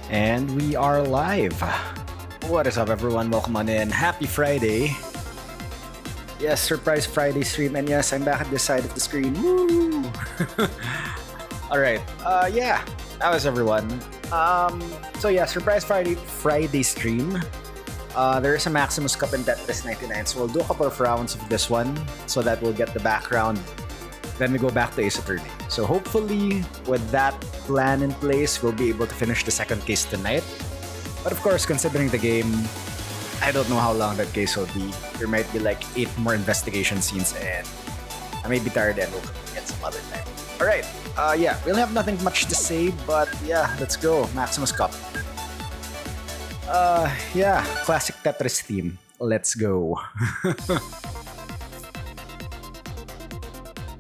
And we are live. What is up, everyone? Welcome on in. Happy Friday. Yes, surprise Friday stream. And yes, I'm back at this side of the screen. Woo! All right. Yeah. How is everyone? So yeah, surprise Friday stream. There is a Maximus Cup in Tetris 99, so we'll do a couple of rounds of this one so that we'll get the background. Then we go back to Ace Attorney. So hopefully, with that plan in place, we'll be able to finish the second case tonight. But of course, considering the game, I don't know how long that case will be. There might be like 8 more investigation scenes, and I may be tired and we'll get some other time. All right. Yeah, we'll have nothing much to say, but yeah, let's go. Maximus Cup. Yeah, classic Tetris theme. Let's go.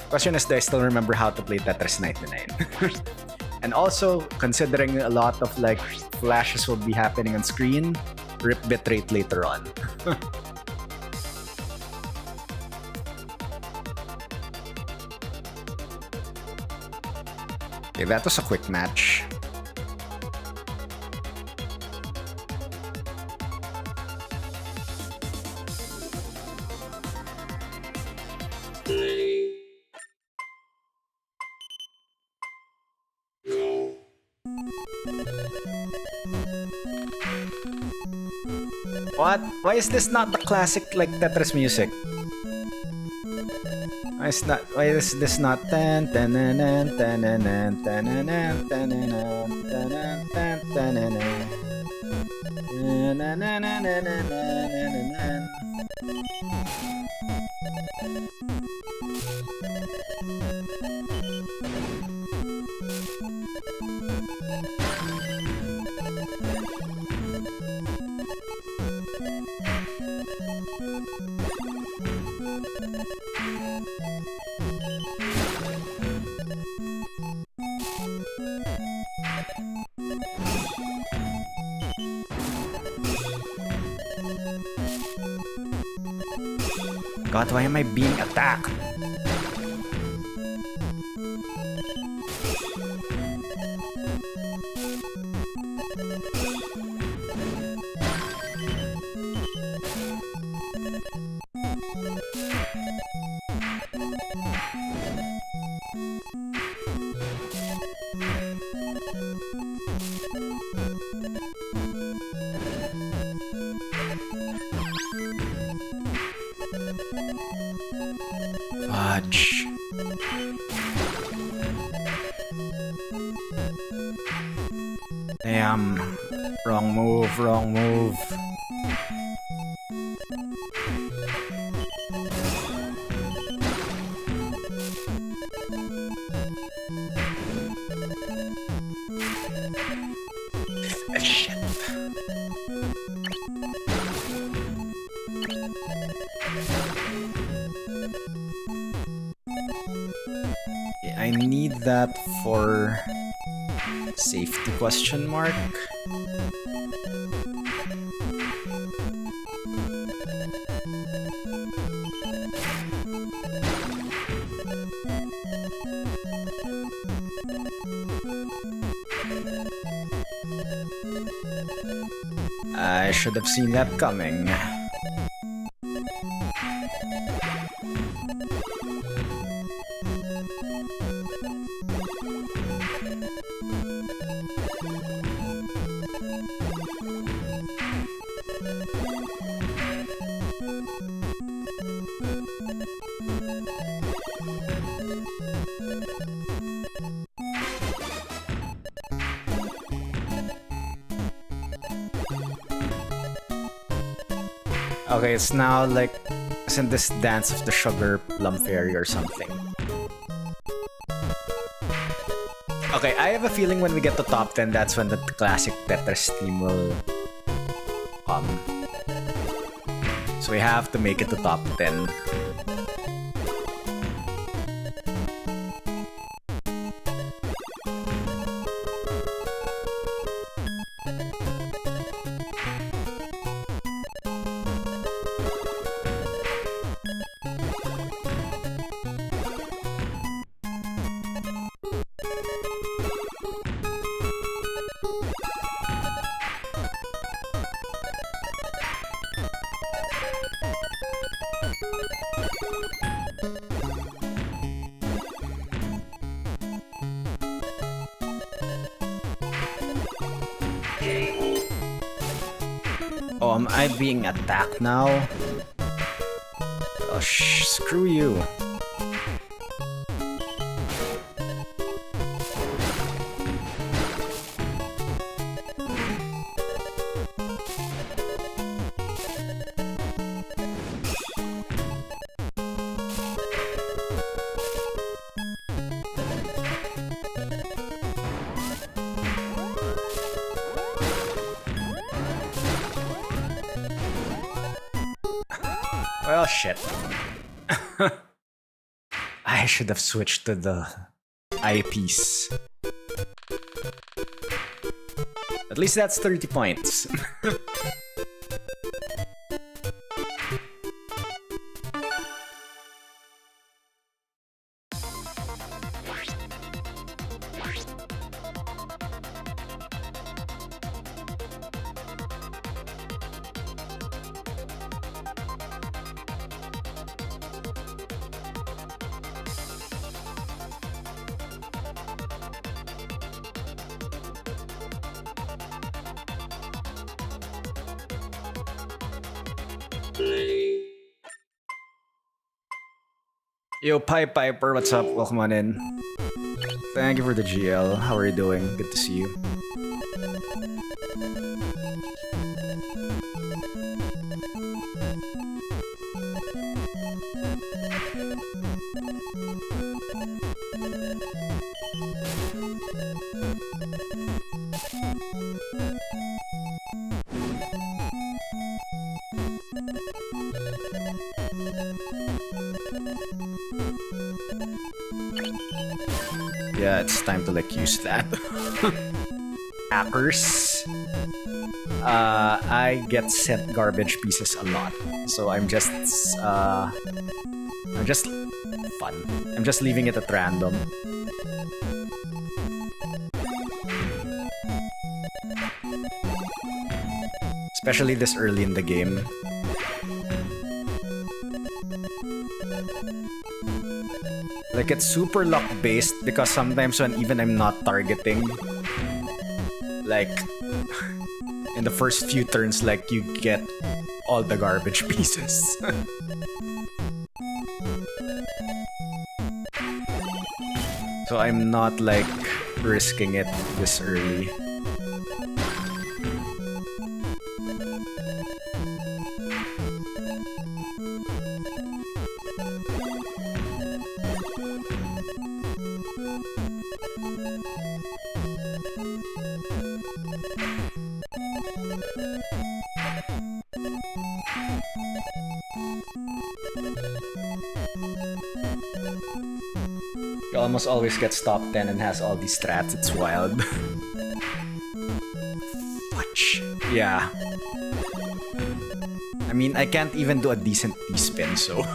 Question is, do I still remember how to play Tetris 99? And also, considering a lot of like flashes will be happening on screen, rip bitrate later on. Okay, that was a quick match. What? Why is this not the classic like Tetris music? Why is this not tan tan tan tan tan tan tan God, why am I being attacked? Fudge. Damn. Wrong move, wrong move. Shit. I need that for safety question mark. I should have seen that coming. Okay, it's now like, isn't this Dance of the Sugar Plum Fairy or something? Okay, I have a feeling when we get to top 10, that's when the classic Tetris theme will come. So we have to make it to top 10. Oh, am I being attacked now? Oh, screw you. Well, shit. I should have switched to the eyepiece. At least that's 30 points. Yo, Piper, what's up? Welcome on in. Thank you for the GL. How are you doing? Good to see you. Yeah, it's time to like use that. Hackers. I get sent garbage pieces a lot, so I'm just fun. I'm just leaving it at random. Especially this early in the game. Like, it's super luck based because sometimes when even I'm not targeting, like in the first few turns, like you get all the garbage pieces. So I'm not like risking it this early. He almost always gets top 10 and has all these strats. It's wild. Fudge. Yeah. I mean, I can't even do a decent T-spin, so...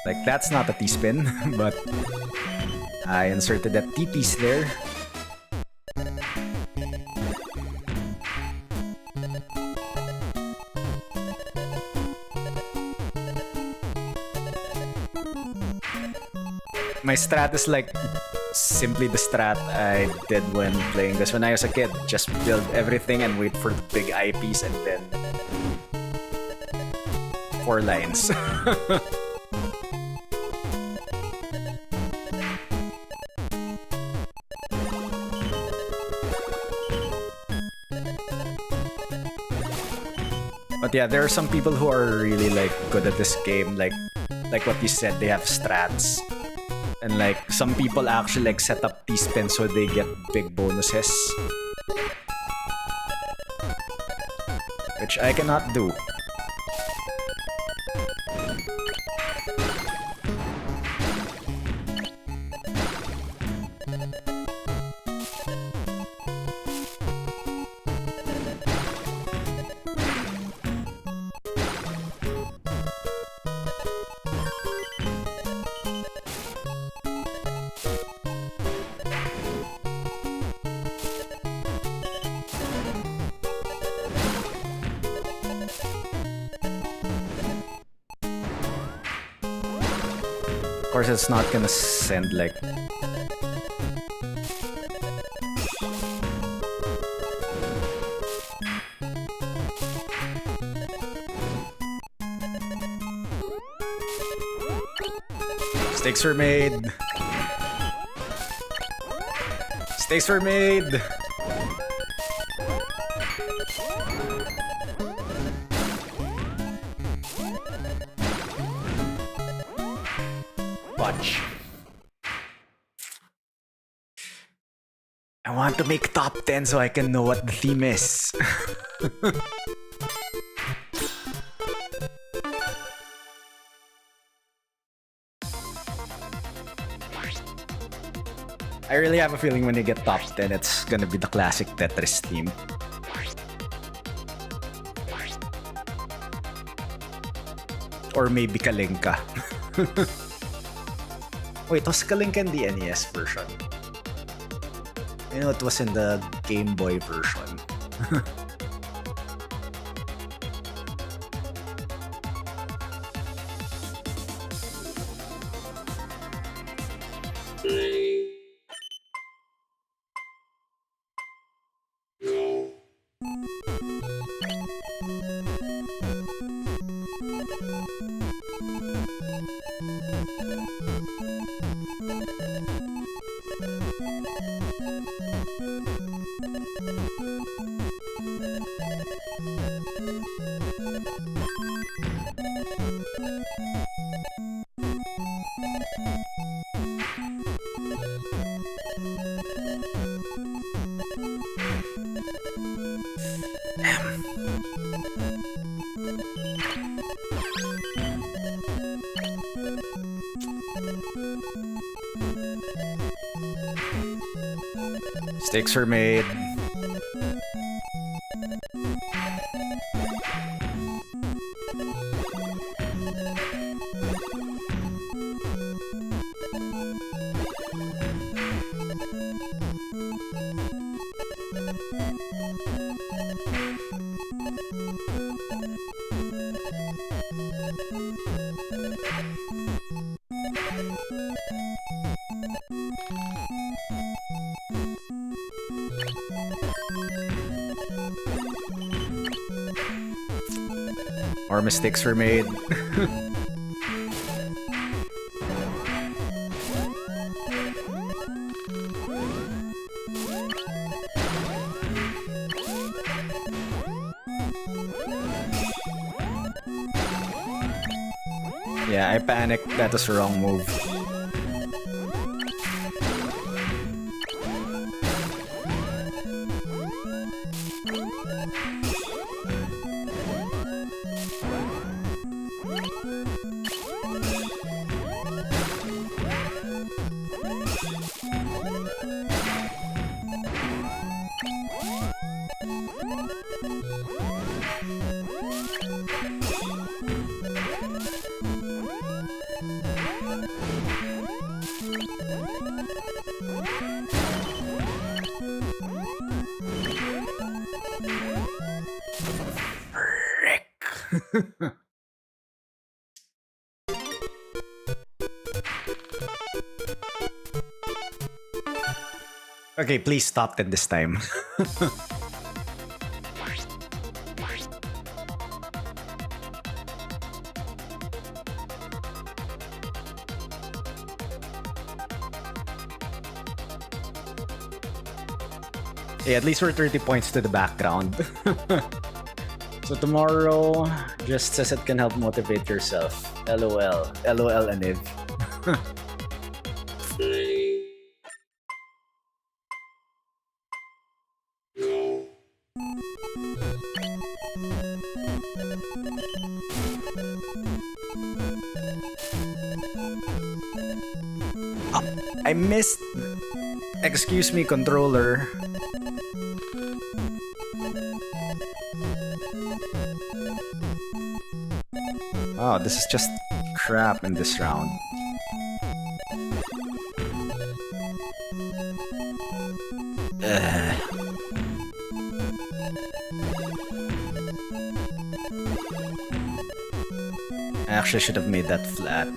Like, that's not a T-spin, but... I inserted that T-piece there. My strat is like simply the strat I did when playing this when I was a kid. Just build everything and wait for the big eyepiece and then 4 lines. But yeah, there are some people who are really like good at this game. Like what you said, they have strats. And like some people actually like set up T-spin so they get big bonuses. Which I cannot do. Of course, it's not gonna send like Mistakes were made. Mistakes were made. Punch. I want to make top 10 so I can know what the theme is. I really have a feeling when you get top 10, it's gonna be the classic Tetris theme. Or maybe Kalinka. Wait, was Kalinka in the NES version? I know it was in the Game Boy version. Mistakes were made. More mistakes were made. Yeah, I panicked. That was the wrong move. Okay, please stop it this time. Hey, at least we're 30 points to the background. So tomorrow, just says it can help motivate yourself. LOL. LOL, Aniv. I missed. Excuse me, controller. Oh, this is just crap in this round. Ugh. I actually should have made that flat.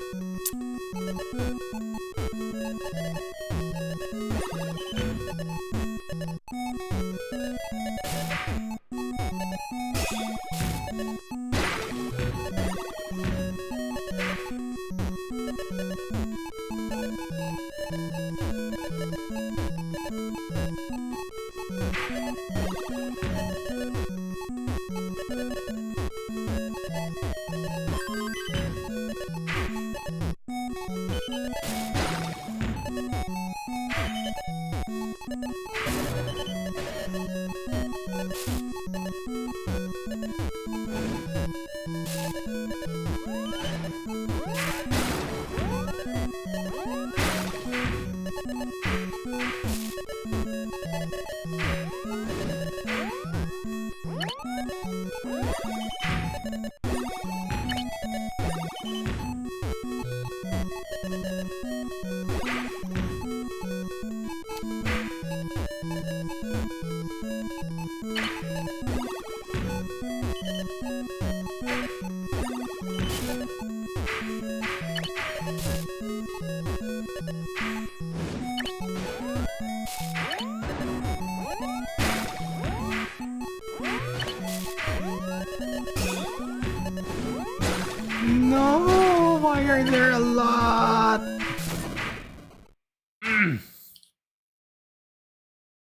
No, why are there a lot?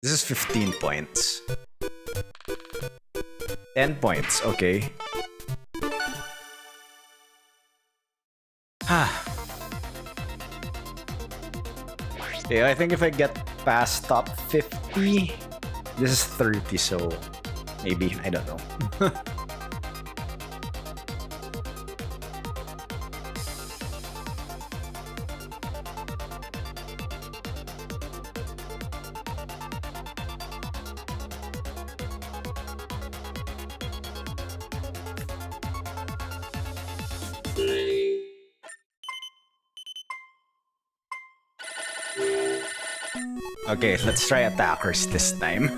This is 15 points. 10 points, okay. Okay, I think if I get past top 50, this is 30, so maybe, I don't know. Okay, let's try attackers this time.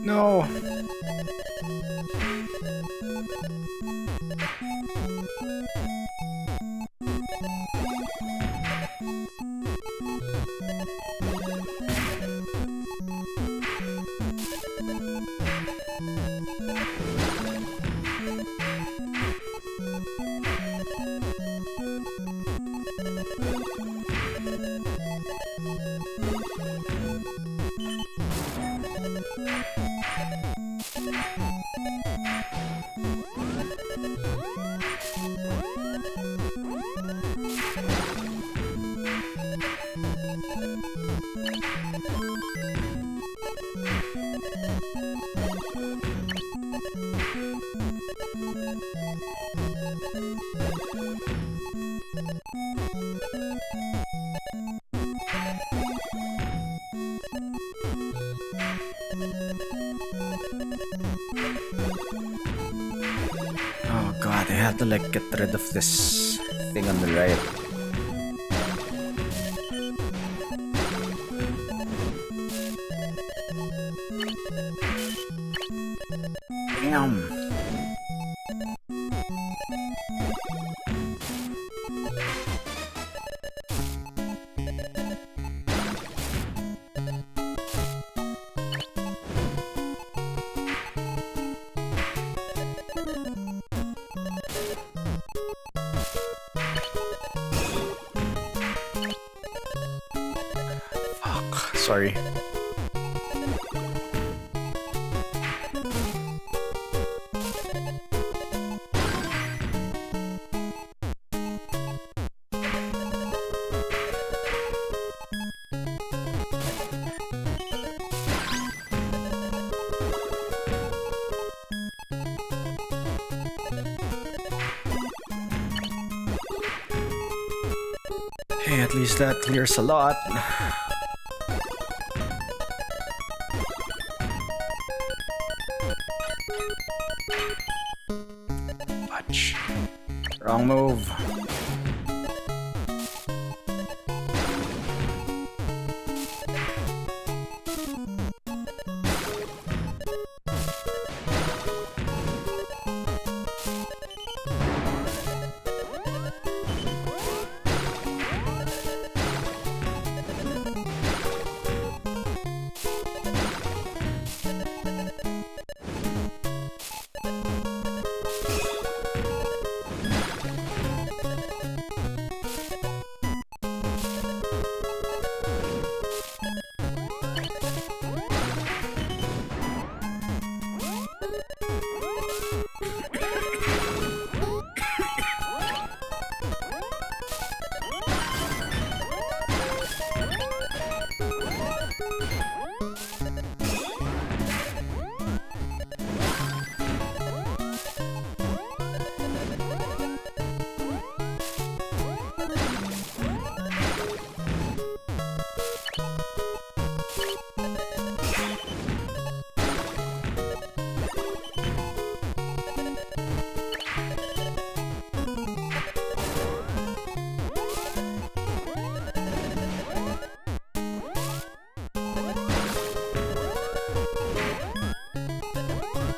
No. Oh god, I have to like get rid of this thing on the right. Damn. Sorry. Okay, at least that clears a lot. Punch. Wrong move.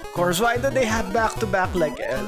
Of course, why do they have back-to-back like L?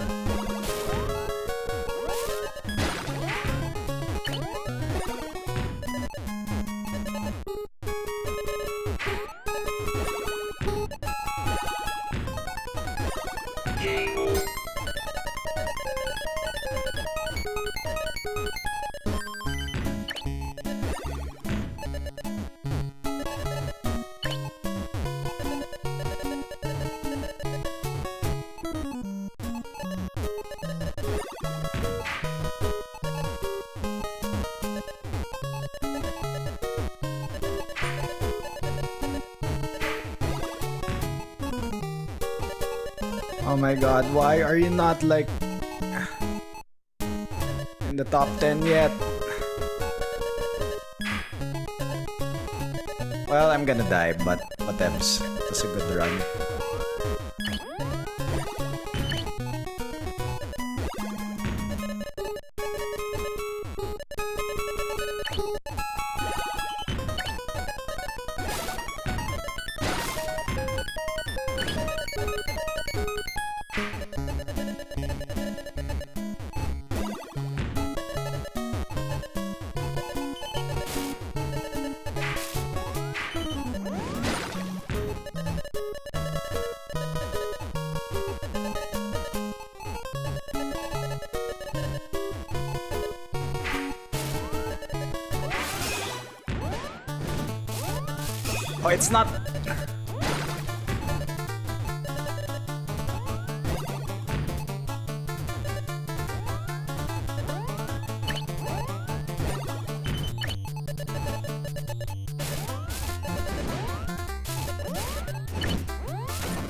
Oh my god, why are you not like in the top 10 yet? Well, I'm gonna die, but whatevs. It's a good run. Oh, it's not.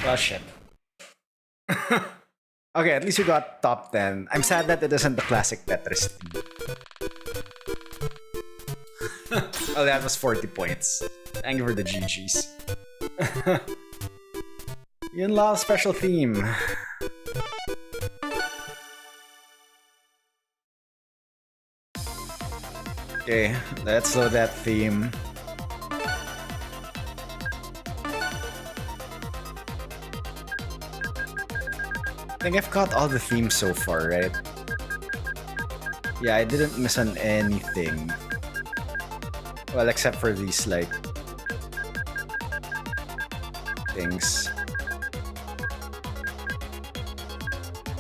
Oh shit. Okay, at least we got top 10. I'm sad that it isn't the classic Tetris theme. Oh, that was 40 points. Thank you for the GGs. Yun lang, special theme. Okay, let's load that theme. I think I've caught all the themes so far, right? Yeah, I didn't miss on anything. Well, except for these, like, things.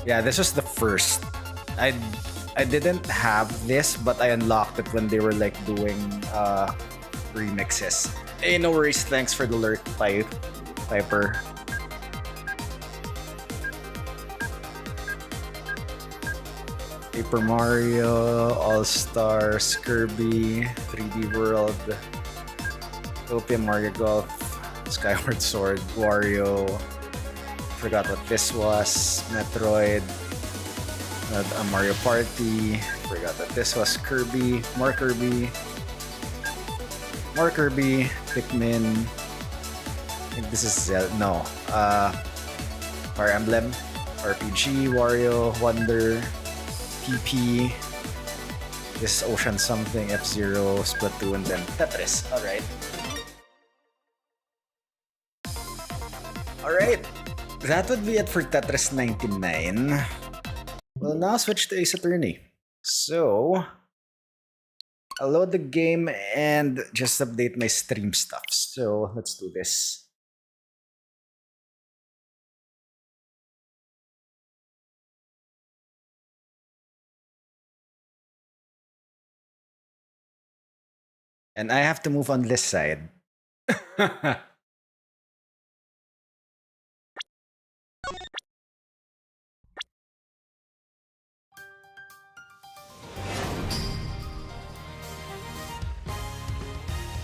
Yeah, this was the first. I didn't have this, but I unlocked it when they were, like, doing remixes. Hey, no worries. Thanks for the alert, Piper. Paper Mario, All-Stars, Kirby, 3D World, Utopia Mario Golf, Skyward Sword, Wario, forgot what this was, Metroid, Mario Party. Forgot that this was Kirby. More Kirby. More Kirby. Pikmin. I think this is no. Fire Emblem. RPG. Wario. Wonder. PP. This is Ocean something. F-Zero. Splatoon. Then Tetris. Alright. Alright. That would be it for Tetris 99. We'll now switch to Ace Attorney. So, I'll load the game and just update my stream stuff. So, let's do this. And I have to move on this side.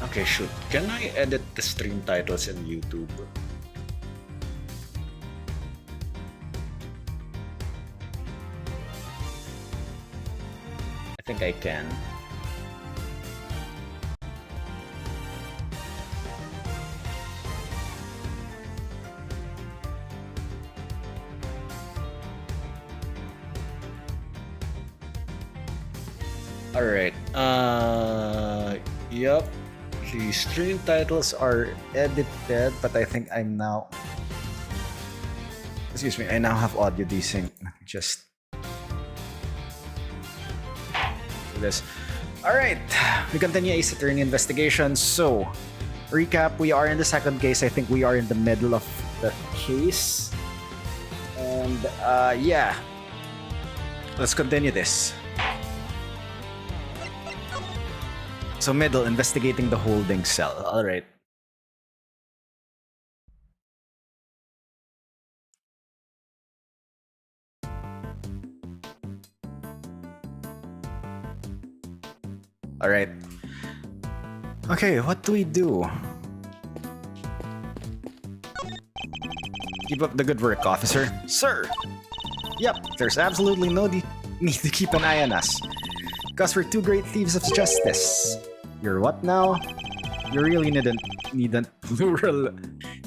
Okay, shoot. Can I edit the stream titles in YouTube? I think I can. Alright. Yup. The stream titles are edited, but I think I'm now... Excuse me, I now have audio desync. Just... do this. Alright, we continue Ace Attorney investigation. So, recap, we are in the second case. I think we are in the middle of the case. And, yeah. Let's continue this. So middle, investigating the holding cell. Alright. Alright. Okay, what do we do? Keep up the good work, officer. Sir! Yep, there's absolutely no need to keep an eye on us. Because we're two great thieves of justice. You're what now? You really needn't. Plural.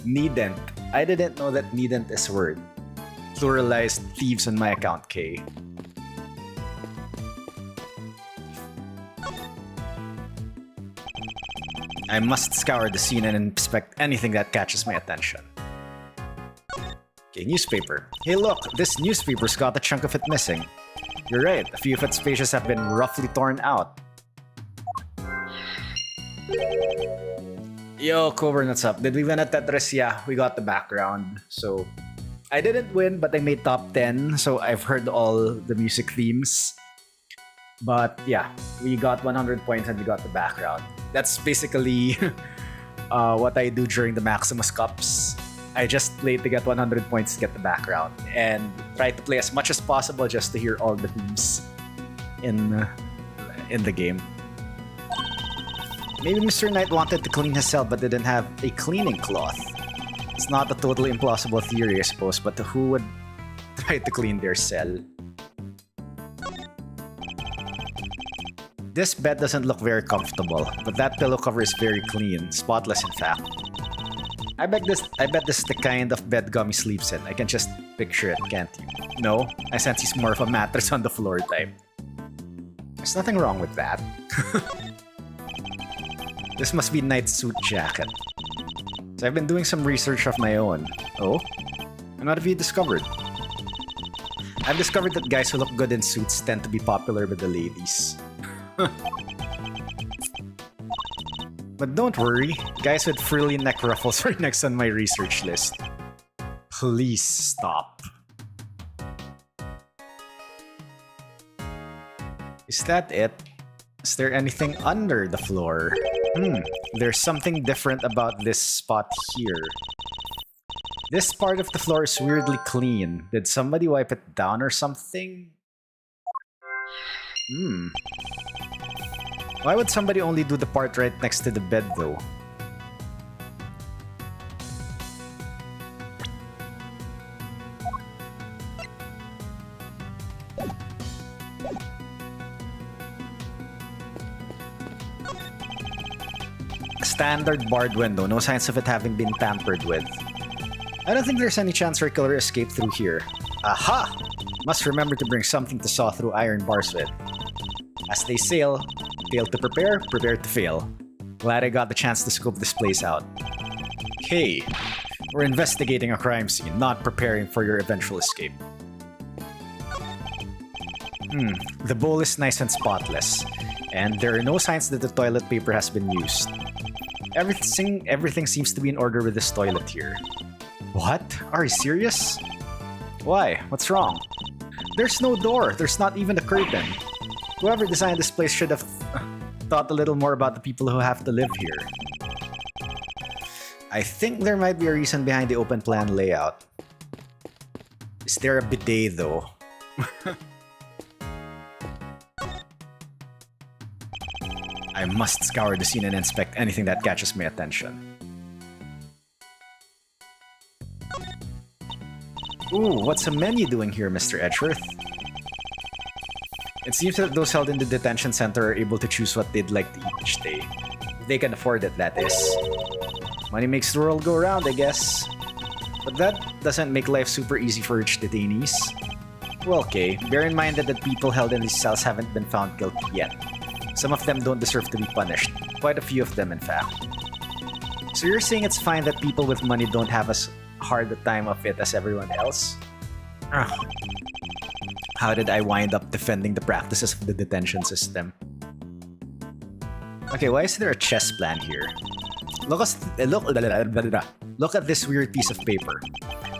Needn't. I didn't know that needn't is a word. Pluralized thieves on my account, K. I must scour the scene and inspect anything that catches my attention. Okay, newspaper. Hey look, this newspaper's got a chunk of it missing. You're right, a few of its pages have been roughly torn out. Yo, Coburn, what's up? Did we win at Tetris? Yeah, we got the background. So, I didn't win, but I made top 10. So, I've heard all the music themes. But yeah, we got 100 points and we got the background. That's basically what I do during the Maximus Cups. I just play to get 100 points to get the background. And try to play as much as possible just to hear all the themes in the game. Maybe Mr. Knight wanted to clean his cell but didn't have a cleaning cloth. It's not a totally implausible theory, I suppose, but who would try to clean their cell? This bed doesn't look very comfortable, but that pillow cover is very clean, spotless in fact. I bet this is the kind of bed Gummy sleeps in. I can just picture it, can't you? No, I sense he's more of a mattress on the floor type. There's nothing wrong with that. This must be Knight's suit jacket. So I've been doing some research of my own. Oh? And what have you discovered? I've discovered that guys who look good in suits tend to be popular with the ladies. But don't worry, guys with frilly neck ruffles are next on my research list. Please stop. Is that it? Is there anything under the floor? There's something different about this spot here. This part of the floor is weirdly clean. Did somebody wipe it down or something? Why would somebody only do the part right next to the bed though? Standard barred window, no signs of it having been tampered with. I don't think there's any chance for killer escape through here. Aha! Must remember to bring something to saw through iron bars with. As they sail, fail to prepare, prepare to fail. Glad I got the chance to scope this place out. Okay, we're investigating a crime scene, not preparing for your eventual escape. The bowl is nice and spotless, and there are no signs that the toilet paper has been used. Everything seems to be in order with this toilet here. What? Are you serious? Why? What's wrong? There's no door. There's not even a curtain. Whoever designed this place should have thought a little more about the people who have to live here. I think there might be a reason behind the open plan layout. Is there a bidet though? I must scour the scene and inspect anything that catches my attention. Ooh, what's a menu doing here, Mr. Edgeworth? It seems that those held in the detention center are able to choose what they'd like to eat each day. If they can afford it, that is. Money makes the world go round, I guess. But that doesn't make life super easy for rich detainees. Well, okay, bear in mind that the people held in these cells haven't been found guilty yet. Some of them don't deserve to be punished. Quite a few of them, in fact. So you're saying it's fine that people with money don't have as hard a time of it as everyone else? Ugh. How did I wind up defending the practices of the detention system? Okay, why is there a chess plan here? Look at this weird piece of paper.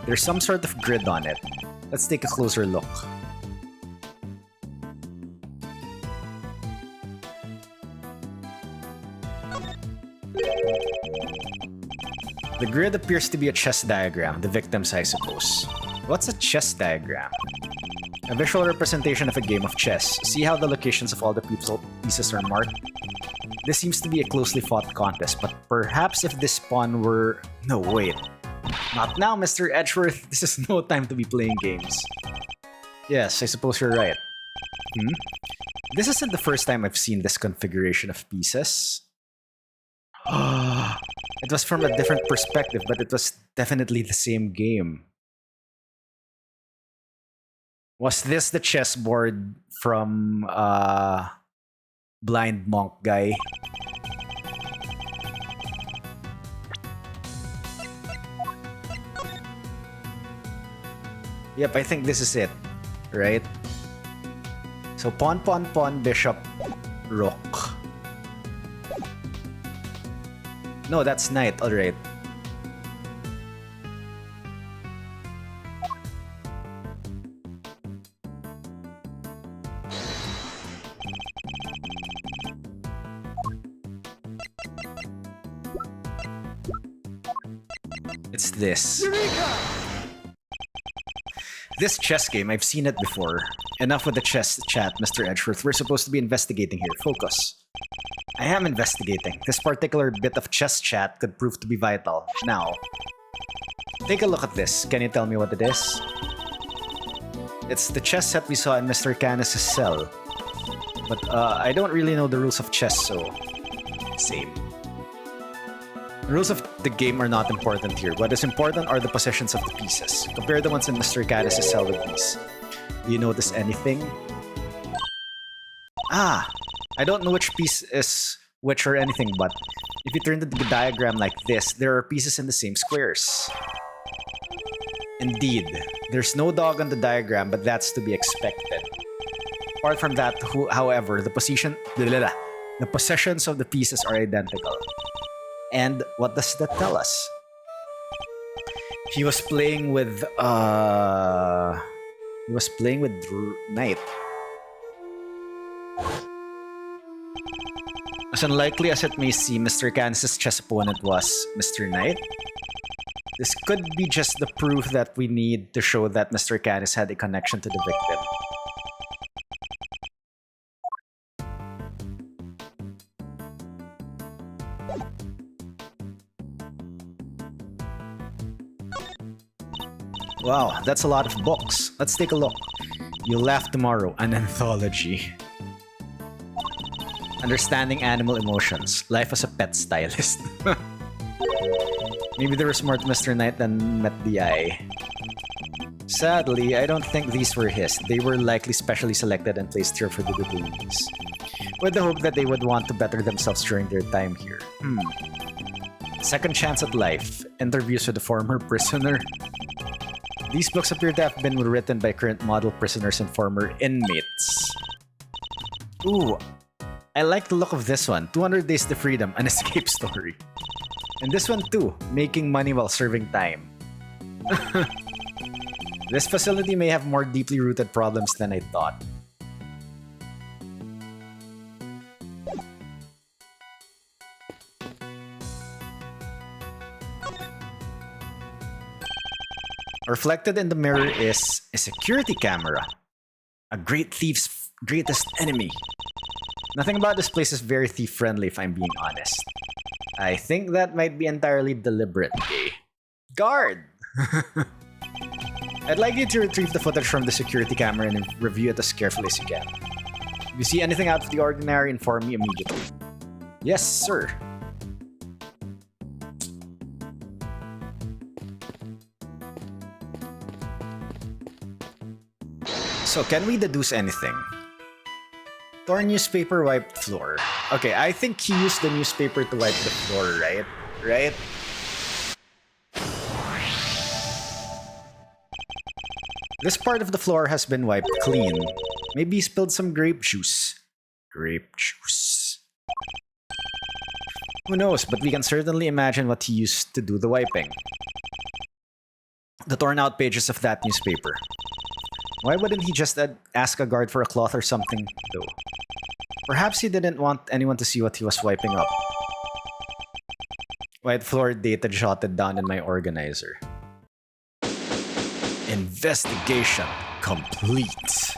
There's some sort of grid on it. Let's take a closer look. The grid appears to be a chess diagram, the victims, I suppose. What's a chess diagram? A visual representation of a game of chess. See how the locations of all the pieces are marked? This seems to be a closely fought contest, but perhaps if this pawn were... No, wait. Not now, Mr. Edgeworth. This is no time to be playing games. Yes, I suppose you're right. This isn't the first time I've seen this configuration of pieces. It was from a different perspective, but it was definitely the same game. Was this the chessboard from Blind Monk guy? Yep, I think this is it, right? So pawn, pawn, pawn, bishop, rook. No, that's knight, alright. It's this. Eureka! This chess game, I've seen it before. Enough with the chess chat, Mr. Edgeworth. We're supposed to be investigating here. Focus. I am investigating. This particular bit of chess chat could prove to be vital. Now, take a look at this. Can you tell me what it is? It's the chess set we saw in Mr. Canis' cell. But I don't really know the rules of chess, so... Same. The rules of the game are not important here. What is important are the positions of the pieces. Compare the ones in Mr. Canis' cell with these. Do you notice anything? Ah! I don't know which piece is which or anything, but if you turn the diagram like this, there are pieces in the same squares. Indeed, there's no dog on the diagram, but that's to be expected. Apart from that, however, the positions of the pieces are identical. And what does that tell us? He was playing with knight. As unlikely as it may seem, Mr. Canis' chess opponent was Mr. Knight. This could be just the proof that we need to show that Mr. Canis had a connection to the victim. Wow, that's a lot of books. Let's take a look. You'll Laugh Tomorrow, an anthology. Understanding animal emotions. Life as a pet stylist. Maybe there was more to Mr. Knight than met the eye. Sadly, I don't think these were his. They were likely specially selected and placed here for the baboons, with the hope that they would want to better themselves during their time here. Second chance at life. Interviews with a former prisoner. These books appear to have been written by current model prisoners and former inmates. Ooh, I like the look of this one. 200 Days to Freedom, an escape story. And this one too, making money while serving time. This facility may have more deeply rooted problems than I thought. Reflected in the mirror is a security camera. A great thief's greatest enemy. Nothing about this place is very thief-friendly if I'm being honest. I think that might be entirely deliberate, okay? Guard! I'd like you to retrieve the footage from the security camera and review it as carefully as you can. If you see anything out of the ordinary, inform me immediately. Yes, sir. So, can we deduce anything? Torn newspaper wiped floor. Okay, I think he used the newspaper to wipe the floor, right? Right? This part of the floor has been wiped clean. Maybe he spilled some grape juice. Grape juice. Who knows, but we can certainly imagine what he used to do the wiping. The torn out pages of that newspaper. Why wouldn't he just ask a guard for a cloth or something, though? Perhaps he didn't want anyone to see what he was wiping up. White floor data jotted down in my organizer. Investigation complete.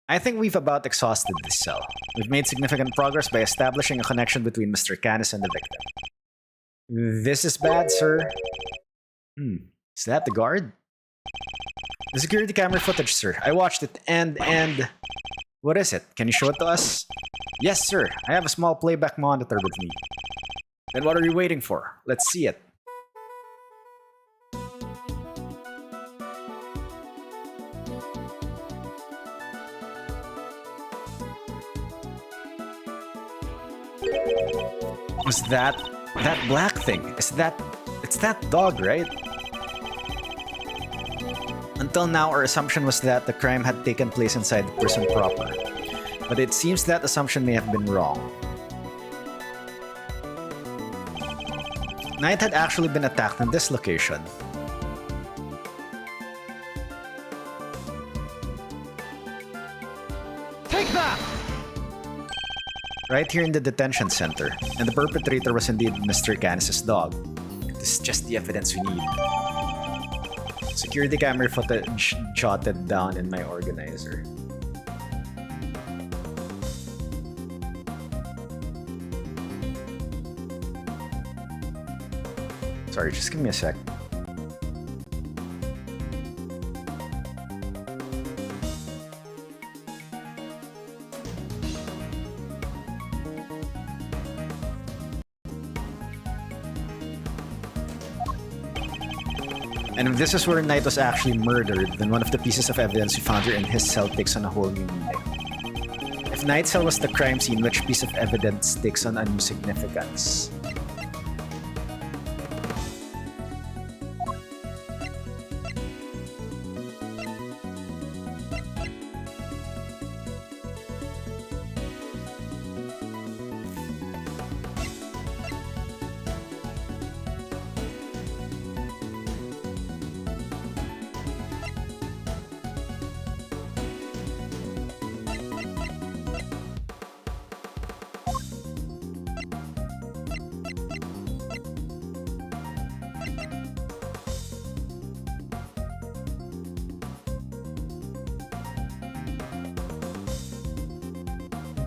I think we've about exhausted this cell. We've made significant progress by establishing a connection between Mr. Canis and the victim. This is bad, sir. Is that the guard? The security camera footage, sir. I watched it and... What is it? Can you show it to us? Yes, sir. I have a small playback monitor with me. Then what are you waiting for? Let's see it. Was that black thing? It's that dog, right? Until now, our assumption was that the crime had taken place inside the prison proper. But it seems that assumption may have been wrong. Knight had actually been attacked in this location. Take that! Right here in the detention center. And the perpetrator was indeed Mr. Canis' dog. This is just the evidence we need. Security camera footage jotted down in my organizer. Sorry, just give me a sec. And if this is where Knight was actually murdered, then one of the pieces of evidence we found here in his cell takes on a whole new meaning. If Knight's cell was the crime scene, which piece of evidence takes on a new significance?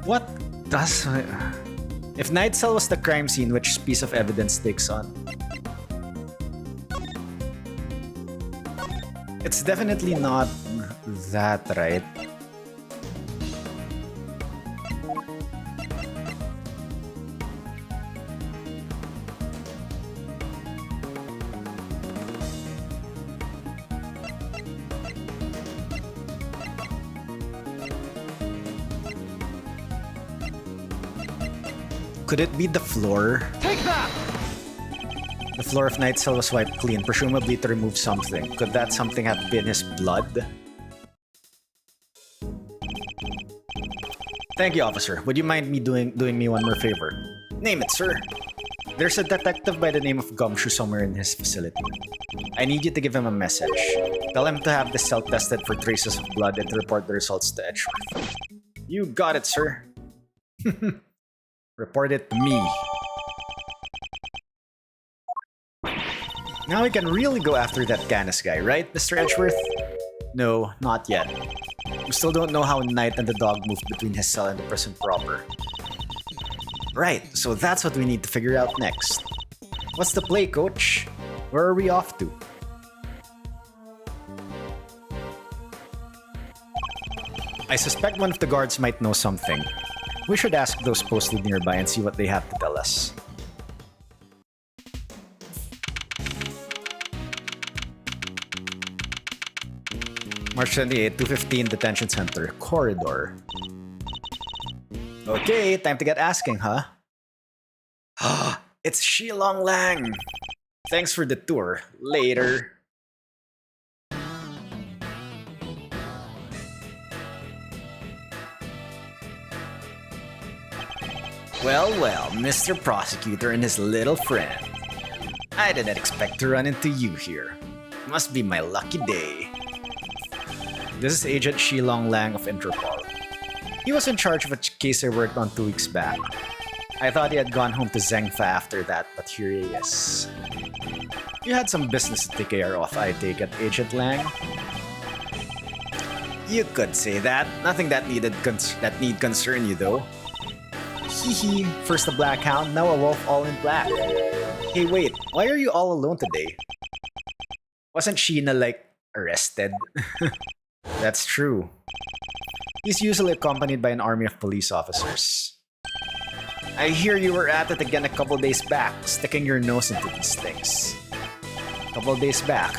What does... If Knight's cell was the crime scene, which piece of evidence takes on? It's definitely not that, right? Could it be the floor? Take that! The floor of Night Cell was wiped clean, presumably to remove something. Could that something have been his blood? Thank you, officer. Would you mind me doing me one more favor? Name it, sir. There's a detective by the name of Gumshoe somewhere in his facility. I need you to give him a message. Tell him to have the cell tested for traces of blood and to report the results to Edgeworth. You got it, sir. Report it to me. Now we can really go after that Canis guy, right, Mr. Edgeworth? No, not yet. We still don't know how Knight and the dog moved between his cell and the prison proper. Right, so that's what we need to figure out next. What's the play, coach? Where are we off to? I suspect one of the guards might know something. We should ask those posted nearby and see what they have to tell us. March 28, 215 Detention Center, Corridor. Okay, time to get asking, huh? It's Shilong Lang! Thanks for the tour. Later. Well, well, Mr. Prosecutor and his little friend. I didn't expect to run into you here. Must be my lucky day. This is Agent Shilong Lang of Interpol. He was in charge of a case I worked on 2 weeks back. I thought he had gone home to Zengfa after that, but here he is. You had some business to take care of, I take it, Agent Lang? You could say that. Nothing that need concern you, though. Hehe, first a black hound, now a wolf all in black. Hey, wait, why are you all alone today? Wasn't Sheena, like, arrested? That's true. He's usually accompanied by an army of police officers. I hear you were at it again a couple days back, sticking your nose into these things. Couple days back.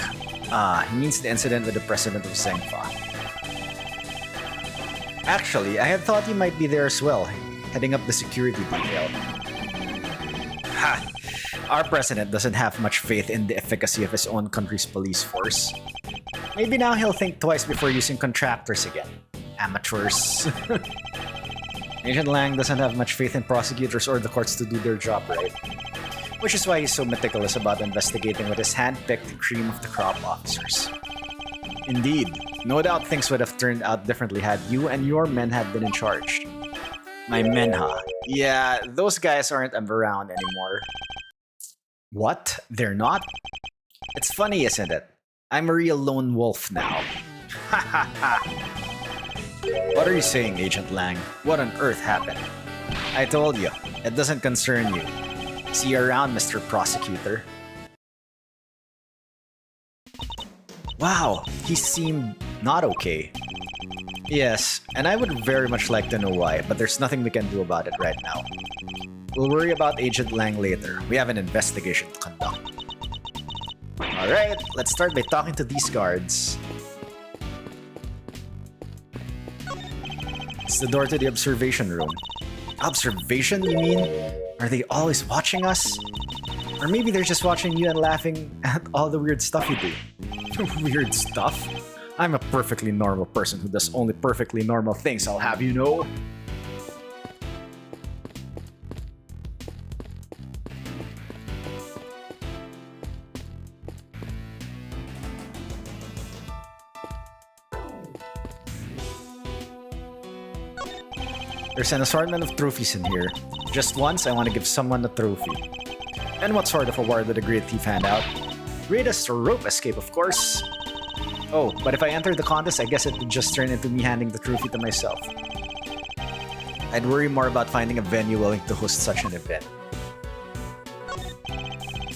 Ah, he means the incident with the president of Zengfa. Actually, I had thought you might be there as well, heading up the security detail. Ha! Our president doesn't have much faith in the efficacy of his own country's police force. Maybe now he'll think twice before using contractors again. Amateurs. Agent Lang doesn't have much faith in prosecutors or the courts to do their job right. Which is why he's so meticulous about investigating with his hand-picked cream of the crop officers. Indeed, no doubt things would have turned out differently had you and your men had been in charge. My men, huh? Yeah, those guys aren't around anymore. What? They're not? It's funny, isn't it? I'm a real lone wolf now. Ha ha ha! What are you saying, Agent Lang? What on earth happened? I told you, it doesn't concern you. See you around, Mr. Prosecutor. Wow, he seemed not okay. Yes, and I would very much like to know why, but there's nothing we can do about it right now. We'll worry about Agent Lang later. We have an investigation to conduct. Alright, let's start by talking to these guards. It's the door to the observation room. Observation, you mean? Are they always watching us? Or maybe they're just watching you and laughing at all the weird stuff you do. Weird stuff? I'm a perfectly normal person who does only perfectly normal things, I'll have you know. There's an assortment of trophies in here. Just once, I want to give someone a trophy. And what sort of award would a great thief hand out? Greatest rope escape, of course. Oh, but if I enter the contest, I guess it would just turn into me handing the trophy to myself. I'd worry more about finding a venue willing to host such an event.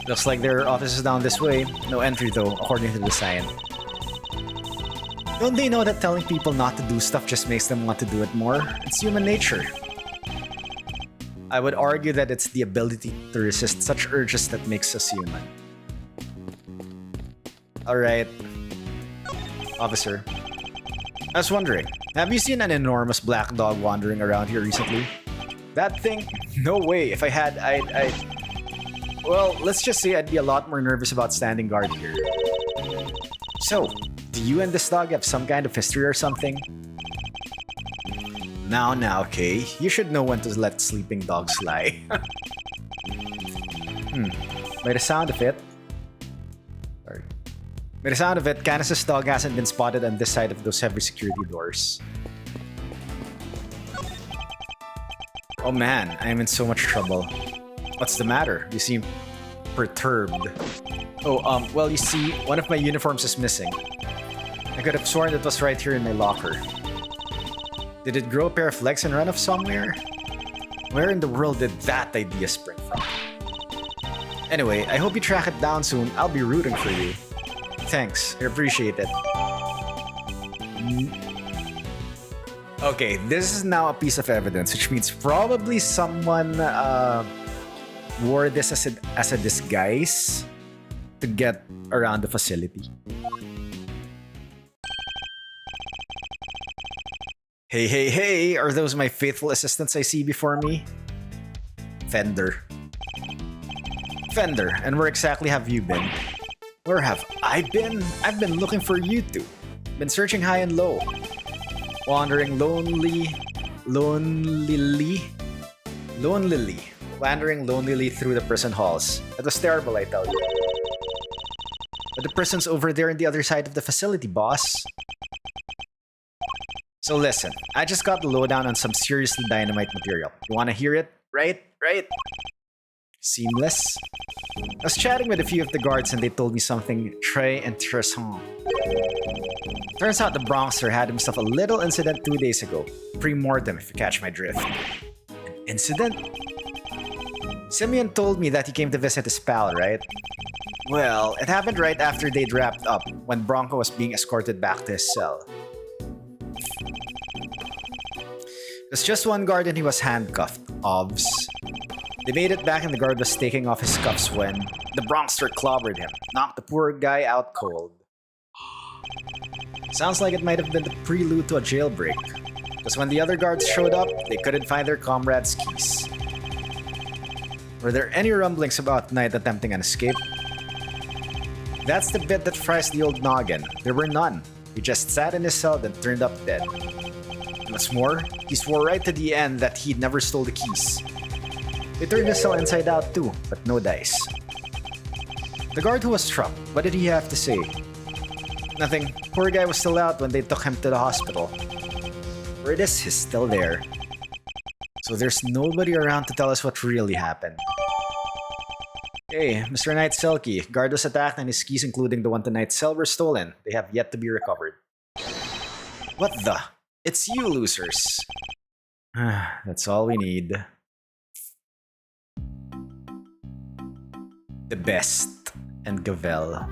Looks like there are offices down this way. No entry though, according to the sign. Don't they know that telling people not to do stuff just makes them want to do it more? It's human nature. I would argue that it's the ability to resist such urges that makes us human. Alright. Officer. I was wondering, have you seen an enormous black dog wandering around here recently? That thing? No way. If I had, well, let's just say I'd be a lot more nervous about standing guard here. So, do you and this dog have some kind of history or something? Now, Kay. You should know when to let sleeping dogs lie. By the sound of it... Sorry. By the sound of it, Canis' dog hasn't been spotted on this side of those heavy security doors. Oh man, I am in so much trouble. What's the matter? You seem perturbed. Oh, well, you see, one of my uniforms is missing. I could have sworn it was right here in my locker. Did it grow a pair of legs and run off somewhere? Where in the world did that idea spring from? Anyway, I hope you track it down soon. I'll be rooting for you. Thanks, I appreciate it. Okay, this is now a piece of evidence, which means probably someone wore this as a disguise to get around the facility. Hey, are those my faithful assistants I see before me? Fender, and where exactly have you been? Where have I been? I've been looking for you two. Been searching high and low. Wandering lonelily, wandering lonely through the prison halls. It was terrible, I tell you. But the prison's over there on the other side of the facility, boss. So listen, I just got the lowdown on some seriously dynamite material. You wanna hear it? Right? Seamless? I was chatting with a few of the guards and they told me something très intéressant. Turns out the Bronxer had himself a little incident 2 days ago. Pre-mortem, if you catch my drift. An incident? Simeon told me that he came to visit his pal, right? Well, it happened right after they'd wrapped up, when Bronco was being escorted back to his cell. There's just one guard and he was handcuffed. Ovs. They made it back and the guard was taking off his cuffs when the Bronxer clobbered him, knocked the poor guy out cold. Sounds like it might have been the prelude to a jailbreak. Because when the other guards showed up, they couldn't find their comrade's keys. Were there any rumblings about Knight attempting an escape? That's the bit that fries the old noggin. There were none. He just sat in his cell and turned up dead. What's more, he swore right to the end that he'd never stole the keys. They turned his cell inside out too, but no dice. The guard who was struck, what did he have to say? Nothing. Poor guy was still out when they took him to the hospital. Word is, he's still there. So there's nobody around to tell us what really happened. Hey, Mr. Knight Selkie, guard was attacked and his keys, including the one to Knight's cell, were stolen. They have yet to be recovered. What the? It's you losers. That's all we need. The best and Gavel.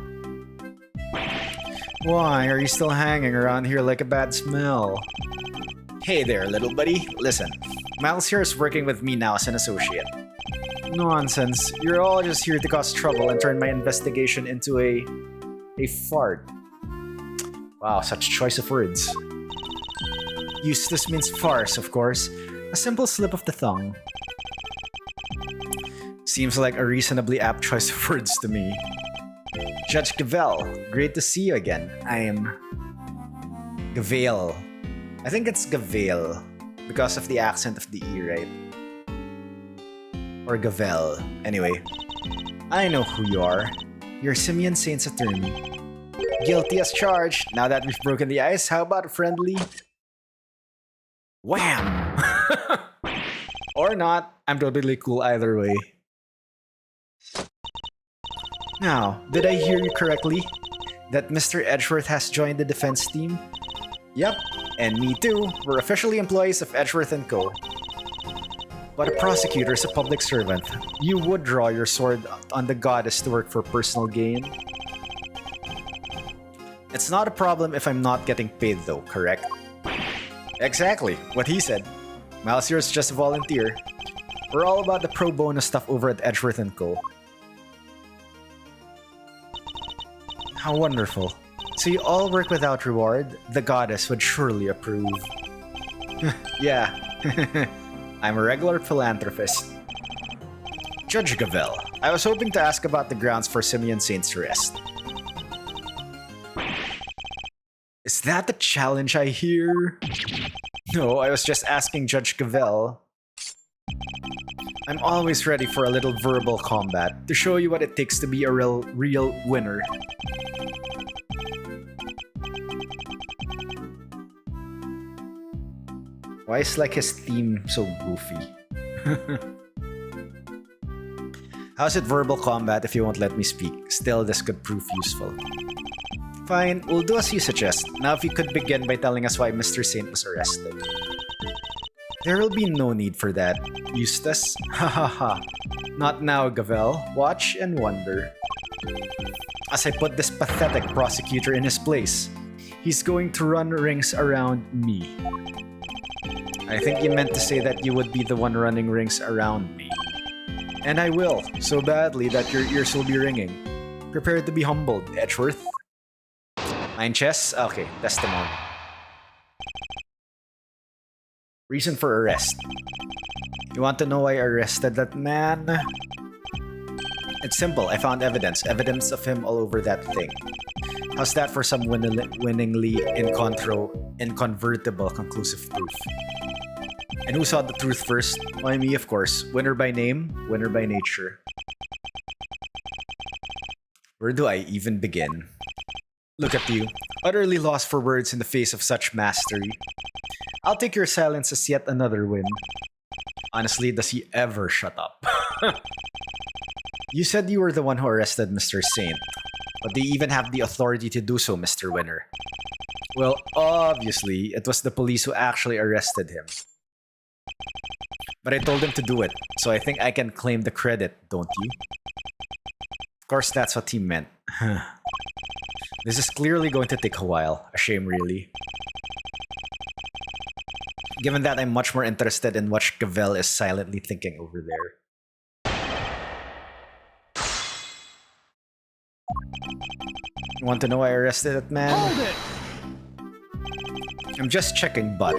Why are you still hanging around here like a bad smell? Hey there, little buddy. Listen, Miles here is working with me now as an associate. Nonsense. You're all just here to cause trouble and turn my investigation into a fart. Wow, such choice of words. Eustace means farce, of course. A simple slip of the tongue. Seems like a reasonably apt choice of words to me. Judge Gavel, great to see you again. I'm... Gavel. I think it's Gavel, because of the accent of the E, right? Or Gavel. Anyway, I know who you are. You're Simeon Saint's attorney. Guilty as charged. Now that we've broken the ice, how about a friendly... Wham! Or not, I'm totally cool either way. Now, did I hear you correctly? That Mr. Edgeworth has joined the defense team? Yep, and me too. We're officially employees of Edgeworth & Co. But a prosecutor is a public servant. You would draw your sword on the goddess to work for personal gain. It's not a problem if I'm not getting paid though, correct? Exactly, what he said. Miles here is just a volunteer. We're all about the pro bono stuff over at Edgeworth & Co. How wonderful. So you all work without reward? The goddess would surely approve. Yeah. I'm a regular philanthropist. Judge Gavel, I was hoping to ask about the grounds for Simeon Saint's arrest. Is that the challenge I hear? No, I was just asking Judge Gavel. I'm always ready for a little verbal combat to show you what it takes to be a real winner. Why is like his theme so goofy? How's it verbal combat if you won't let me speak? Still, this could prove useful. Fine, we'll do as you suggest. Now if you could begin by telling us why Mr. Saint was arrested. There will be no need for that, Eustace. Ha ha ha. Not now, Gavel. Watch and wonder. As I put this pathetic prosecutor in his place, he's going to run rings around me. I think you meant to say that you would be the one running rings around me. And I will, so badly that your ears will be ringing. Prepare to be humbled, Edgeworth. Mind chess? Okay, testimony. Reason for arrest. You want to know why I arrested that man? It's simple. I found evidence. Evidence of him all over that thing. How's that for some winningly inconvertible conclusive proof? And who saw the truth first? Why, me, of course. Winner by name, winner by nature. Where do I even begin? Look at you, utterly lost for words in the face of such mastery. I'll take your silence as yet another win. Honestly, does he ever shut up? You said you were the one who arrested Mr. Saint, but do you even have the authority to do so, Mr. Winner? Well, obviously, it was the police who actually arrested him. But I told him to do it, so I think I can claim the credit, don't you? Of course, that's what he meant. This is clearly going to take a while. A shame, really. Given that I'm much more interested in what Gavel is silently thinking over there. You want to know why I arrested that man? Hold it! I'm just checking, but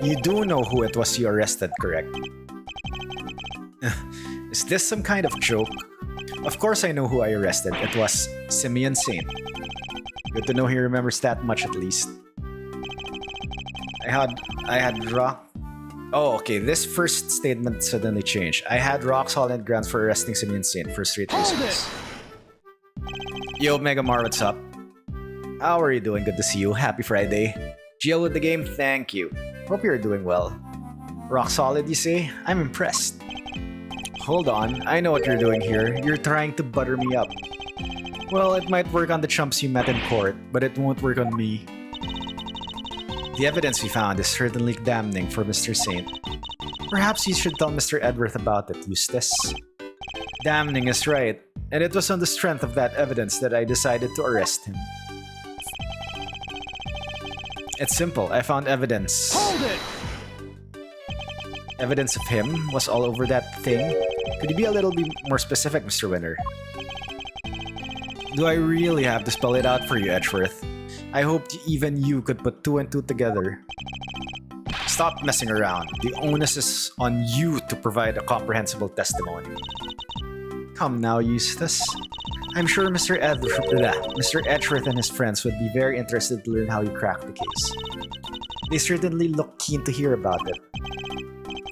you do know who it was you arrested, correct? Is this some kind of joke? Of course I know who I arrested. It was Simeon Saint. Good to know he remembers that much at least. I had rock... Oh, okay, this first statement suddenly changed. I had rock-solid grounds for arresting Simeon Saint for straight reasons. Yo, Megamar, what's up? How are you doing? Good to see you. Happy Friday. GL with the game? Thank you. Hope you're doing well. Rock solid, you say? I'm impressed. Hold on, I know what you're doing here. You're trying to butter me up. Well, it might work on the chumps you met in court, but it won't work on me. The evidence we found is certainly damning for Mr. Saint. Perhaps you should tell Mr. Edgeworth about it, Eustace. Damning is right, and it was on the strength of that evidence that I decided to arrest him. It's simple, I found evidence. Hold it! Evidence of him was all over that thing. Could you be a little bit more specific, Mr. Winner? Do I really have to spell it out for you, Edgeworth? I hoped even you could put two and two together. Stop messing around. The onus is on you to provide a comprehensible testimony. Come now, Eustace. I'm sure Mr. Edgeworth and his friends would be very interested to learn how you cracked the case. They certainly look keen to hear about it.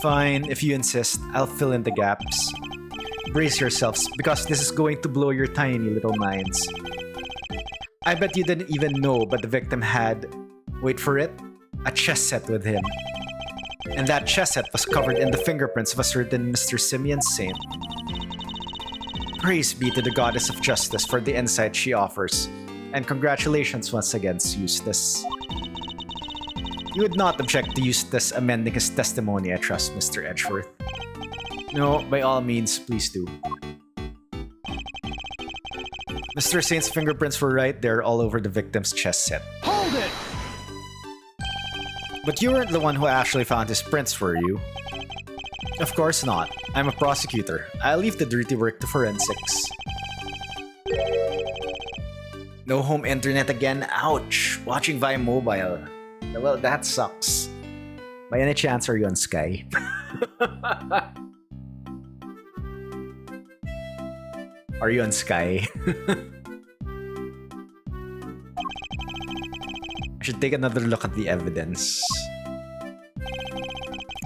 Fine, if you insist, I'll fill in the gaps. Brace yourselves, because this is going to blow your tiny little minds. I bet you didn't even know, but the victim had, wait for it, a chess set with him. And that chess set was covered in the fingerprints of a certain Mr. Simeon Saint. Praise be to the goddess of justice for the insight she offers, and congratulations once again, Eustace. You would not object to Eustace amending his testimony, I trust, Mr. Edgeworth. No, by all means, please do. Mr. Saint's fingerprints were right there all over the victim's chess set. Hold it! But you weren't the one who actually found his prints, were you? Of course not. I'm a prosecutor. I'll leave the dirty work to forensics. No home internet again? Ouch! Watching via mobile. Well, that sucks. By any chance, are you on Sky? Are you on Sky? I should take another look at the evidence.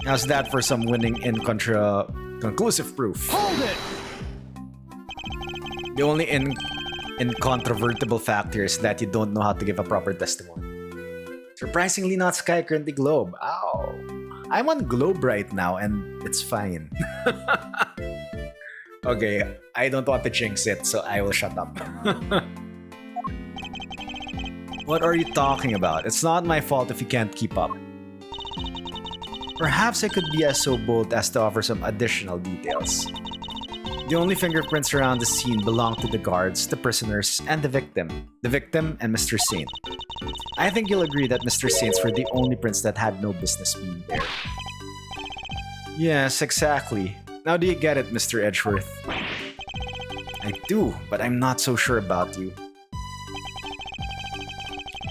How's that for some winning in conclusive proof? Hold it! The only incontrovertible factor is that you don't know how to give a proper testimony. Surprisingly not Sky, currently Globe. Ow. I'm on Globe right now and it's fine. Okay, I don't want to jinx it, so I will shut up. What are you talking about? It's not my fault if you can't keep up. Perhaps I could be so bold as to offer some additional details. The only fingerprints around the scene belong to the guards, the prisoners, and the victim. The victim and Mr. Saint. I think you'll agree that Mr. Saints were the only prints that had no business being there. Yes, exactly. Now do you get it, Mr. Edgeworth? I do, but I'm not so sure about you.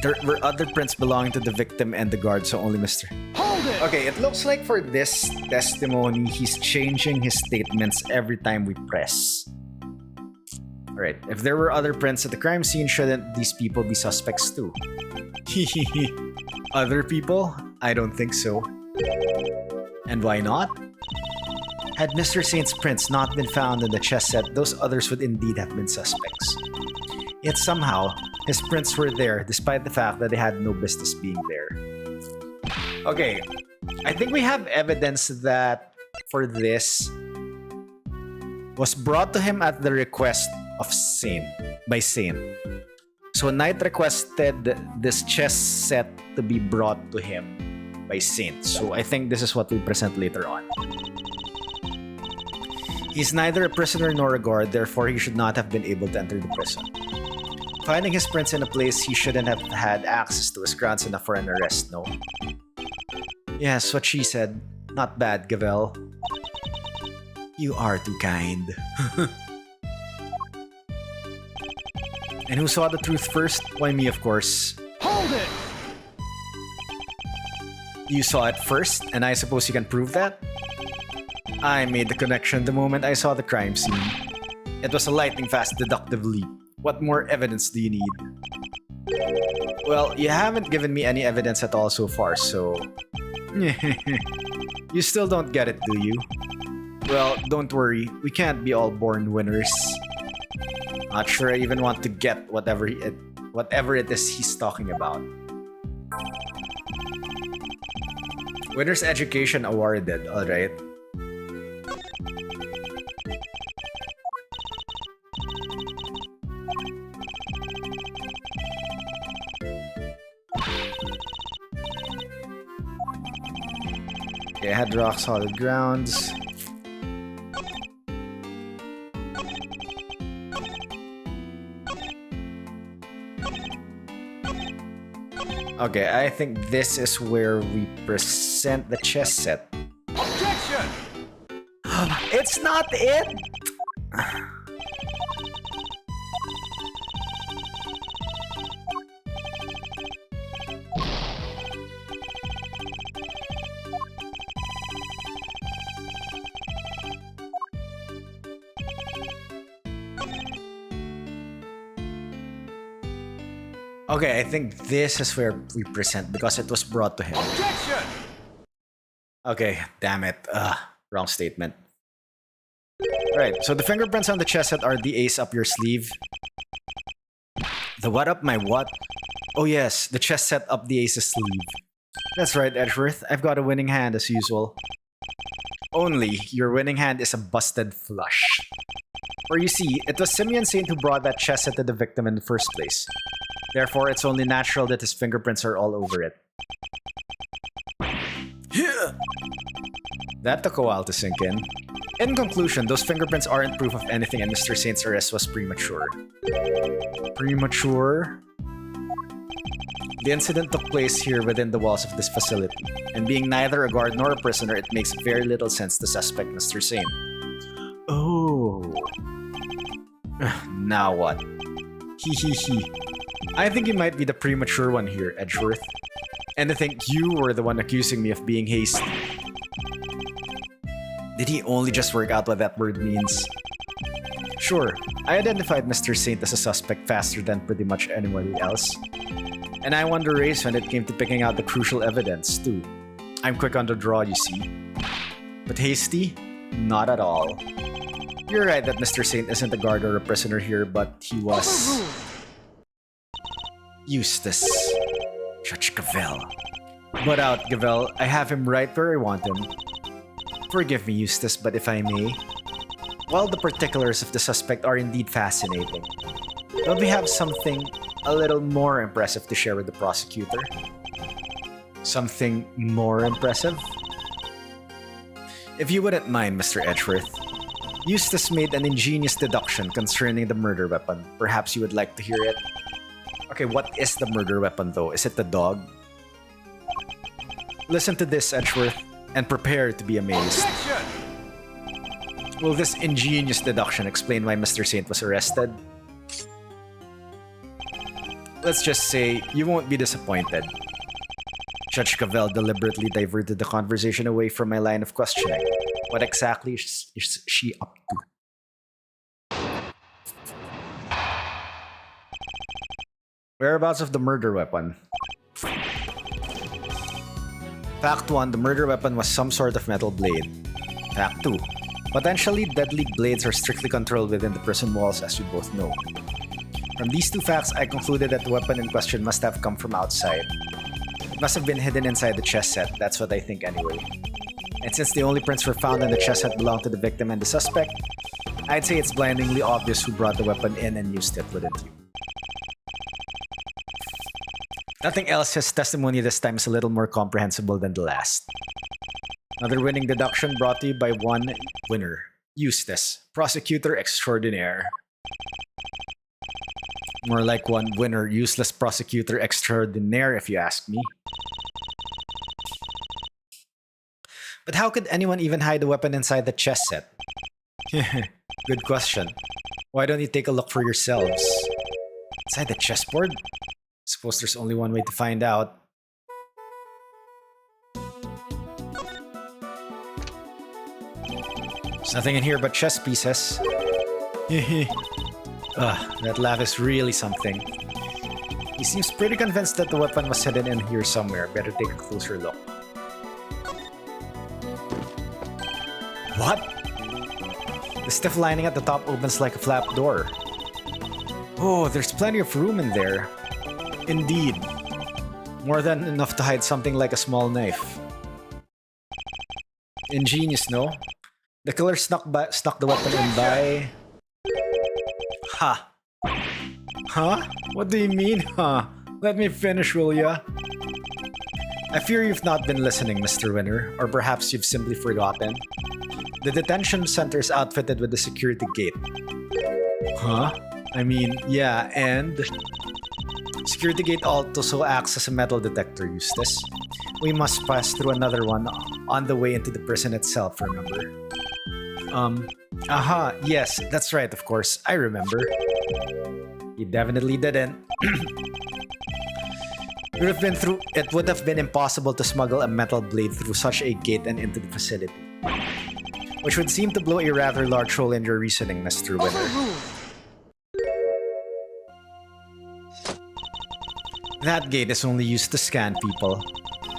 There were other prints belonging to the victim and the guard, so only Mr. Hold it! Okay, it looks like for this testimony, he's changing his statements every time we press. Alright, if there were other prints at the crime scene, shouldn't these people be suspects too? Other people? I don't think so. And why not? Had Mr. Saint's prints not been found in the chess set, those others would indeed have been suspects. Yet somehow, his prints were there despite the fact that they had no business being there. Okay, I think we have evidence that for this was brought to him at the request of Saint, by Saint. So Knight requested this chess set to be brought to him by Saint. So I think this is what we present later on. He's neither a prisoner nor a guard, therefore he should not have been able to enter the prison. Finding his prints in a place he shouldn't have had access to is grounds enough for an arrest, no? Yes, what she said. Not bad, Gavel. You are too kind. And who saw the truth first? Why, me, of course. Hold it! You saw it first, and I suppose you can prove that? I made the connection the moment I saw the crime scene. It was a lightning-fast deductive leap. What more evidence do you need? Well, you haven't given me any evidence at all so far, so... You still don't get it, do you? Well, don't worry. We can't be all born winners. Not sure I even want to get whatever it is he's talking about. Winner's education awarded, alright. Okay, I had rock solid grounds. Okay, I think this is where we present the chess set. Objection! It's not it! Okay, I think this is where we present because it was brought to him. Objection! Okay, damn it. Wrong statement. Right, so the fingerprints on the chess set are the ace up your sleeve. The what up my what? Oh yes, the chess set up the ace's sleeve. That's right, Edgeworth. I've got a winning hand as usual. Only, your winning hand is a busted flush. Or you see, it was Simeon Saint who brought that chess set to the victim in the first place. Therefore, it's only natural that his fingerprints are all over it. That took a while to sink in. In conclusion, those fingerprints aren't proof of anything and Mr. Saint's arrest was premature. Premature? The incident took place here within the walls of this facility, and being neither a guard nor a prisoner, it makes very little sense to suspect Mr. Saint. Oh. Now what? Hee. I think you might be the premature one here, Edgeworth. And I think you were the one accusing me of being hasty. Did he only just work out what that word means? Sure, I identified Mr. Saint as a suspect faster than pretty much anybody else. And I won the race when it came to picking out the crucial evidence, too. I'm quick on the draw, you see. But hasty? Not at all. You're right that Mr. Saint isn't a guard or a prisoner here, but he was... Eustace. Judge Gavel. But out, Gavel. I have him right where I want him. Forgive me, Eustace, but if I may... Well, the particulars of the suspect are indeed fascinating. Don't we have something a little more impressive to share with the prosecutor? Something more impressive? If you wouldn't mind, Mr. Edgeworth, Eustace made an ingenious deduction concerning the murder weapon. Perhaps you would like to hear it? Okay, what is the murder weapon though? Is it the dog? Listen to this, Edgeworth, and prepare to be amazed. Objection! Will this ingenious deduction explain why Mr. Saint was arrested? Let's just say you won't be disappointed. Judge Cavell deliberately diverted the conversation away from my line of questioning. What exactly is she up to? Whereabouts of the murder weapon? Fact 1, the murder weapon was some sort of metal blade. Fact 2, potentially deadly blades are strictly controlled within the prison walls, as you both know. From these two facts, I concluded that the weapon in question must have come from outside. It must have been hidden inside the chess set, that's what I think anyway. And since the only prints were found in the chess set belonged to the victim and the suspect, I'd say it's blindingly obvious who brought the weapon in and used it, wouldn't you? Nothing else, his testimony this time is a little more comprehensible than the last. Another winning deduction brought to you by one winner, Eustace, prosecutor extraordinaire. More like one winner, useless prosecutor extraordinaire, if you ask me. But how could anyone even hide a weapon inside the chess set? Good question. Why don't you take a look for yourselves? Inside the chessboard? Suppose there's only one way to find out. There's nothing in here but chess pieces. That laugh is really something. He seems pretty convinced that the weapon was hidden in here somewhere. Better take a closer look. What? The stiff lining at the top opens like a flap door. Oh, there's plenty of room in there. Indeed. More than enough to hide something like a small knife. Ingenious, no? The killer snuck the weapon in by... Ha! Huh? What do you mean, huh? Let me finish, will ya? I fear you've not been listening, Mr. Winner, or perhaps you've simply forgotten. The detention center is outfitted with a security gate. Huh? I mean, yeah, and... Security gate also acts as a metal detector, Eustace. We must pass through another one on the way into the prison itself, remember? Aha, yes, that's right, of course, I remember. You definitely didn't. It would have been impossible to smuggle a metal blade through such a gate and into the facility. Which would seem to blow a rather large hole in your reasoning, Mr. Winner. That gate is only used to scan people.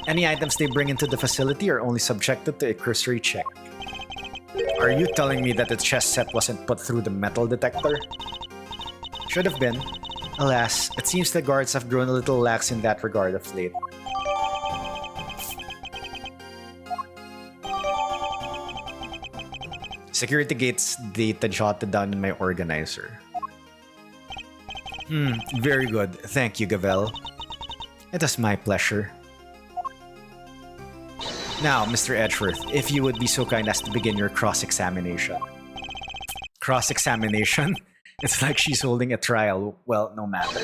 Any items they bring into the facility are only subjected to a cursory check. Are you telling me that the chess set wasn't put through the metal detector? Should have been. Alas, it seems the guards have grown a little lax in that regard of late. Security gates data jotted down in my organizer. Very good. Thank you, Gavel. It was my pleasure. Now, Mr. Edgeworth, if you would be so kind as to begin your cross-examination. Cross-examination? It's like she's holding a trial. Well, no matter.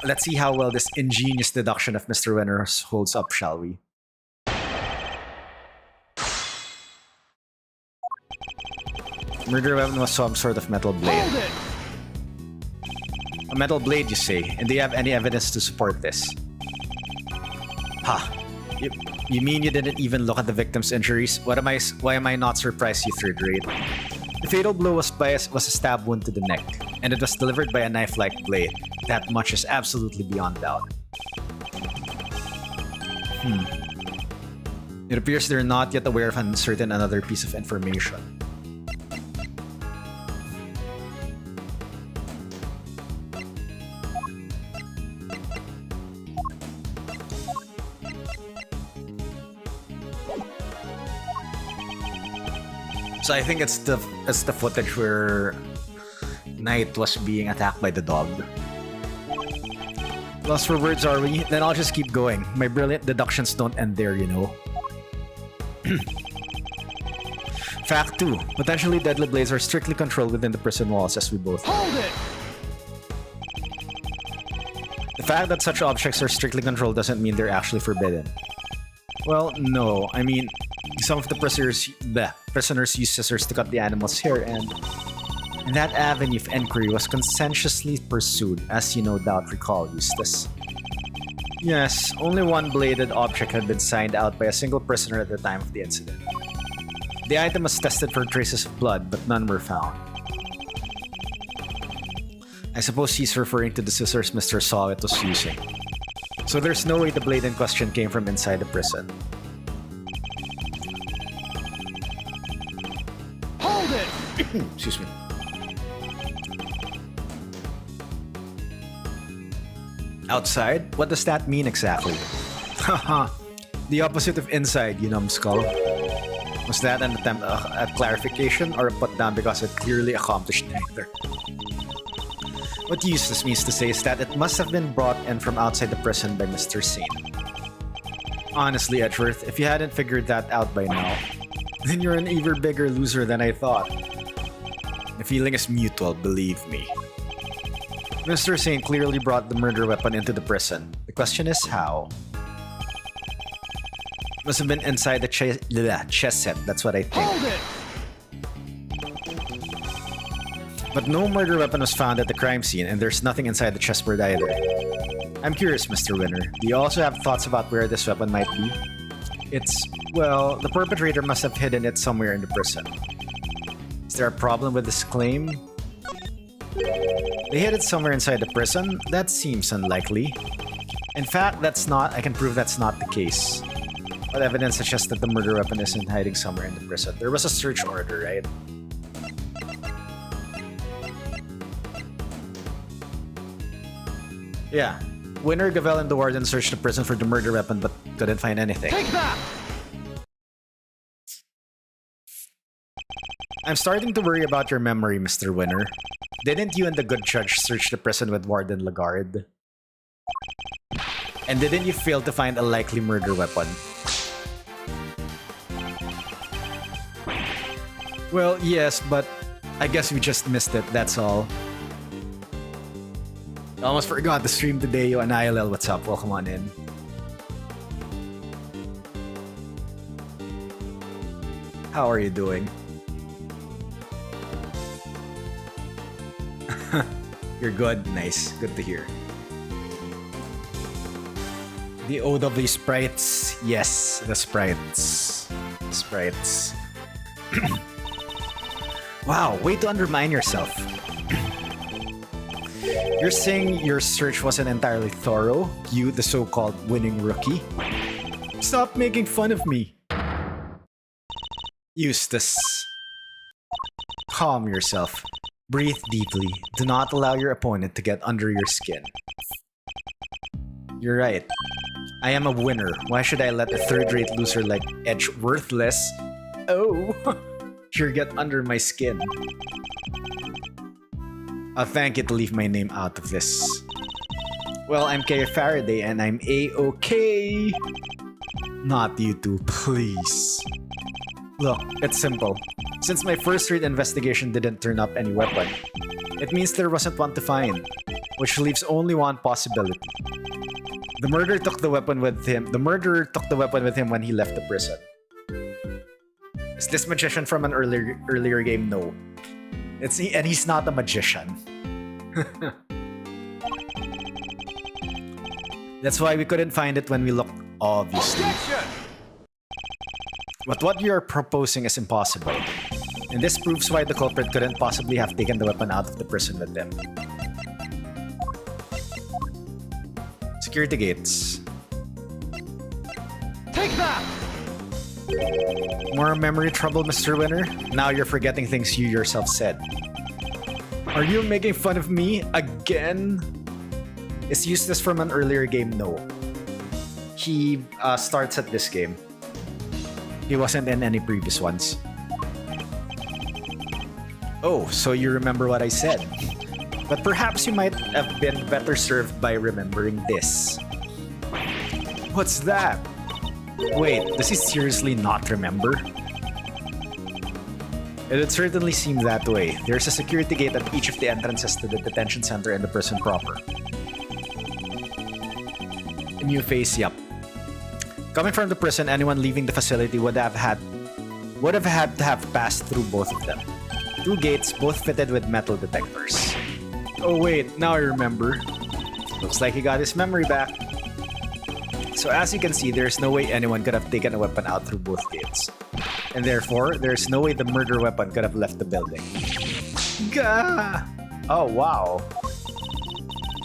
Let's see how well this ingenious deduction of Mr. Winner holds up, shall we? Murder weapon was some sort of metal blade. Hold it! A metal blade, you say? And do you have any evidence to support this? Ha! You mean you didn't even look at the victim's injuries? Why am I not surprised you third rate? The fatal blow was a stab wound to the neck, and it was delivered by a knife-like blade. That much is absolutely beyond doubt. It appears they're not yet aware of another piece of information. So I think it's the footage where Knight was being attacked by the dog. Lost for words, are we? Then I'll just keep going. My brilliant deductions don't end there, you know. Fact 2. Potentially deadly blades are strictly controlled within the prison walls, as we both know. Hold it! The fact that such objects are strictly controlled doesn't mean they're actually forbidden. Well, no. I mean, some of the prisoners use scissors to cut the animal's hair, and that avenue of inquiry was conscientiously pursued, as you no doubt recall, Eustace. Yes, only one bladed object had been signed out by a single prisoner at the time of the incident. The item was tested for traces of blood, but none were found. I suppose he's referring to the scissors Mr. Sawit was using. So there's no way the blade in question came from inside the prison. Hold it! Excuse me. Outside? What does that mean exactly? Haha. The opposite of inside, you numbskull. Was that an attempt at clarification or a put down because it clearly accomplished neither? What Eustace means to say is that it must have been brought in from outside the prison by Mr. Saint. Honestly, Edgeworth, if you hadn't figured that out by now, then you're an even bigger loser than I thought. The feeling is mutual, believe me. Mr. Saint clearly brought the murder weapon into the prison. The question is how? Must have been inside the chess set, that's what I think. Hold it! But no murder weapon was found at the crime scene, and there's nothing inside the chessboard either. I'm curious, Mr. Winner. Do you also have thoughts about where this weapon might be? Well, the perpetrator must have hidden it somewhere in the prison. Is there a problem with this claim? They hid it somewhere inside the prison? That seems unlikely. In fact, I can prove that's not the case. What evidence suggests that the murder weapon isn't hiding somewhere in the prison? There was a search order, right? Yeah. Winner, Gavel, and the warden searched the prison for the murder weapon but couldn't find anything. Take that! I'm starting to worry about your memory, Mr. Winner. Didn't you and the good judge search the prison with Warden Lagarde? And didn't you fail to find a likely murder weapon? Well, yes, but I guess we just missed it, that's all. I almost forgot to stream today, yo, and ILL, what's up? Welcome on in. How are you doing? You're good? Nice. Good to hear. The OW sprites. Yes, the sprites. Sprites. Wow, way to undermine yourself. You're saying your search wasn't entirely thorough? You, the so-called winning rookie? Stop making fun of me. Eustace. Calm yourself. Breathe deeply. Do not allow your opponent to get under your skin. You're right. I am a winner. Why should I let a third-rate loser like Edgeworthless sure get under my skin? I'll thank you to leave my name out of this. Well, I'm Kay Faraday and I'm A-OK. Not you two, please. Look, it's simple. Since my first-rate investigation didn't turn up any weapon, it means there wasn't one to find, which leaves only one possibility. The murderer took the weapon with him when he left the prison. Is this magician from an earlier game? No. And he's not a magician. That's why we couldn't find it when we looked, obviously. Objection! But what you're proposing is impossible. And this proves why the culprit couldn't possibly have taken the weapon out of the prison with him. Security gates. Take that! More memory trouble, Mr. Winner? Now you're forgetting things you yourself said. Are you making fun of me again? Is Eustace from an earlier game? No. He starts at this game. He wasn't in any previous ones. Oh, so you remember what I said. But perhaps you might have been better served by remembering this. What's that? Wait, does he seriously not remember? It would certainly seem that way. There's a security gate at each of the entrances to the detention center and the prison proper. A new face, yup. Coming from the prison, anyone leaving the facility would have had to have passed through both of them. Two gates, both fitted with metal detectors. Oh wait, now I remember. Looks like he got his memory back. So as you can see, there's no way anyone could have taken a weapon out through both gates. And therefore, there's no way the murder weapon could have left the building. Gah! Oh wow.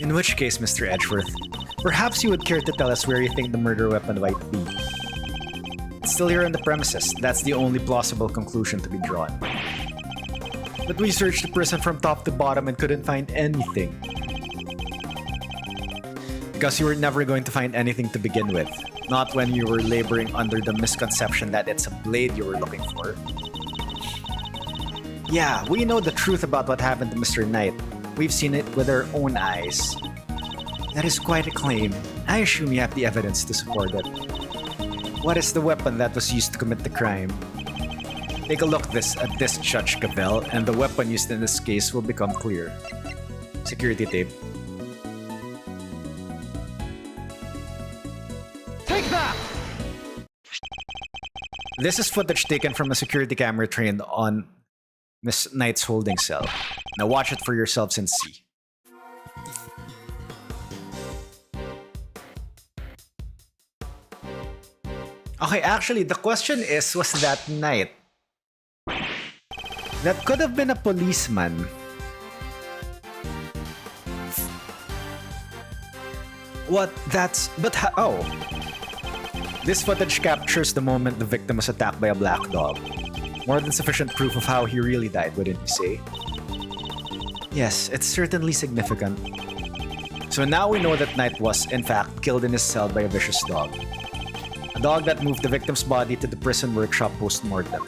In which case, Mr. Edgeworth, perhaps you would care to tell us where you think the murder weapon might be. It's still here on the premises. That's the only plausible conclusion to be drawn. But we searched the prison from top to bottom and couldn't find anything. Because you were never going to find anything to begin with. Not when you were laboring under the misconception that it's a blade you were looking for. Yeah, we know the truth about what happened to Mr. Knight. We've seen it with our own eyes. That is quite a claim. I assume you have the evidence to support it. What is the weapon that was used to commit the crime? Take a look at this, Judge Cavell, and the weapon used in this case will become clear. Security tape. Take that! This is footage taken from a security camera trained on Miss Knight's holding cell. Now watch it for yourselves and see. Okay, actually, the question is, was that Knight? That could have been a policeman. What? Oh. This footage captures the moment the victim was attacked by a black dog. More than sufficient proof of how he really died, wouldn't you say? Yes, it's certainly significant. So now we know that Knight was, in fact, killed in his cell by a vicious dog. A dog that moved the victim's body to the prison workshop post-mortem.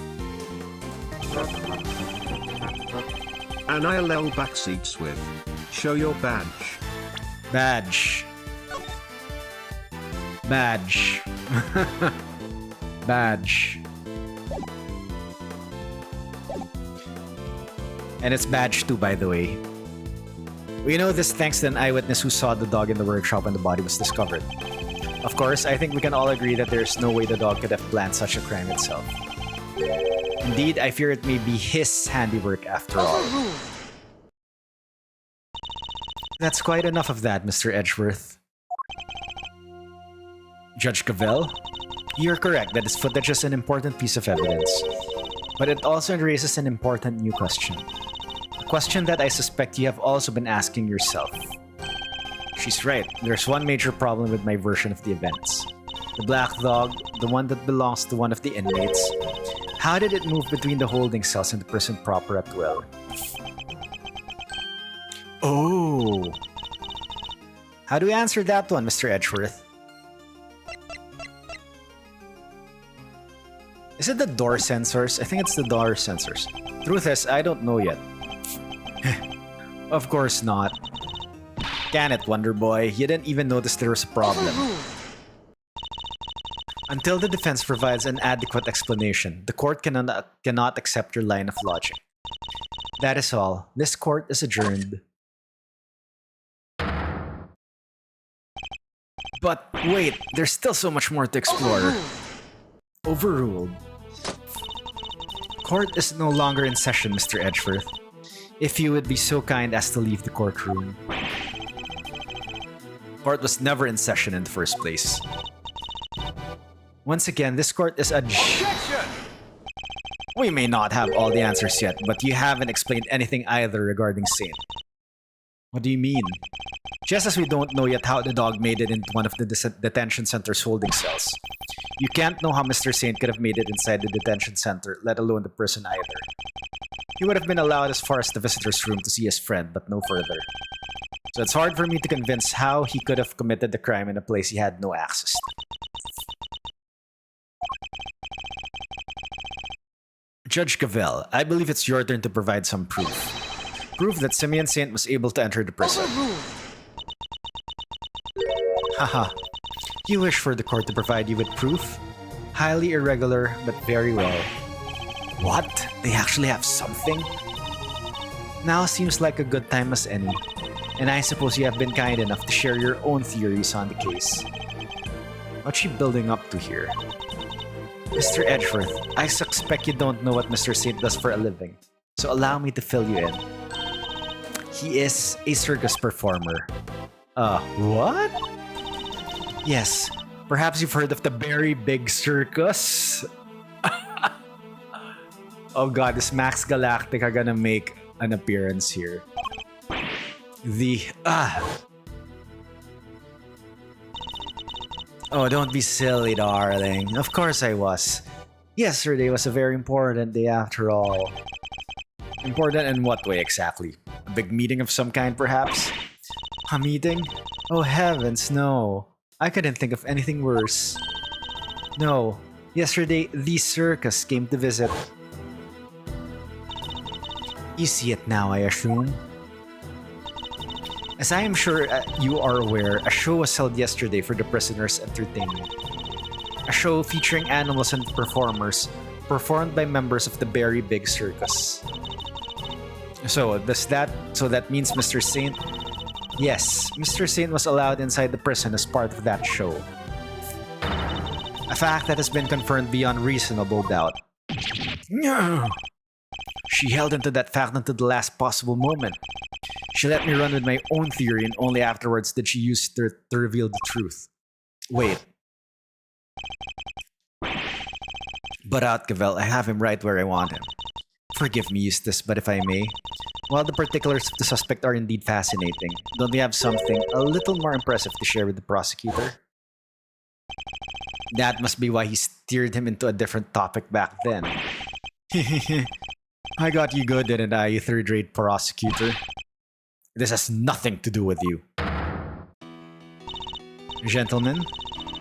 An ILL backseats with. Show your badge. Badge. Badge. Badge. And it's badge too, by the way. We know this thanks to an eyewitness who saw the dog in the workshop when the body was discovered. Of course, I think we can all agree that there's no way the dog could have planned such a crime itself. Indeed, I fear it may be his handiwork after all. That's quite enough of that, Mr. Edgeworth. Judge Cavell, you're correct that this footage is an important piece of evidence. But it also raises an important new question. A question that I suspect you have also been asking yourself. She's right, there's one major problem with my version of the events. The black dog, the one that belongs to one of the inmates, how did it move between the holding cells and the prison proper at will? Oh! How do we answer that one, Mr. Edgeworth? Is it the door sensors? I think it's the door sensors. Truth is, I don't know yet. Of course not. Can it, Wonder Boy? You didn't even notice there was a problem. Until the defense provides an adequate explanation, the court cannot accept your line of logic. That is all. This court is adjourned. But wait, there's still so much more to explore. Overruled. Court is no longer in session, Mr. Edgeworth. If you would be so kind as to leave the courtroom. Court was never in session in the first place. Once again, this court is Objection! We may not have all the answers yet, but you haven't explained anything either regarding Saint. What do you mean? Just as we don't know yet how the dog made it into one of the detention center's holding cells. You can't know how Mr. Saint could have made it inside the detention center, let alone the prison either. He would have been allowed as far as the visitor's room to see his friend, but no further. So it's hard for me to convince how he could have committed the crime in a place he had no access to. Judge Cavell, I believe it's your turn to provide some proof. Proof that Simeon Saint was able to enter the prison. Haha. You wish for the court to provide you with proof? Highly irregular, but very well. What? They actually have something? Now seems like a good time as any. And I suppose you have been kind enough to share your own theories on the case. What's she building up to here? Mr. Edgeworth, I suspect you don't know what Mr. Saint does for a living, so allow me to fill you in. He is a circus performer. What? Yes, perhaps you've heard of the Very Big Circus? Oh god, is Max Galactica gonna make an appearance here? Oh, don't be silly, darling. Of course I was. Yesterday was a very important day after all. Important in what way exactly? A big meeting of some kind, perhaps? A meeting? Oh heavens, no. I couldn't think of anything worse. No, yesterday the circus came to visit. You see it now, I assume? As I am sure you are aware, a show was held yesterday for the prisoners' entertainment. A show featuring animals and performers, performed by members of the Very Big Circus. So, that means Mr. Saint? Yes, Mr. Saint was allowed inside the prison as part of that show. A fact that has been confirmed beyond reasonable doubt. She held into that fact until the last possible moment. She let me run with my own theory, and only afterwards did she use it to reveal the truth. Wait. But out, Cavell, I have him right where I want him. Forgive me, Eustace, but if I may, while the particulars of the suspect are indeed fascinating, don't we have something a little more impressive to share with the prosecutor? That must be why he steered him into a different topic back then. I got you good, didn't I, you third-rate prosecutor? This has nothing to do with you. Gentlemen,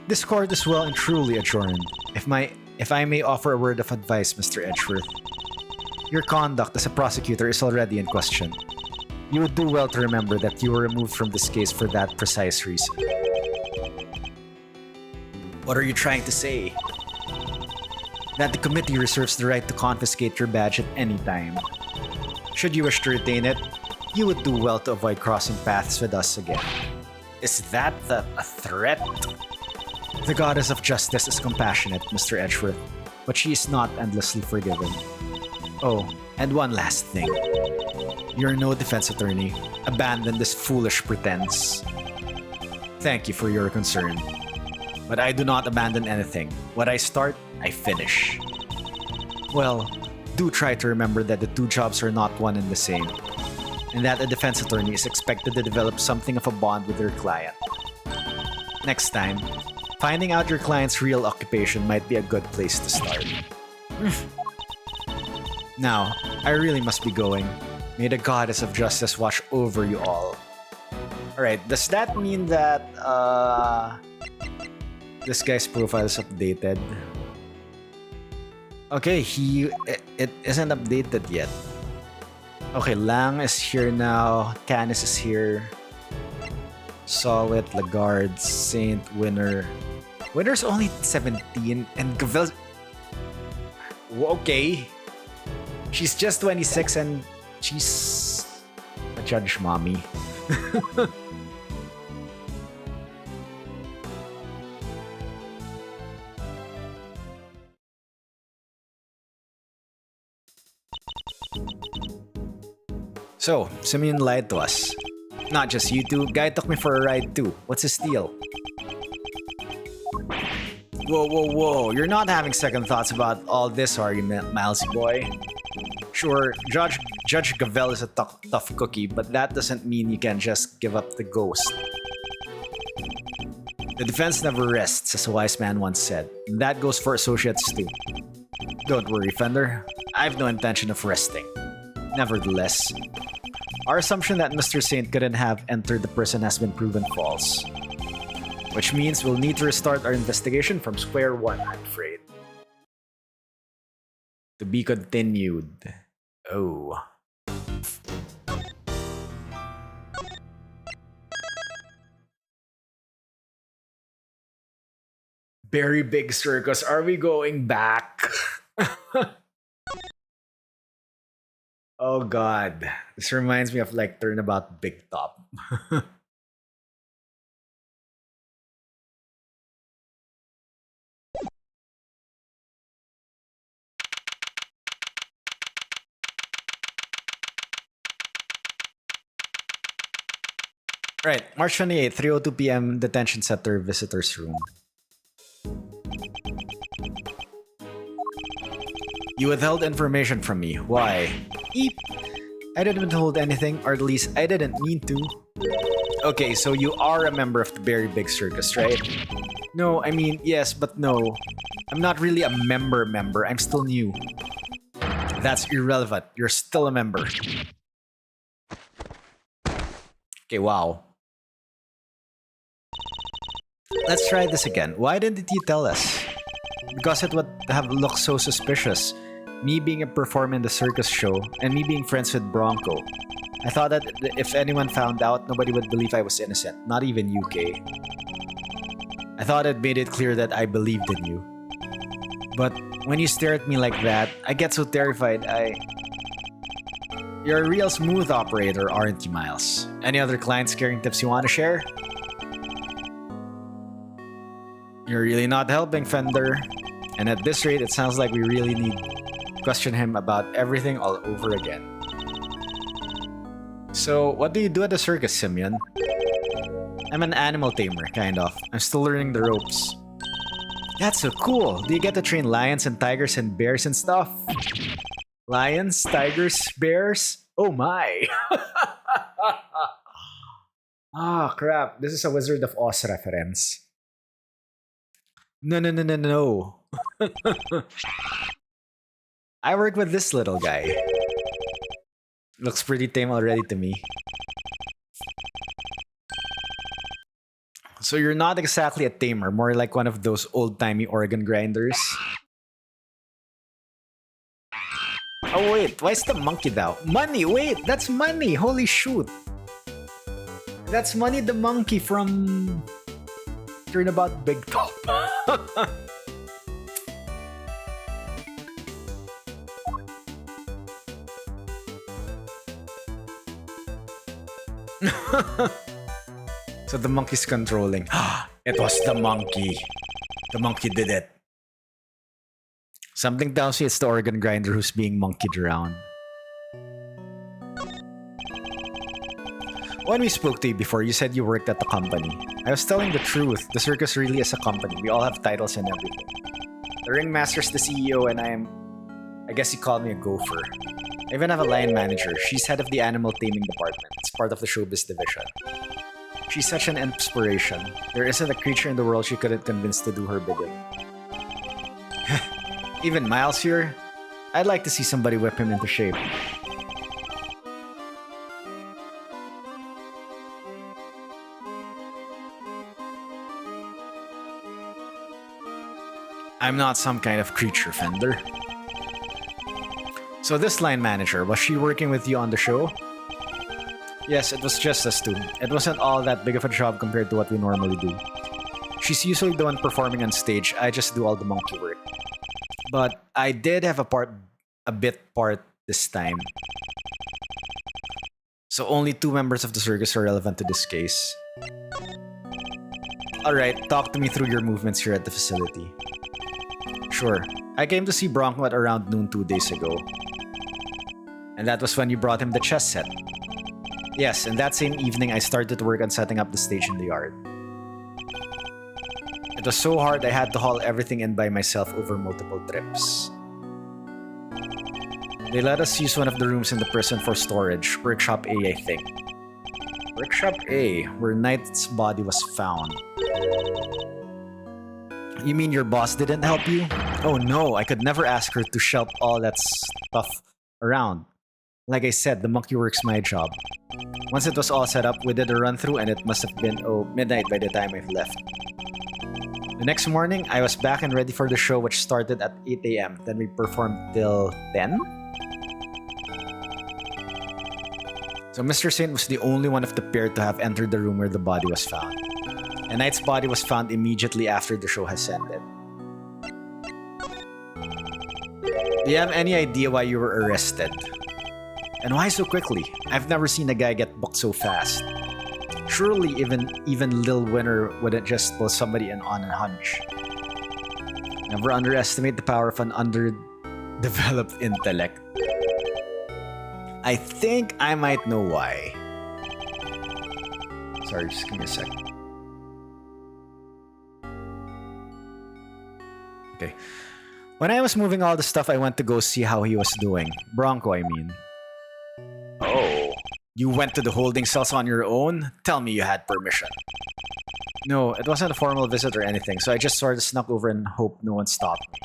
this court is well and truly adjourned. If I may offer a word of advice, Mr. Edgeworth. Your conduct as a prosecutor is already in question. You would do well to remember that you were removed from this case for that precise reason. What are you trying to say? That the committee reserves the right to confiscate your badge at any time. Should you wish to retain it, you would do well to avoid crossing paths with us again. Is that a threat? The goddess of justice is compassionate, Mr. Edgeworth, but she is not endlessly forgiving. Oh, and one last thing. You're no defense attorney. Abandon this foolish pretense. Thank you for your concern. But I do not abandon anything. What I start, I finish. Well, do try to remember that the two jobs are not one and the same, and that a defense attorney is expected to develop something of a bond with their client. Next time, finding out your client's real occupation might be a good place to start. Now, I really must be going. May the goddess of justice watch over you all. Alright, does that mean that this guy's profile is updated? Okay, it isn't updated yet. Okay, Lang is here now. Canis is here. Sawit, Lagarde, Saint, Winner. Winner's only 17 and Gavel's... Okay. She's just 26 and she's a judge mommy. So, Simeon lied to us. Not just you two, guy took me for a ride too. What's his deal? Whoa, whoa, whoa. You're not having second thoughts about all this, are you, Milesy boy? Sure, Judge Gavel is a tough cookie, but that doesn't mean you can just give up the ghost. The defense never rests, as a wise man once said. And that goes for associates too. Don't worry, Fender. I have no intention of resting. Nevertheless, our assumption that Mr. Saint couldn't have entered the prison has been proven false. Which means we'll need to restart our investigation from square one, I'm afraid. To be continued. Oh. Very big circus. Are we going back? Oh god. This reminds me of like Turnabout Big Top. Right, March 28th, 3:02 p.m. Detention Center Visitors Room. You withheld information from me. Why? Eep. I didn't withhold anything, or at least I didn't mean to. Okay, so you are a member of the Very Big Circus, right? No, I mean, yes, but no. I'm not really a member. I'm still new. That's irrelevant. You're still a member. Okay, wow. Let's try this again. Why didn't you tell us? Because it would have looked so suspicious. Me being a performer in the circus show, and me being friends with Bronco. I thought that if anyone found out, nobody would believe I was innocent. Not even you, Kay. I thought it made it clear that I believed in you. But when you stare at me like that, I get so terrified, You're a real smooth operator, aren't you, Miles? Any other client scaring tips you want to share? You're really not helping, Fender. And at this rate, it sounds like we really need to question him about everything all over again. So, what do you do at the circus, Simeon? I'm an animal tamer, kind of. I'm still learning the ropes. That's so cool! Do you get to train lions and tigers and bears and stuff? Lions, tigers, bears? Oh my! Ah, crap. This is a Wizard of Oz reference. No. I work with this little guy. Looks pretty tame already to me. So you're not exactly a tamer, more like one of those old-timey organ grinders. Oh wait, why is the monkey down? Money, wait, that's Money, holy shoot. That's Money the monkey from Turnabout Big Top. So the monkey's controlling. It was the monkey. The monkey did it. Something tells me it's the organ grinder who's being monkeyed around. When we spoke to you before, you said you worked at the company. I was telling the truth. The circus really is a company. We all have titles and everything. The ringmaster's the CEO and I guess he called me a gopher. I even have a lion manager. She's head of the animal taming department. It's part of the showbiz division. She's such an inspiration. There isn't a creature in the world she couldn't convince to do her bidding. Even Miles here? I'd like to see somebody whip him into shape. I'm not some kind of creature, Fender. So this line manager, was she working with you on the show? Yes, it was just us two. It wasn't all that big of a job compared to what we normally do. She's usually the one performing on stage. I just do all the monkey work. But I did have a bit part this time. So only 2 members of the circus are relevant to this case. Alright, talk to me through your movements here at the facility. Sure. I came to see Bronco at around noon 2 days ago. And that was when you brought him the chess set. Yes, and that same evening I started to work on setting up the stage in the yard. It It was so hard I had to haul everything in by myself over multiple trips. They let us use one of the rooms in the prison for storage, Workshop A, I think. Workshop A, where Knight's body was found. You mean your boss didn't help you? Oh no, I could never ask her to shelf all that stuff around. Like I said, the monkey works my job. Once it was all set up, we did a run through and it must have been midnight by the time I left. The next morning, I was back and ready for the show, which started at 8 AM. Then we performed till 10? So Mr. Saint was the only one of the pair to have entered the room where the body was found. And Knight's body was found immediately after the show has ended. Do you have any idea why you were arrested? And why so quickly? I've never seen a guy get booked so fast. Surely even Lil Winner wouldn't just pull somebody in on a hunch. Never underestimate the power of an underdeveloped intellect. I think I might know why. Sorry, just give me a sec. Okay. When I was moving all the stuff, I went to go see how he was doing. Bronco, I mean. Oh. You went to the holding cells on your own? Tell me you had permission. No, it wasn't a formal visit or anything, so I just sort of snuck over and hoped no one stopped me.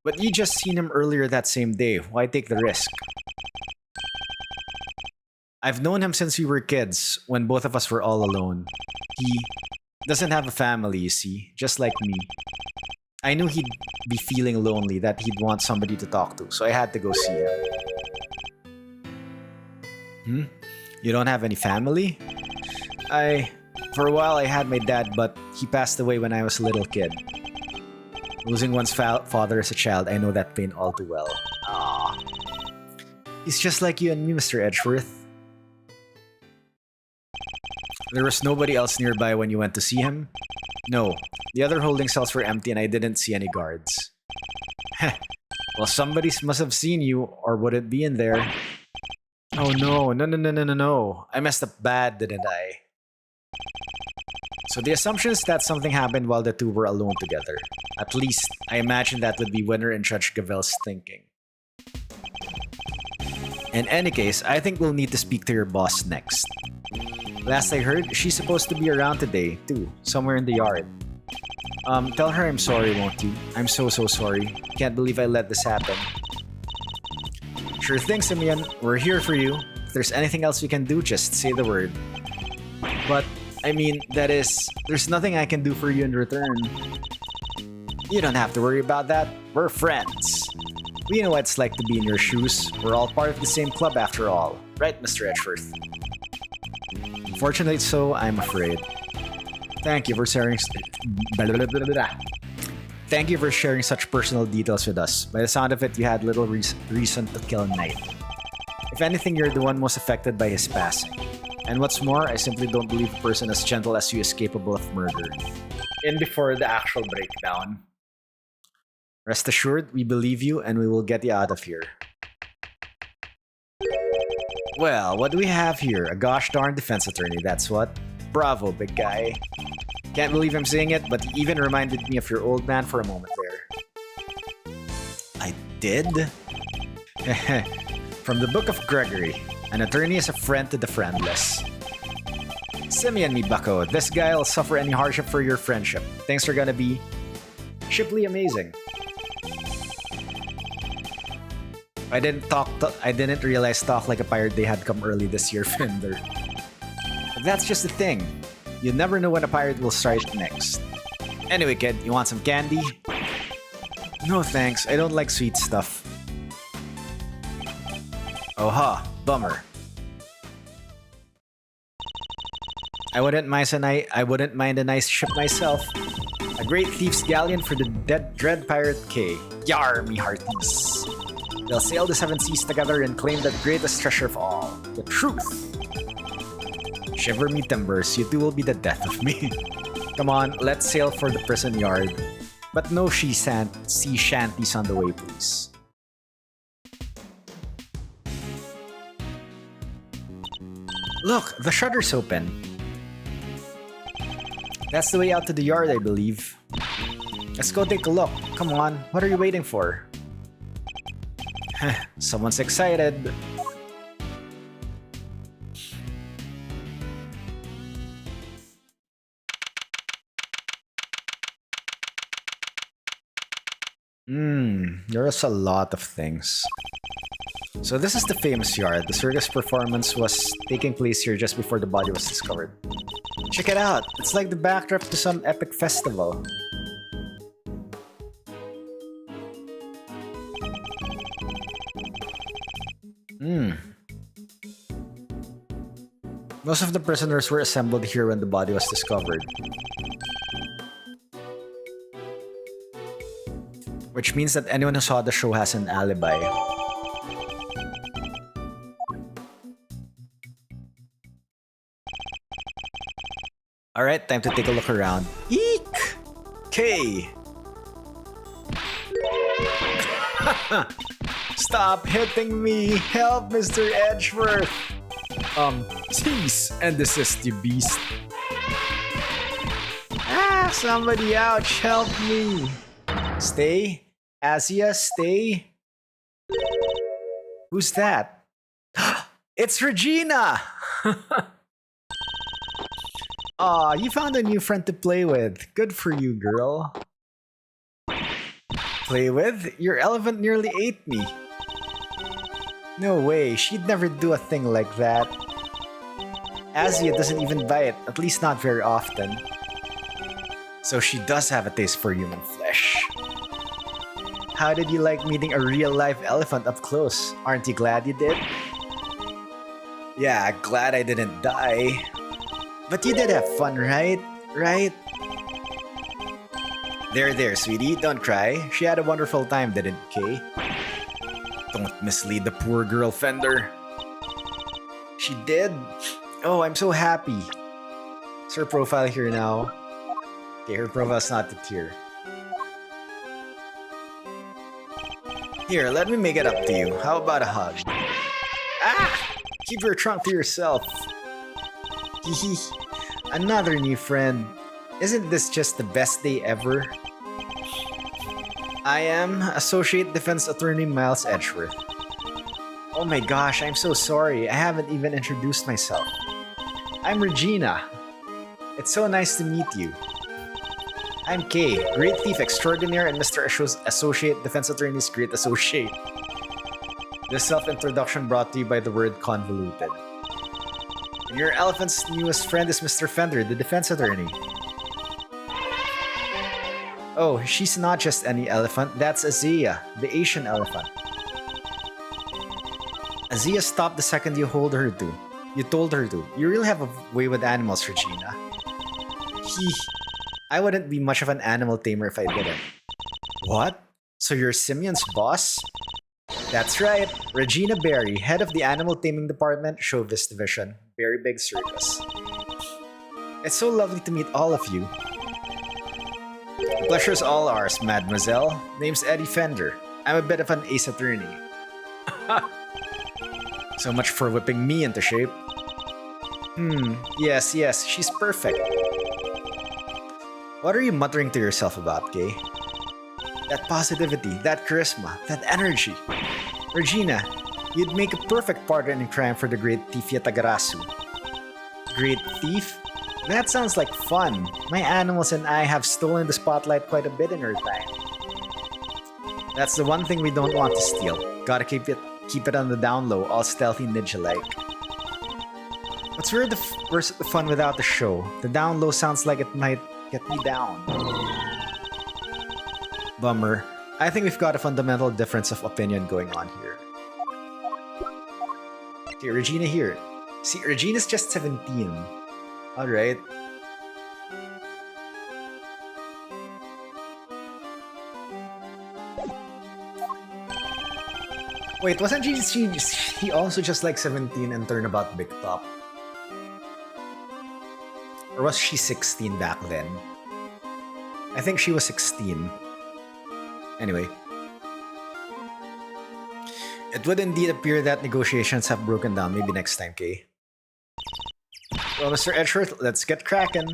But you just seen him earlier that same day. Why take the risk? I've known him since we were kids, when both of us were all alone. He doesn't have a family, you see, just like me. I knew he'd be feeling lonely, that he'd want somebody to talk to, so I had to go see him. You don't have any family? For a while I had my dad, but he passed away when I was a little kid. Losing one's father as a child, I know that pain all too well. Ah, he's just like you and me, Mr. Edgeworth. There was nobody else nearby when you went to see him? No, the other holding cells were empty and I didn't see any guards. Heh, well somebody must have seen you, or would it be in there? Oh no. I messed up bad, didn't I? So the assumption is that something happened while the two were alone together. At least, I imagine that would be Winner and Judge Gavel's thinking. In any case, I think we'll need to speak to your boss next. Last I heard, she's supposed to be around today, too, somewhere in the yard. Tell her I'm sorry, won't you? I'm so sorry. Can't believe I let this happen. Sure thing, Simeon. We're here for you. If there's anything else we can do, just say the word. But, I mean, that is, there's nothing I can do for you in return. You don't have to worry about that. We're friends. We know what it's like to be in your shoes. We're all part of the same club after all. Right, Mr. Edgeworth? Unfortunately so, I'm afraid. Thank you for sharing... Thank you for sharing such personal details with us. By the sound of it, you had little reason to kill Knight. If anything, you're the one most affected by his passing. And what's more, I simply don't believe a person as gentle as you is capable of murder. In before the actual breakdown. Rest assured, we believe you and we will get you out of here. Well, what do we have here? A gosh darn defense attorney, that's what. Bravo, big guy. Can't believe I'm saying it, but he even reminded me of your old man for a moment there. I did? From the Book of Gregory, an attorney is a friend to the friendless. Simeon, me bucko, this guy will suffer any hardship for your friendship. Things are gonna be shiply amazing. I didn't realize Talk Like a Pirate Day had come early this year, Fender. But that's just the thing. You never know when a pirate will strike next. Anyway, kid, you want some candy? No thanks, I don't like sweet stuff. Oh ha, bummer. I wouldn't mind a nice ship myself. A great thief's galleon for the dread pirate K. Yar, me hearties. They'll sail the seven seas together and claim the greatest treasure of all, the truth. Shiver me timbers, you two will be the death of me. Come on, let's sail for the prison yard. But no sea shanties on the way, please. Look, the shutter's open. That's the way out to the yard, I believe. Let's go take a look. Come on, what are you waiting for? Someone's excited. There's a lot of things. So this is the famous yard. The circus performance was taking place here just before the body was discovered. Check it out! It's like the backdrop to some epic festival. Most of the prisoners were assembled here when the body was discovered. Which means that anyone who saw the show has an alibi. Alright, time to take a look around. Eek! Okay. Stop hitting me! Help, Mr. Edgeworth! Cease and desist, you beast. Ah, somebody ouch, help me! Stay? Asia, stay? Who's that? It's Regina! Aw, you found a new friend to play with. Good for you, girl. Play with? Your elephant nearly ate me. No way, she'd never do a thing like that. Asia doesn't even bite, at least not very often. So she does have a taste for human flesh. How did you like meeting a real-life elephant up close? Aren't you glad you did? Yeah, glad I didn't die. But you did have fun, right? Right? There, sweetie, don't cry. She had a wonderful time, didn't Kay? Don't mislead the poor girl, Fender. She did? Oh, I'm so happy. It's her profile here now. Okay, her profile's not the tier. Here, let me make it up to you. How about a hug? Ah! Keep your trunk to yourself. Hehe. Another new friend. Isn't this just the best day ever? I am Associate Defense Attorney Miles Edgeworth. Oh my gosh, I'm so sorry. I haven't even introduced myself. I'm Regina. It's so nice to meet you. I'm Kay, Great Thief Extraordinaire and Mr. Associate Defense Attorney's Great Associate. This self-introduction brought to you by the word convoluted. And your elephant's newest friend is Mr. Fender, the defense attorney. Oh, she's not just any elephant, that's Azia, the Asian elephant. Azia stopped the second you told her to. You really have a way with animals, Regina. I wouldn't be much of an animal tamer if I didn't. What? So you're Simeon's boss? That's right, Regina Berry, head of the Animal Taming Department, Showbiz Division. Very big circus. It's so lovely to meet all of you. Pleasure's all ours, mademoiselle. Name's Eddie Fender. I'm a bit of an ace attorney. So much for whipping me into shape. Yes, she's perfect. What are you muttering to yourself about, Kay? That positivity, that charisma, that energy. Regina, you'd make a perfect partner in crime for the Great Thief Yatagarasu. Great Thief? That sounds like fun. My animals and I have stolen the spotlight quite a bit in our time. That's the one thing we don't want to steal. Gotta keep it on the down low, all stealthy ninja-like. What's weird the fun without the show? The down low sounds like it might get me down. Bummer. I think we've got a fundamental difference of opinion going on here. Okay, Regina here. See, Regina's just 17. Alright. Wait, wasn't she also just like 17 and turnabout Big Top? Or was she 16 back then? I think she was 16. Anyway. It would indeed appear that negotiations have broken down. Maybe next time, Kay. Well, Mr. Edgeworth, let's get cracking.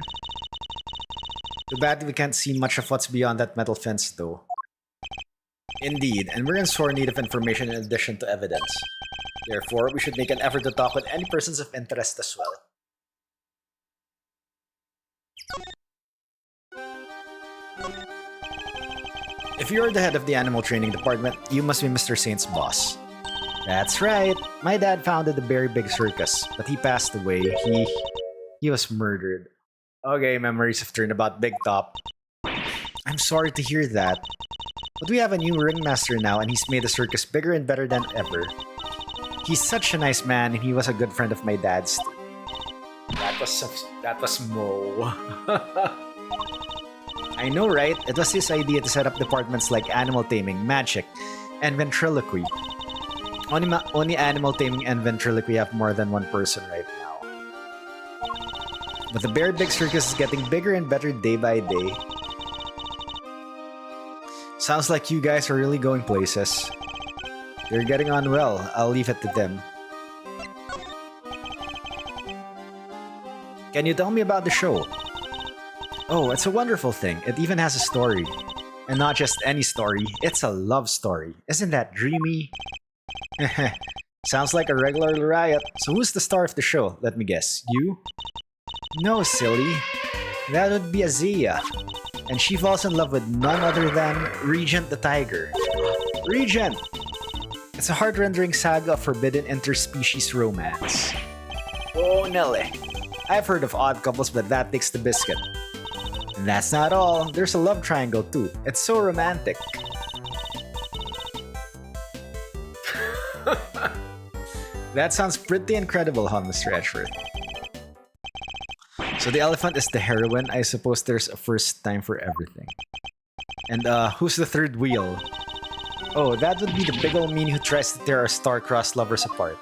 Too bad we can't see much of what's beyond that metal fence, though. Indeed, and we're in sore need of information in addition to evidence. Therefore, we should make an effort to talk with any persons of interest as well. If you're the head of the animal training department, you must be Mr. Saint's boss. That's right. My dad founded the Very Big Circus, but he passed away. He was murdered. Okay, memories of Turnabout Big Top. I'm sorry to hear that. But we have a new ringmaster now, and he's made the circus bigger and better than ever. He's such a nice man, and he was a good friend of my dad's. That was Mo. I know, right? It was his idea to set up departments like animal taming, magic, and ventriloquy. Only animal taming and ventriloquy have more than one person right now. But the Very Big Circus is getting bigger and better day by day. Sounds like you guys are really going places. They're getting on well. I'll leave it to them. Can you tell me about the show? Oh, it's a wonderful thing. It even has a story. And not just any story, it's a love story. Isn't that dreamy? Sounds like a regular riot. So who's the star of the show? Let me guess. You? No, silly. That would be Azia. And she falls in love with none other than Regent the Tiger. Regent! It's a heart-rending saga of forbidden interspecies romance. Oh, Nelly. I've heard of odd couples, but that takes the biscuit. And that's not all. There's a love triangle too. It's so romantic. That sounds pretty incredible, huh, Mr. Edgeworth? So the elephant is the heroine. I suppose there's a first time for everything. And who's the third wheel? Oh, that would be the big old meanie who tries to tear our star-crossed lovers apart.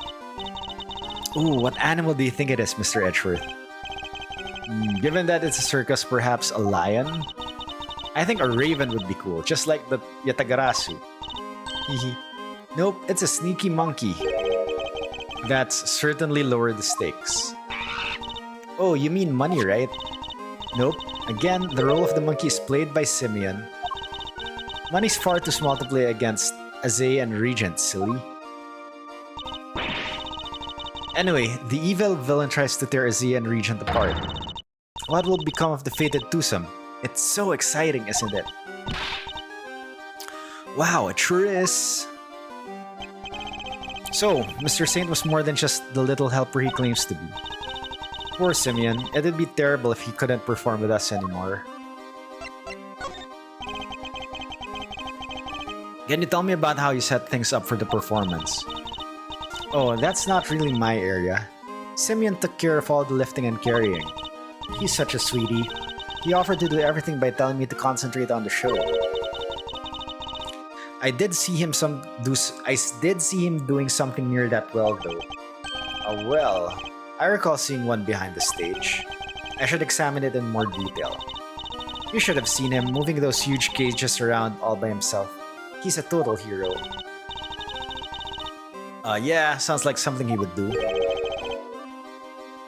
Ooh, what animal do you think it is, Mr. Edgeworth? Given that it's a circus, perhaps a lion? I think a raven would be cool, just like the Yatagarasu. Nope, it's a sneaky monkey. That's certainly lowered the stakes. Oh, you mean money, right? Nope. Again, the role of the monkey is played by Simeon. Money's far too small to play against Azay and Regent, silly. Anyway, the evil villain tries to tear Azay and Regent apart. What will become of the fated twosome? It's so exciting, isn't it? Wow, it sure is. So, Mr. Saint was more than just the little helper he claims to be. Poor Simeon, it'd be terrible if he couldn't perform with us anymore. Can you tell me about how you set things up for the performance? Oh, that's not really my area. Simeon took care of all the lifting and carrying. He's such a sweetie. He offered to do everything by telling me to concentrate on the show. I did see him doing something near that well, though. A well. I recall seeing one behind the stage. I should examine it in more detail. You should have seen him moving those huge cages around all by himself. He's a total hero. Yeah, sounds like something he would do.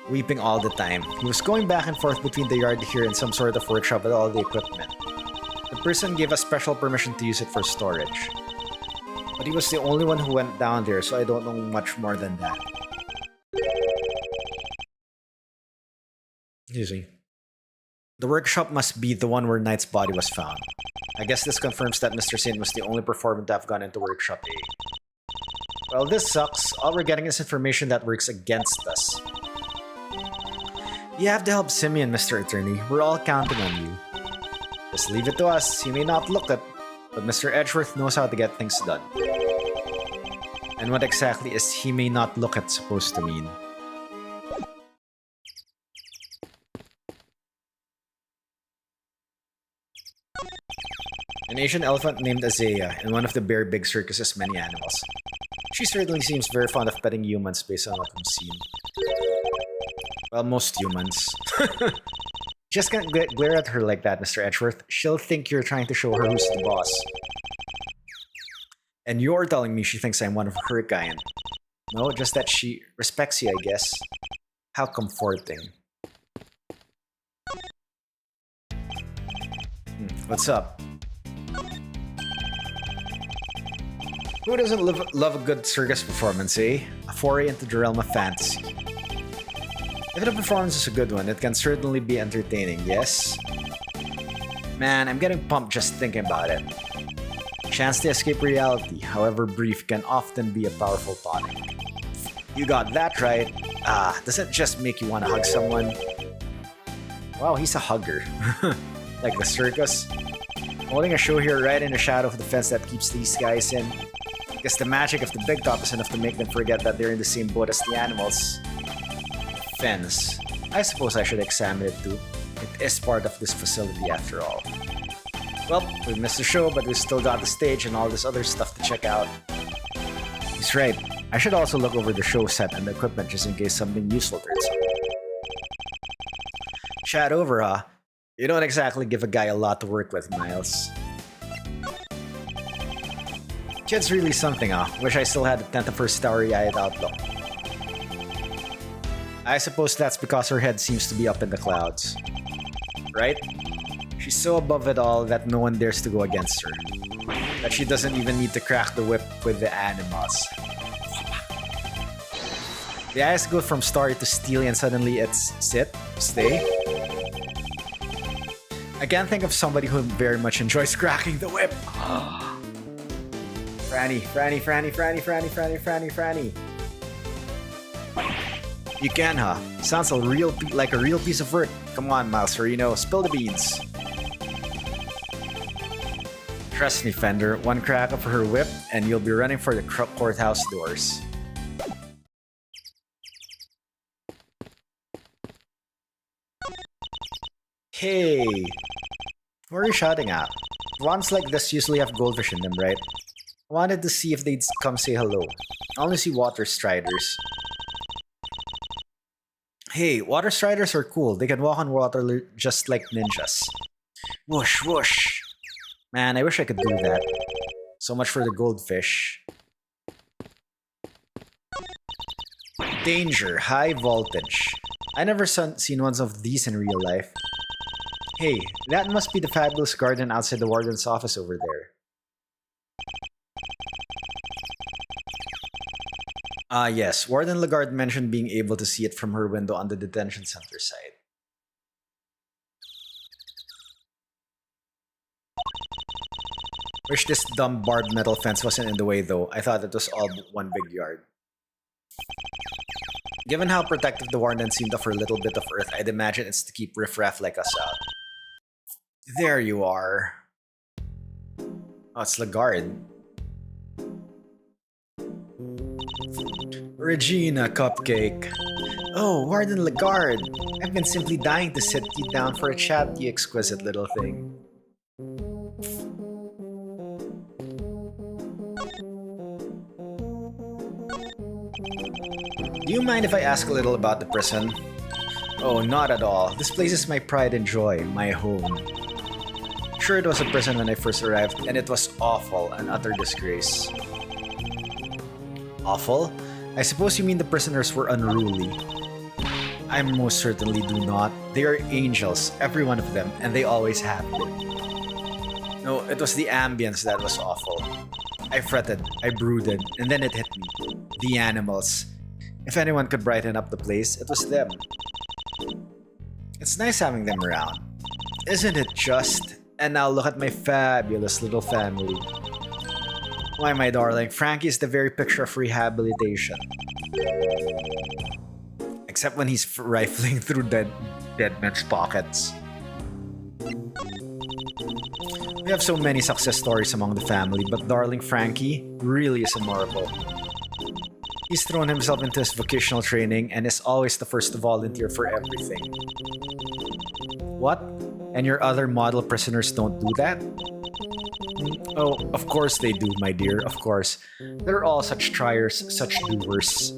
Weeping all the time. He was going back and forth between the yard here and some sort of workshop with all the equipment. The person gave us special permission to use it for storage. But he was the only one who went down there, so I don't know much more than that. Easy. The workshop must be the one where Knight's body was found. I guess this confirms that Mr. Saint was the only performer to have gone into Workshop A. Well, this sucks. All we're getting is information that works against us. You have to help Simeon, Mr. Attorney. We're all counting on you. Just leave it to us. He may not look it, but Mr. Edgeworth knows how to get things done. And what exactly is he may not look it supposed to mean? An Asian elephant named Azaya in one of the Very Big Circus's many animals. She certainly seems very fond of petting humans based on what we've seen. Well, most humans. Just can't glare at her like that, Mr. Edgeworth. She'll think you're trying to show her who's the boss. And you're telling me she thinks I'm one of her kind. No, just that she respects you, I guess. How comforting. What's up? Who doesn't love a good circus performance, eh? A foray into the realm of fantasy. If the performance is a good one, it can certainly be entertaining, yes? Man, I'm getting pumped just thinking about it. Chance to escape reality, however brief, can often be a powerful tonic. You got that right. Does it just make you want to hug someone? Wow, he's a hugger. Like the circus. Holding a show here right in the shadow of the fence that keeps these guys in. Guess the magic of the big top is enough to make them forget that they're in the same boat as the animals. Fence. I suppose I should examine it too. It is part of this facility after all. Well, we missed the show, but we still got the stage and all this other stuff to check out. He's right. I should also look over the show set and the equipment just in case something useful turns up. Chat over, huh? You don't exactly give a guy a lot to work with, Miles. Kid's really something, huh? Wish I still had the 10th of her starry-eyed outlook. I suppose that's because her head seems to be up in the clouds. Right? She's so above it all that no one dares to go against her. That she doesn't even need to crack the whip with the animals. The eyes go from starry to steely and suddenly it's sit, stay. I can't think of somebody who very much enjoys cracking the whip. Franny. You can, huh? Sounds like a real piece of work. Come on, Miles Sereno, spill the beans. Trust me, Fender, one crack of her whip and you'll be running for the courthouse doors. Hey! Who are you shouting at? Ones like this usually have goldfish in them, right? I wanted to see if they'd come say hello. I only see water striders. Hey, water striders are cool. They can walk on water just like ninjas. Whoosh, whoosh. Man, I wish I could do that. So much for the goldfish. Danger, high voltage. I never seen ones of these in real life. Hey, that must be the fabulous garden outside the warden's office over there. Yes, Warden Lagarde mentioned being able to see it from her window on the detention center side. Wish this dumb barbed metal fence wasn't in the way though. I thought it was all one big yard. Given how protective the warden seemed of her little bit of earth, I'd imagine it's to keep riffraff like us out. There you are. Oh, it's Lagarde. Regina Cupcake. Oh, Warden Lagarde. I've been simply dying to sit you down for a chat, you exquisite little thing. Do you mind if I ask a little about the prison? Oh, not at all. This place is my pride and joy, my home. Sure, it was a prison when I first arrived, and it was awful, an utter disgrace. Awful? I suppose you mean the prisoners were unruly. I most certainly do not. They are angels, every one of them, and they always have been. No, it was the ambience that was awful. I fretted, I brooded, and then it hit me. The animals. If anyone could brighten up the place, it was them. It's nice having them around. Isn't it just? And now look at my fabulous little family. Why, my darling, Frankie is the very picture of rehabilitation. Except when he's rifling through dead men's pockets. We have so many success stories among the family, but darling Frankie really is a marvel. He's thrown himself into his vocational training and is always the first to volunteer for everything. What? And your other model prisoners don't do that? Oh, of course they do, my dear, of course. They're all such triers, such doers.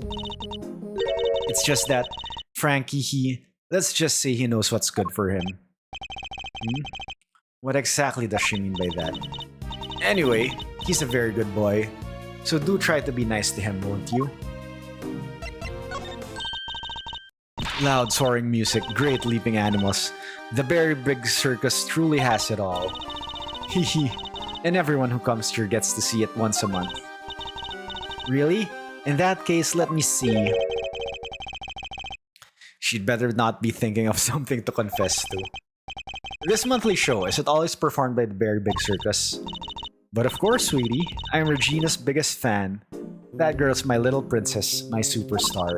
It's just that Frankie, let's just say he knows what's good for him. What exactly does she mean by that? Anyway, he's a very good boy. So do try to be nice to him, won't you? Loud soaring music, great leaping animals. The Berry Big Circus truly has it all. Hehe. And everyone who comes here gets to see it once a month. Really? In that case, let me see. She'd better not be thinking of something to confess to. This monthly show, is it always performed by the Berry Big Circus? But of course, sweetie, I'm Regina's biggest fan. That girl's my little princess, my superstar.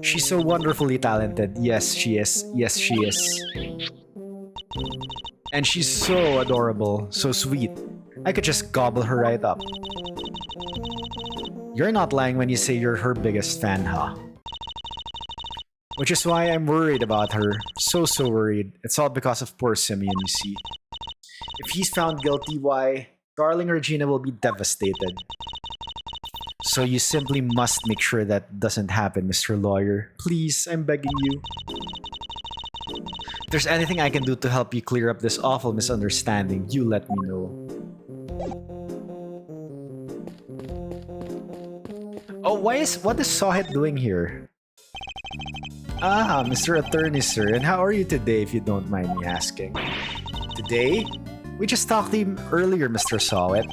She's so wonderfully talented. Yes, she is. Yes, she is. And she's so adorable, so sweet. I could just gobble her right up. You're not lying when you say you're her biggest fan, huh? Which is why I'm worried about her. So worried. It's all because of poor Simeon, you see. If he's found guilty, why, darling Regina will be devastated. So you simply must make sure that doesn't happen, Mr. Lawyer. Please, I'm begging you. If there's anything I can do to help you clear up this awful misunderstanding, you let me know. Oh, what is Sawhead doing here? Ah, Mr. Attorney, sir, and how are you today, if you don't mind me asking? Today? We just talked to him earlier, Mr. Sawhead.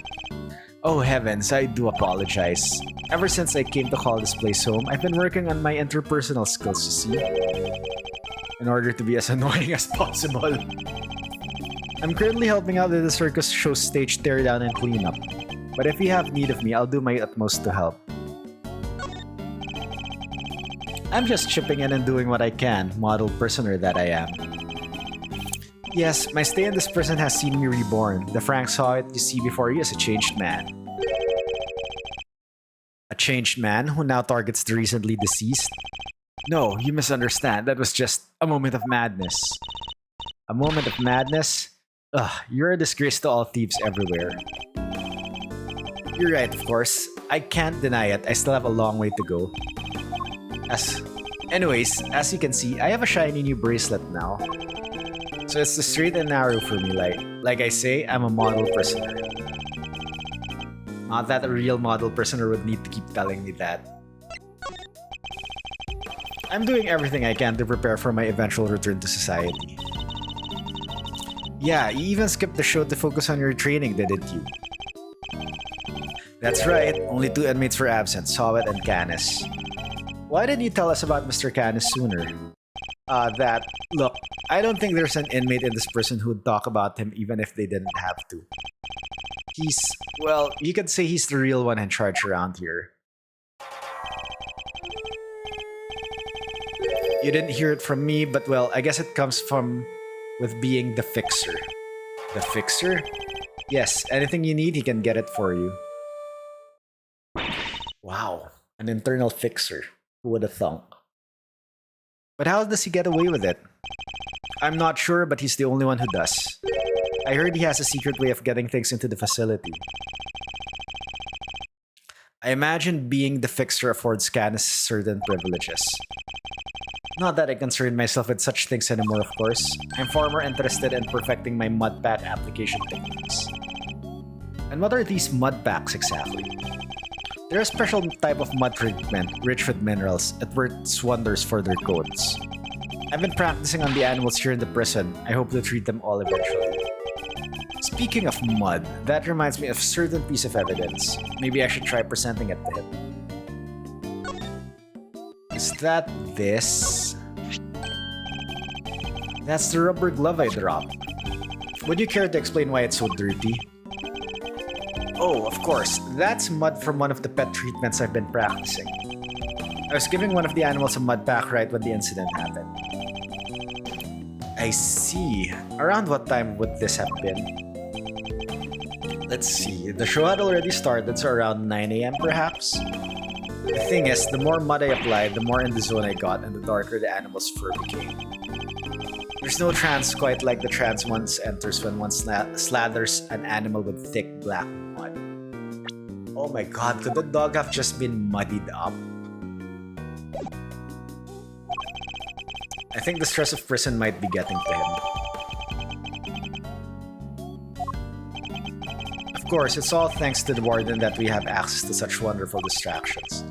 Oh heavens, I do apologize. Ever since I came to call this place home, I've been working on my interpersonal skills, you see, in order to be as annoying as possible. I'm currently helping out with the circus show stage teardown and cleanup, but if you have need of me, I'll do my utmost to help. I'm just chipping in and doing what I can, model prisoner that I am. Yes, my stay in this prison has seen me reborn. The Frank Sawhead you see before you is a changed man. A changed man who now targets the recently deceased? No, you misunderstand. That was just a moment of madness. A moment of madness? Ugh, you're a disgrace to all thieves everywhere. You're right, of course. I can't deny it. I still have a long way to go. Anyways, as you can see, I have a shiny new bracelet now. So it's the straight and narrow for me, like I say, I'm a model prisoner. Not that a real model prisoner would need to keep telling me that. I'm doing everything I can to prepare for my eventual return to society. Yeah, you even skipped the show to focus on your training, didn't you? That's right, only 2 inmates were absent, Sawhead and Canis. Why didn't you tell us about Mr. Canis sooner? Look, I don't think there's an inmate in this prison who'd talk about him even if they didn't have to. Well, you could say he's the real one in charge around here. You didn't hear it from me, but well, I guess it comes with being the fixer. The fixer? Yes, anything you need, he can get it for you. Wow, an internal fixer. Who would have thunk? But how does he get away with it? I'm not sure, but he's the only one who does. I heard he has a secret way of getting things into the facility. I imagine being the fixer affords Canis certain privileges. Not that I concern myself with such things anymore, of course. I'm far more interested in perfecting my mud pack application techniques. And what are these mud packs exactly? They're a special type of mud treatment, rich with minerals. It works wonders for their coats. I've been practicing on the animals here in the prison. I hope to treat them all eventually. Speaking of mud, that reminds me of a certain piece of evidence. Maybe I should try presenting it to him. Is that this? That's the rubber glove I dropped. Would you care to explain why it's so dirty? Oh, of course. That's mud from one of the pet treatments I've been practicing. I was giving one of the animals a mud pack right when the incident happened. I see. Around what time would this have been? Let's see. The show had already started, so around 9 AM perhaps? The thing is, the more mud I applied, the more in the zone I got and the darker the animal's fur became. There's no trance quite like the trance one enters when one slathers an animal with thick black mud. Oh my god, could the dog have just been muddied up? I think the stress of prison might be getting to him. Of course, it's all thanks to the warden that we have access to such wonderful distractions.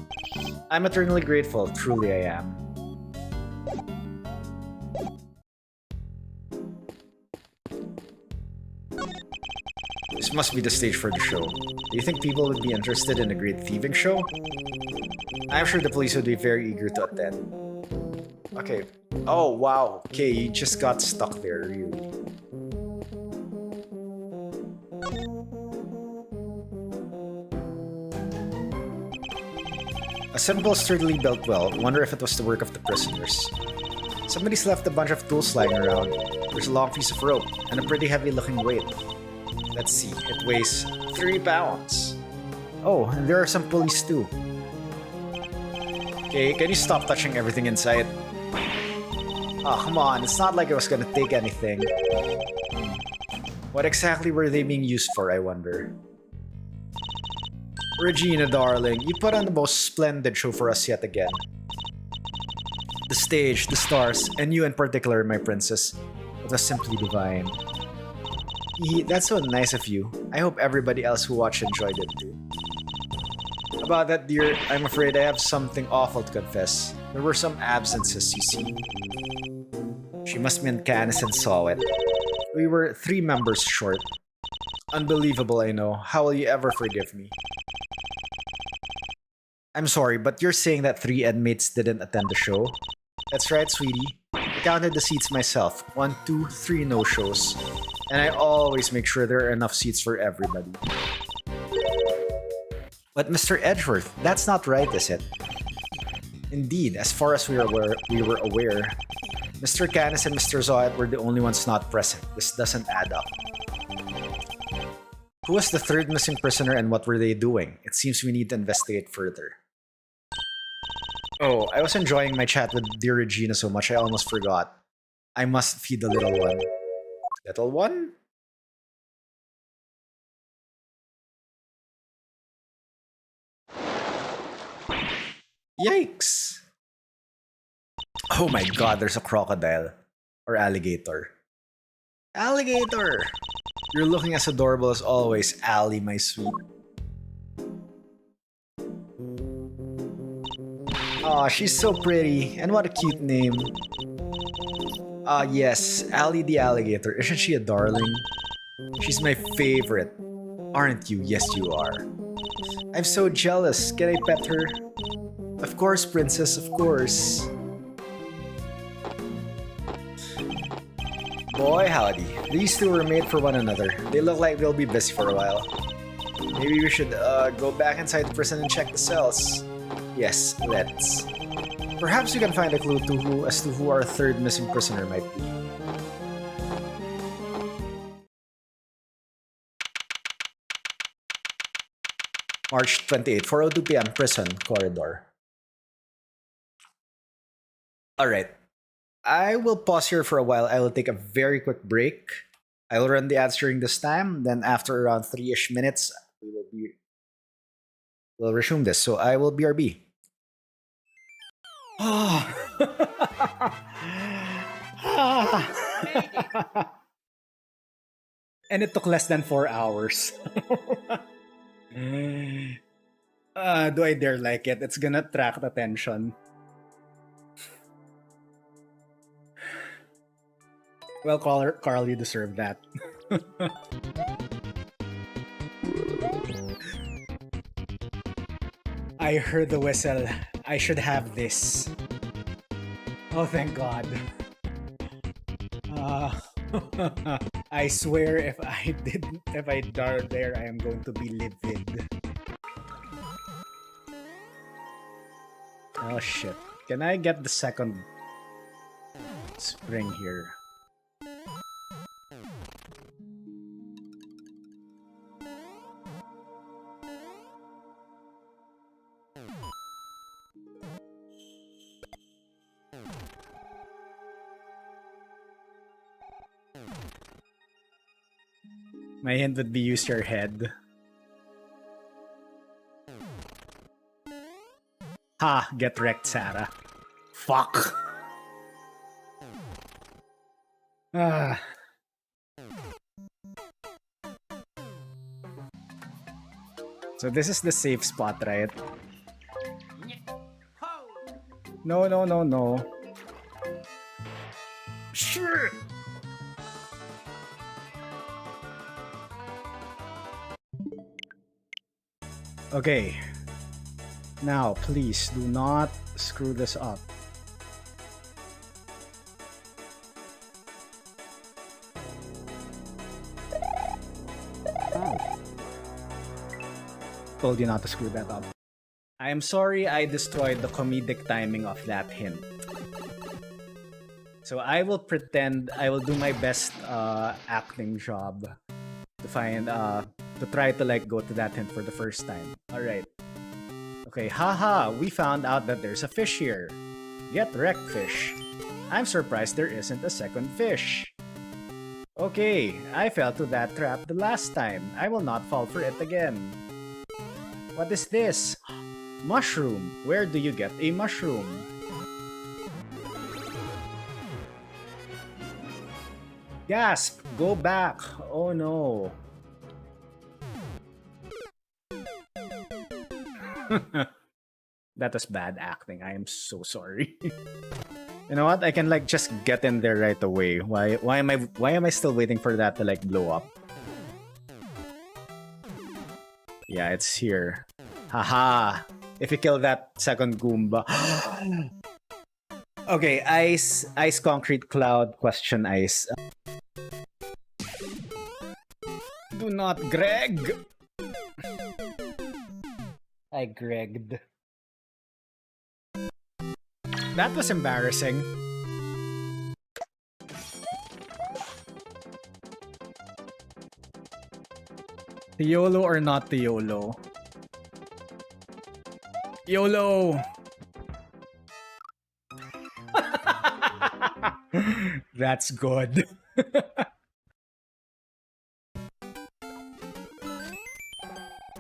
I'm eternally grateful, truly I am. must be the stage for the show. Do you think people would be interested in a great thieving show? I'm sure the police would be very eager to attend. Okay. Oh, wow. Okay, you just got stuck there, really. A simple, sturdily built well. Wonder if it was the work of the prisoners. Somebody's left a bunch of tools lying around. There's a long piece of rope and a pretty heavy-looking weight. Let's see, it weighs 3 pounds. Oh, and there are some pulleys too. Okay, can you stop touching everything inside? Oh, come on, it's not like it was gonna take anything. What exactly were they being used for, I wonder? Regina, darling, you put on the most splendid show for us yet again. The stage, the stars, and you in particular, my princess. It was simply divine. That's so nice of you. I hope everybody else who watched enjoyed it too. About that, dear, I'm afraid I have something awful to confess. There were some absences, you see. She must be in Canis and saw it. We were 3 members short. Unbelievable, I know. How will you ever forgive me? I'm sorry, but you're saying that 3 inmates didn't attend the show? That's right, sweetie. I counted the seats myself. 1, 2, 3 no-shows. And I always make sure there are enough seats for everybody. But Mr. Edgeworth, that's not right, is it? Indeed, as far as we were aware, Mr. Canis and Mr. Zoet were the only ones not present. This doesn't add up. Who was the 3rd missing prisoner and what were they doing? It seems we need to investigate further. Oh, I was enjoying my chat with dear Regina so much I almost forgot. I must feed the little one. Little one? Yikes! Oh my god, there's a crocodile. Or alligator. Alligator! You're looking as adorable as always, Allie, my sweet. Aw, she's so pretty. And what a cute name. Ah, yes, Allie the alligator. Isn't she a darling? She's my favorite. Aren't you? Yes, you are. I'm so jealous. Can I pet her? Of course, princess, of course. Boy, howdy. These two were made for one another. They look like they'll be busy for a while. Maybe we should go back inside the prison and check the cells. Yes, let's. Perhaps we can find a clue as to who our 3rd missing prisoner might be. March 28, 4:02 p.m. Prison corridor. Alright. I will pause here for a while. I will take a very quick break. I will run the ads during this time. Then after around 3-ish minutes, we'll resume this. So I will BRB. And it took less than 4 hours. Do I dare like it? It's gonna attract attention. Well, Carl, you deserve that. I heard the whistle. I should have this. Oh, thank God. I swear if I dare there, I am going to be livid. Oh shit. Can I get the second spring here? My hint would be use your head. Ha! Get wrecked, Sarah. Fuck! Ah. So this is the safe spot, right? No, no, no, no. Sure! Okay. Now, please do not screw this up. Told you not to screw that up. I am sorry I destroyed the comedic timing of that hint. So I will pretend, I will do my best acting job to find, to try to like go to that hint for the first time. Alright. Okay, haha, we found out that there's a fish here. Get wrecked, fish. I'm surprised there isn't a second fish. Okay, I fell to that trap the last time. I will not fall for it again. What is this? Mushroom. Where do you get a mushroom? Gasp! Go back! Oh no. That was bad acting. I am so sorry. You know what? I can like just get in there right away. Why am I still waiting for that to like blow up? Yeah, it's here. Haha. If you kill that second Goomba. Okay, ice, concrete, cloud, question, ice. Do not Greg. I Gregged. That was embarrassing. YOLO or not the YOLO? YOLO! That's good.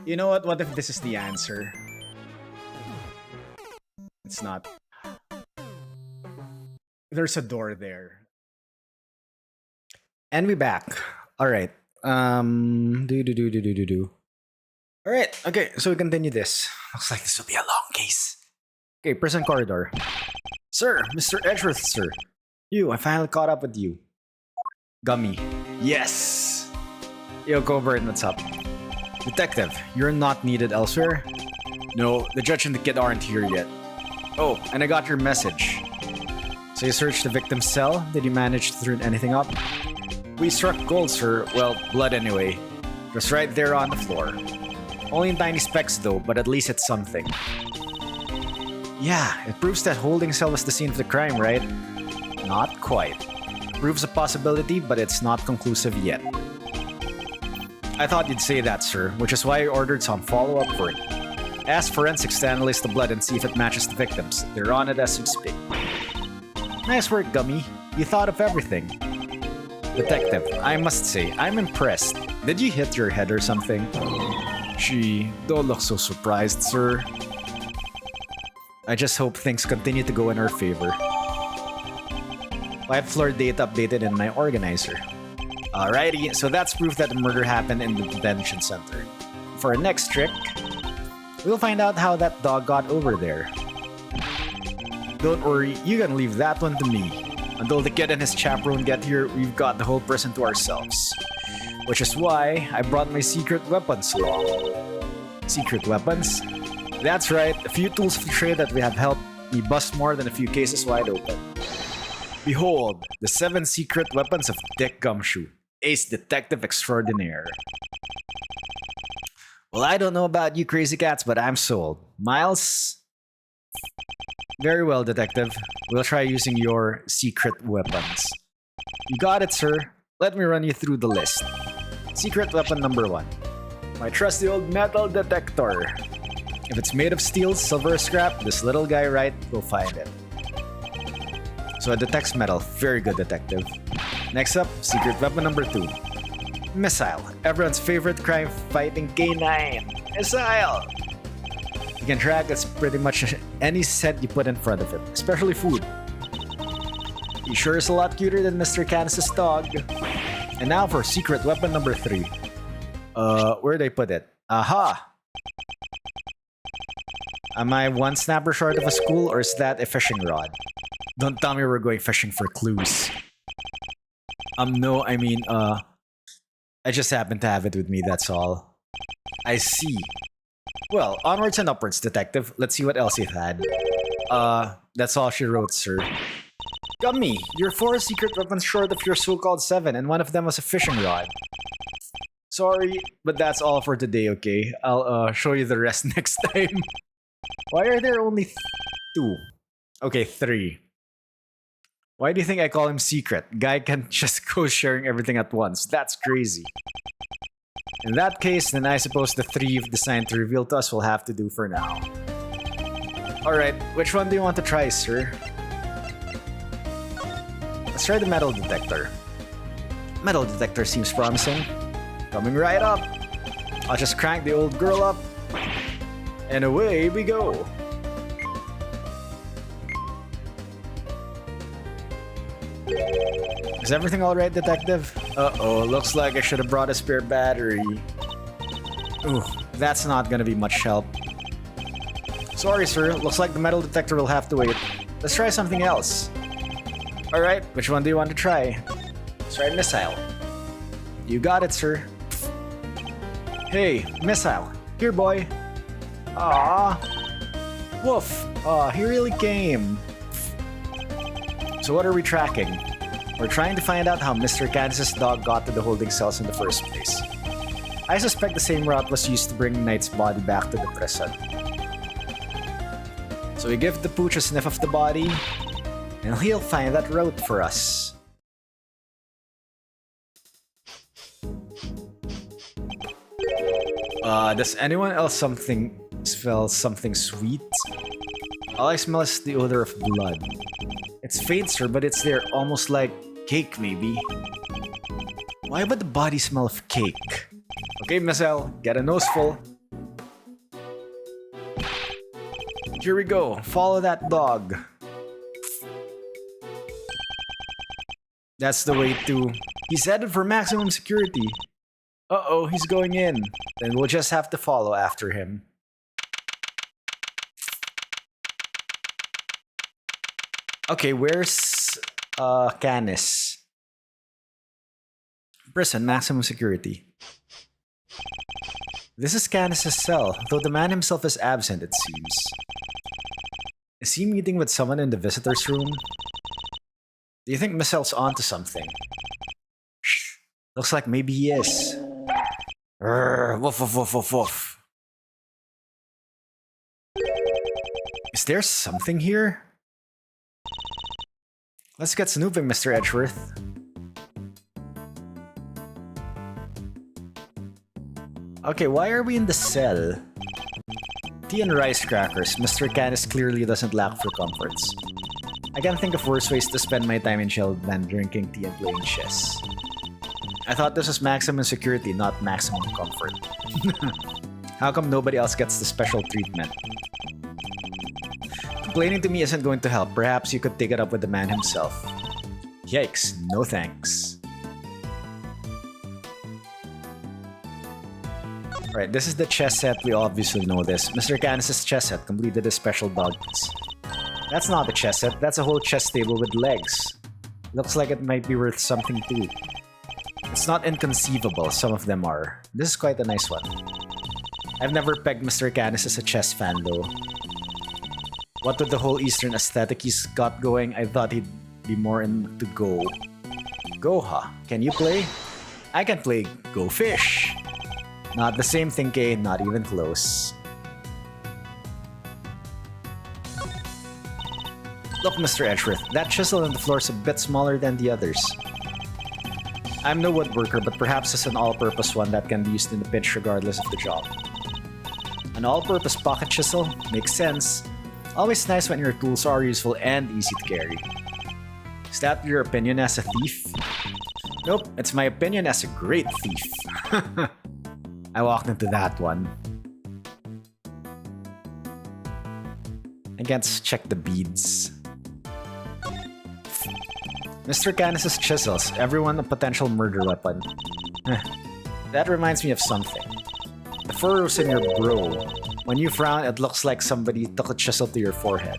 You know what? What if this is the answer? It's not. There's a door there. And we back. Alright. Alright, okay, so we continue this. Looks like this will be a long case. Okay, prison corridor. Sir, Mr. Edgeworth, sir. I finally caught up with you. Gummy. Yes! Yo, Covert, what's up? Detective, you're not needed elsewhere? No, the judge and the kid aren't here yet. Oh, and I got your message. So you searched the victim's cell? Did you manage to turn anything up? We struck gold, sir. Well, blood anyway. Just right there on the floor. Only in tiny specks though, but at least it's something. Yeah, it proves that holding cell was the scene of the crime, right? Not quite. Proves a possibility, but it's not conclusive yet. I thought you'd say that, sir, which is why I ordered some follow-up for it. Ask forensics to analyze the blood and see if it matches the victims. They're on it as we speak. Nice work, Gummy. You thought of everything. Detective, I must say, I'm impressed. Did you hit your head or something? Gee, don't look so surprised, sir. I just hope things continue to go in our favor. 5th floor data updated in my organizer. Alrighty, so that's proof that the murder happened in the detention center. For our next trick, we'll find out how that dog got over there. Don't worry, you can leave that one to me. Until the kid and his chaperone get here, we've got the whole prison to ourselves. Which is why I brought my secret weapons along. Secret weapons? That's right, a few tools of the trade that we have helped me bust more than a few cases wide open. Behold, the 7 secret weapons of Dick Gumshoe, Ace Detective Extraordinaire. Well, I don't know about you crazy cats, but I'm sold. Miles? Very well, Detective. We'll try using your secret weapons. You got it, sir. Let me run you through the list. Secret weapon number 1. My trusty old metal detector. If it's made of steel, silver, or scrap, this little guy right will find it. So it detects metal. Very good, Detective. Next up, secret weapon number 2. Missile. Everyone's favorite crime-fighting K9. Missile! You can track it's pretty much any scent you put in front of it, especially food. He sure is a lot cuter than Mr. Canis' dog. And now for secret weapon number 3. Where'd I put it? Aha! Am I one snapper short of a school, or is that a fishing rod? Don't tell me we're going fishing for clues. No, I mean, I just happen to have it with me, that's all. I see. Well, onwards and upwards, detective. Let's see what else you've had. That's all she wrote, sir. Gummy, you're 4 secret weapons short of your so-called 7, and one of them was a fishing rod. Sorry, but that's all for today, okay? I'll show you the rest next time. Why are there only 2? Okay, 3. Why do you think I call him secret? Guy can just go sharing everything at once. That's crazy. In that case, then I suppose the 3 you've designed to reveal to us will have to do for now. Alright, which one do you want to try, sir? Let's try the metal detector. Metal detector seems promising. Coming right up. I'll just crank the old girl up. And away we go. Is everything alright, detective? Uh-oh, looks like I should have brought a spare battery. Ooh, that's not gonna be much help. Sorry, sir. Looks like the metal detector will have to wait. Let's try something else. Alright, which one do you want to try? Let's try missile. You got it, sir. Hey, missile. Here, boy. Ah. Woof. Aw, he really came. So what are we tracking? We're trying to find out how Mr. Canis's dog got to the holding cells in the first place. I suspect the same route was used to bring Knight's body back to the prison. So we give the pooch a sniff of the body, and he'll find that route for us. Does anyone else smell something sweet? All I smell is the odor of blood. It's faint, sir, but it's there, almost like cake, maybe. Why would the body smell of cake? Okay, Missile, get a noseful. Here we go, follow that dog. That's the way to... He's headed for maximum security. Uh-oh, he's going in. Then we'll just have to follow after him. Okay, where's Canis? Prison, maximum security. This is Canis' cell, though the man himself is absent, it seems. Is he meeting with someone in the visitor's room? Do you think Missile's onto something? Shh. Looks like maybe he is. Woof woof woof woof woof. Is there something here? Let's get snooping, Mr. Edgeworth. Okay, why are we in the cell? Tea and rice crackers. Mr. Canis clearly doesn't lack for comforts. I can't think of worse ways to spend my time in jail than drinking tea and playing chess. I thought this was maximum security, not maximum comfort. How come nobody else gets the special treatment? Complaining to me isn't going to help. Perhaps you could take it up with the man himself. Yikes, no thanks. Alright, this is the chess set. We obviously know this. Mr. Canis' chess set completed a special doggies. That's not a chess set, that's a whole chess table with legs. Looks like it might be worth something too. It's not inconceivable, some of them are. This is quite a nice one. I've never pegged Mr. Canis as a chess fan though. What with the whole Eastern aesthetic he's got going, I thought he'd be more into Go. Go, huh? Can you play? I can play Go Fish. Not the same thing, Kay, not even close. Look, Mr. Edgeworth, that chisel on the floor is a bit smaller than the others. I'm no woodworker, but perhaps it's an all-purpose one that can be used in a pinch regardless of the job. An all-purpose pocket chisel? Makes sense. Always nice when your tools are useful and easy to carry. Is that your opinion as a thief? Nope, it's my opinion as a great thief. I walked into that one. Against check the beads. Mr. Canis' chisels, everyone a potential murder weapon. That reminds me of something. The furrows in your brow. When you frown, it looks like somebody took a chisel to your forehead.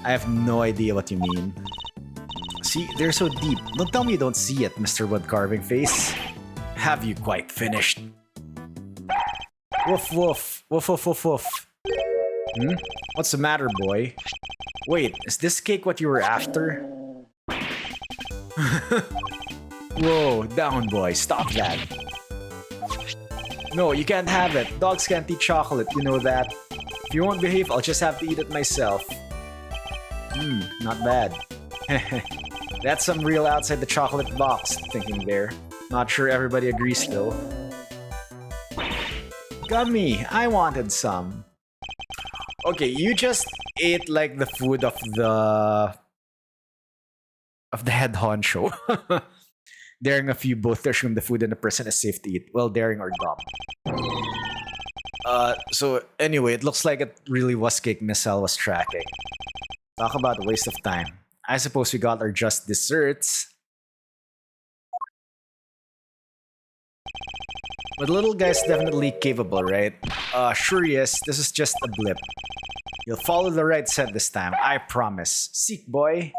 I have no idea what you mean. See, they're so deep. Don't tell me you don't see it, Mr. Wood Carving Face. Have you quite finished? Woof woof. Woof woof woof woof. Hmm? What's the matter, boy? Wait, is this cake what you were after? Whoa, down, boy. Stop that. No, you can't have it. Dogs can't eat chocolate, you know that. If you won't behave, I'll just have to eat it myself. Not bad. That's some real outside the chocolate box thinking there. Not sure everybody agrees though. Gummy, I wanted some. Okay, you just ate like the food of the head honcho. Daring a few both to assume the food in the person is safe to eat. Well, daring or dumb. So anyway, it looks like it really was cake Missile was tracking. Talk about a waste of time. I suppose we got our just desserts. But the little guy's definitely capable, right? Sure he is. This is just a blip. You'll follow the right scent this time, I promise. Seek, boy.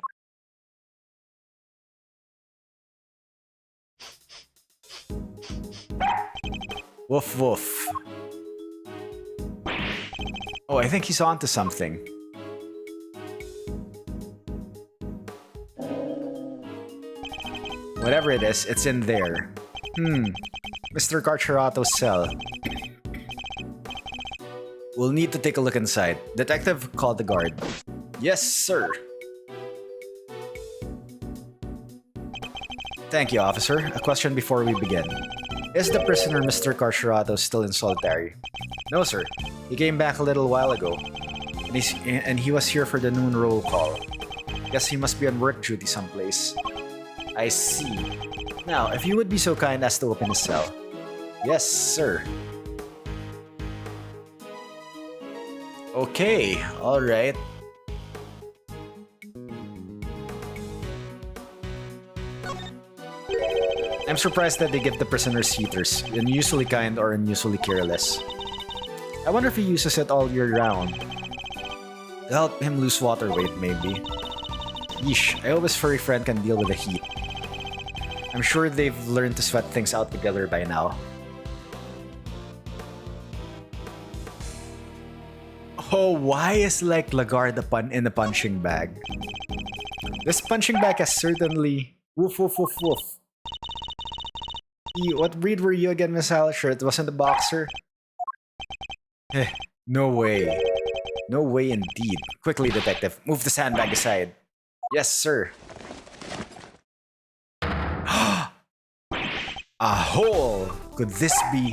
Woof woof. Oh, I think he's onto something. Whatever it is, it's in there. Mr. Carcerato's cell. We'll need to take a look inside. Detective, call the guard. Yes, sir. Thank you, officer. A question before we begin. Is the prisoner Mr. Carcerato still in solitary? No, sir. He came back a little while ago. And he was here for the noon roll call. Guess he must be on work duty someplace. I see. Now, if you would be so kind as to open his cell. Yes, sir. Okay, alright. I'm surprised that they give the prisoners heaters, unusually kind or unusually careless. I wonder if he uses it all year round. To help him lose water weight, maybe. Yeesh, I hope his furry friend can deal with the heat. I'm sure they've learned to sweat things out together by now. Oh, why is like Lagarde in a punching bag? This punching bag has certainly... Woof woof woof woof. What breed were you again, Miss Alisher? It wasn't a boxer? No way. No way indeed. Quickly, detective. Move the sandbag aside. Yes, sir. A hole! Could this be...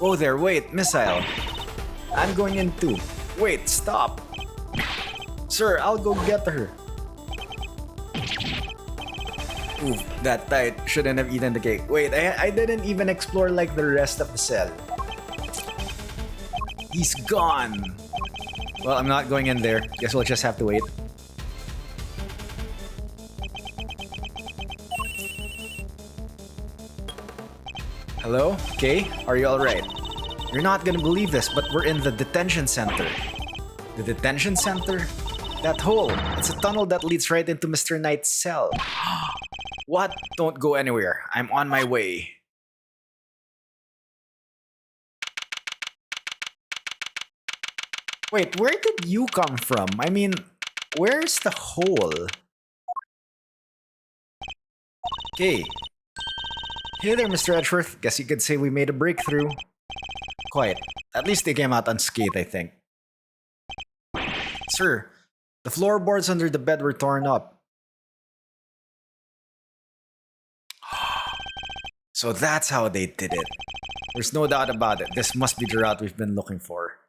Oh there, wait, missile. I'm going in too. Wait, stop. Sir, I'll go get her. Ooh, that tight. Shouldn't have eaten the cake. Wait, I didn't even explore like the rest of the cell. He's gone. Well, I'm not going in there. Guess we'll just have to wait. Hello? Kay? Are you alright? You're not gonna believe this, but we're in the detention center. The detention center? That hole. It's a tunnel that leads right into Mr. Knight's cell. What? Don't go anywhere. I'm on my way. Wait, where did you come from? I mean, where's the hole? Okay. Hey there, Mr. Edgeworth. Guess you could say we made a breakthrough. Quiet. At least they came out unscathed, I think. Sir, the floorboards under the bed were torn up. So that's how they did it. There's no doubt about it. This must be the route we've been looking for.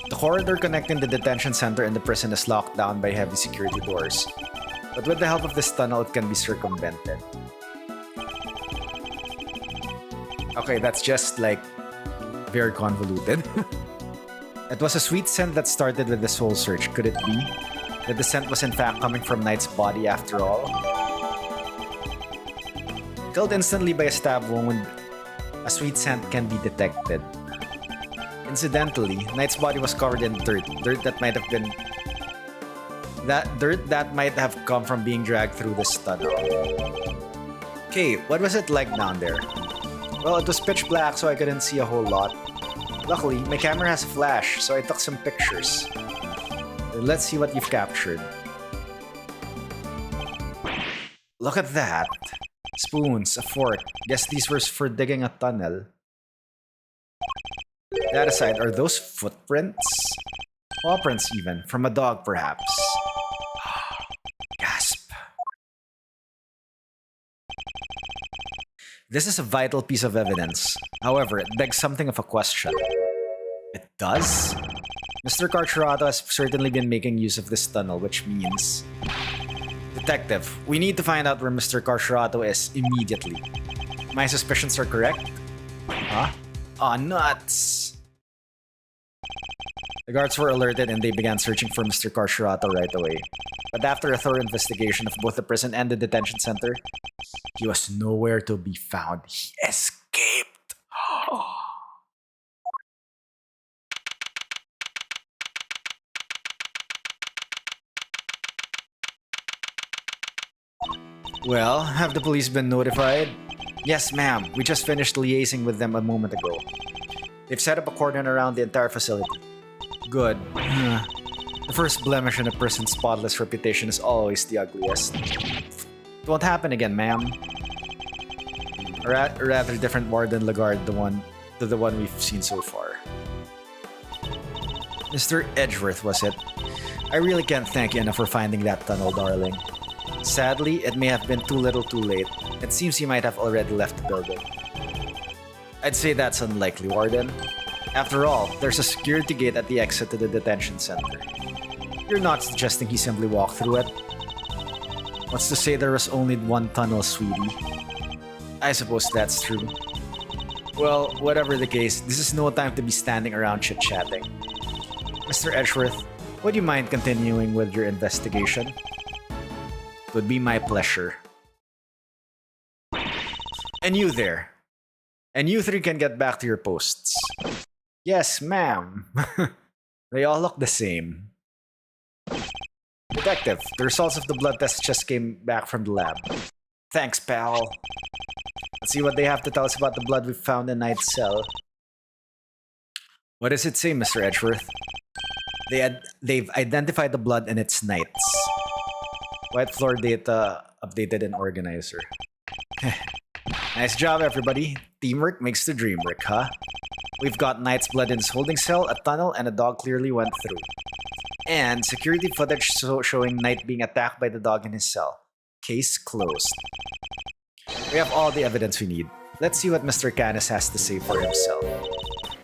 The corridor connecting the detention center and the prison is locked down by heavy security doors. But with the help of this tunnel, it can be circumvented. Okay, that's just like very convoluted. It was a sweet scent that started with this whole search. Could it be that the scent was in fact coming from Knight's body after all? Killed instantly by a stab wound, a sweet scent can be detected. Incidentally, Knight's body was covered in dirt that might have been... dirt that might have come from being dragged through this tunnel. Okay, what was it like down there? Well, it was pitch black, so I couldn't see a whole lot. Luckily, my camera has a flash, so I took some pictures. Let's see what you've captured. Look at that. Spoons, a fork. Guess these were for digging a tunnel. That aside, are those footprints? Paw prints even, from a dog perhaps. Gasp. This is a vital piece of evidence. However, it begs something of a question. It does? Mr. Carcherato has certainly been making use of this tunnel, which means... Detective, we need to find out where Mr. Carcherato is immediately. My suspicions are correct? Huh? Aw, nuts! The guards were alerted and they began searching for Mr. Carcherato right away. But after a thorough investigation of both the prison and the detention center, he was nowhere to be found. He escaped! Well, have the police been notified? Yes, ma'am. We just finished liaising with them a moment ago. They've set up a cordon around the entire facility. Good. The first blemish in a prison's spotless reputation is always the ugliest. It won't happen again, ma'am. A rather different Warden Lagarde to the one we've seen so far. Mr. Edgeworth, was it? I really can't thank you enough for finding that tunnel, darling. Sadly, it may have been too little too late. It seems he might have already left the building. I'd say that's unlikely, Warden. After all, there's a security gate at the exit to the detention center. You're not suggesting he simply walked through it? What's to say there was only one tunnel, sweetie? I suppose that's true. Well, whatever the case, this is no time to be standing around chit-chatting. Mr. Edgeworth, would you mind continuing with your investigation? It would be my pleasure. And you there. And you three can get back to your posts. Yes, ma'am. They all look the same. Detective, the results of the blood test just came back from the lab. Thanks, pal. Let's see what they have to tell us about the blood we found in Knight's cell. What does it say, Mr. Edgeworth? They've identified the blood and it's Knight's. White floor data updated in organizer. Nice job, everybody. Teamwork makes the dream work, huh? We've got Knight's blood in his holding cell, a tunnel, and a dog clearly went through. And security footage showing Knight being attacked by the dog in his cell. Case closed. We have all the evidence we need. Let's see what Mr. Canis has to say for himself.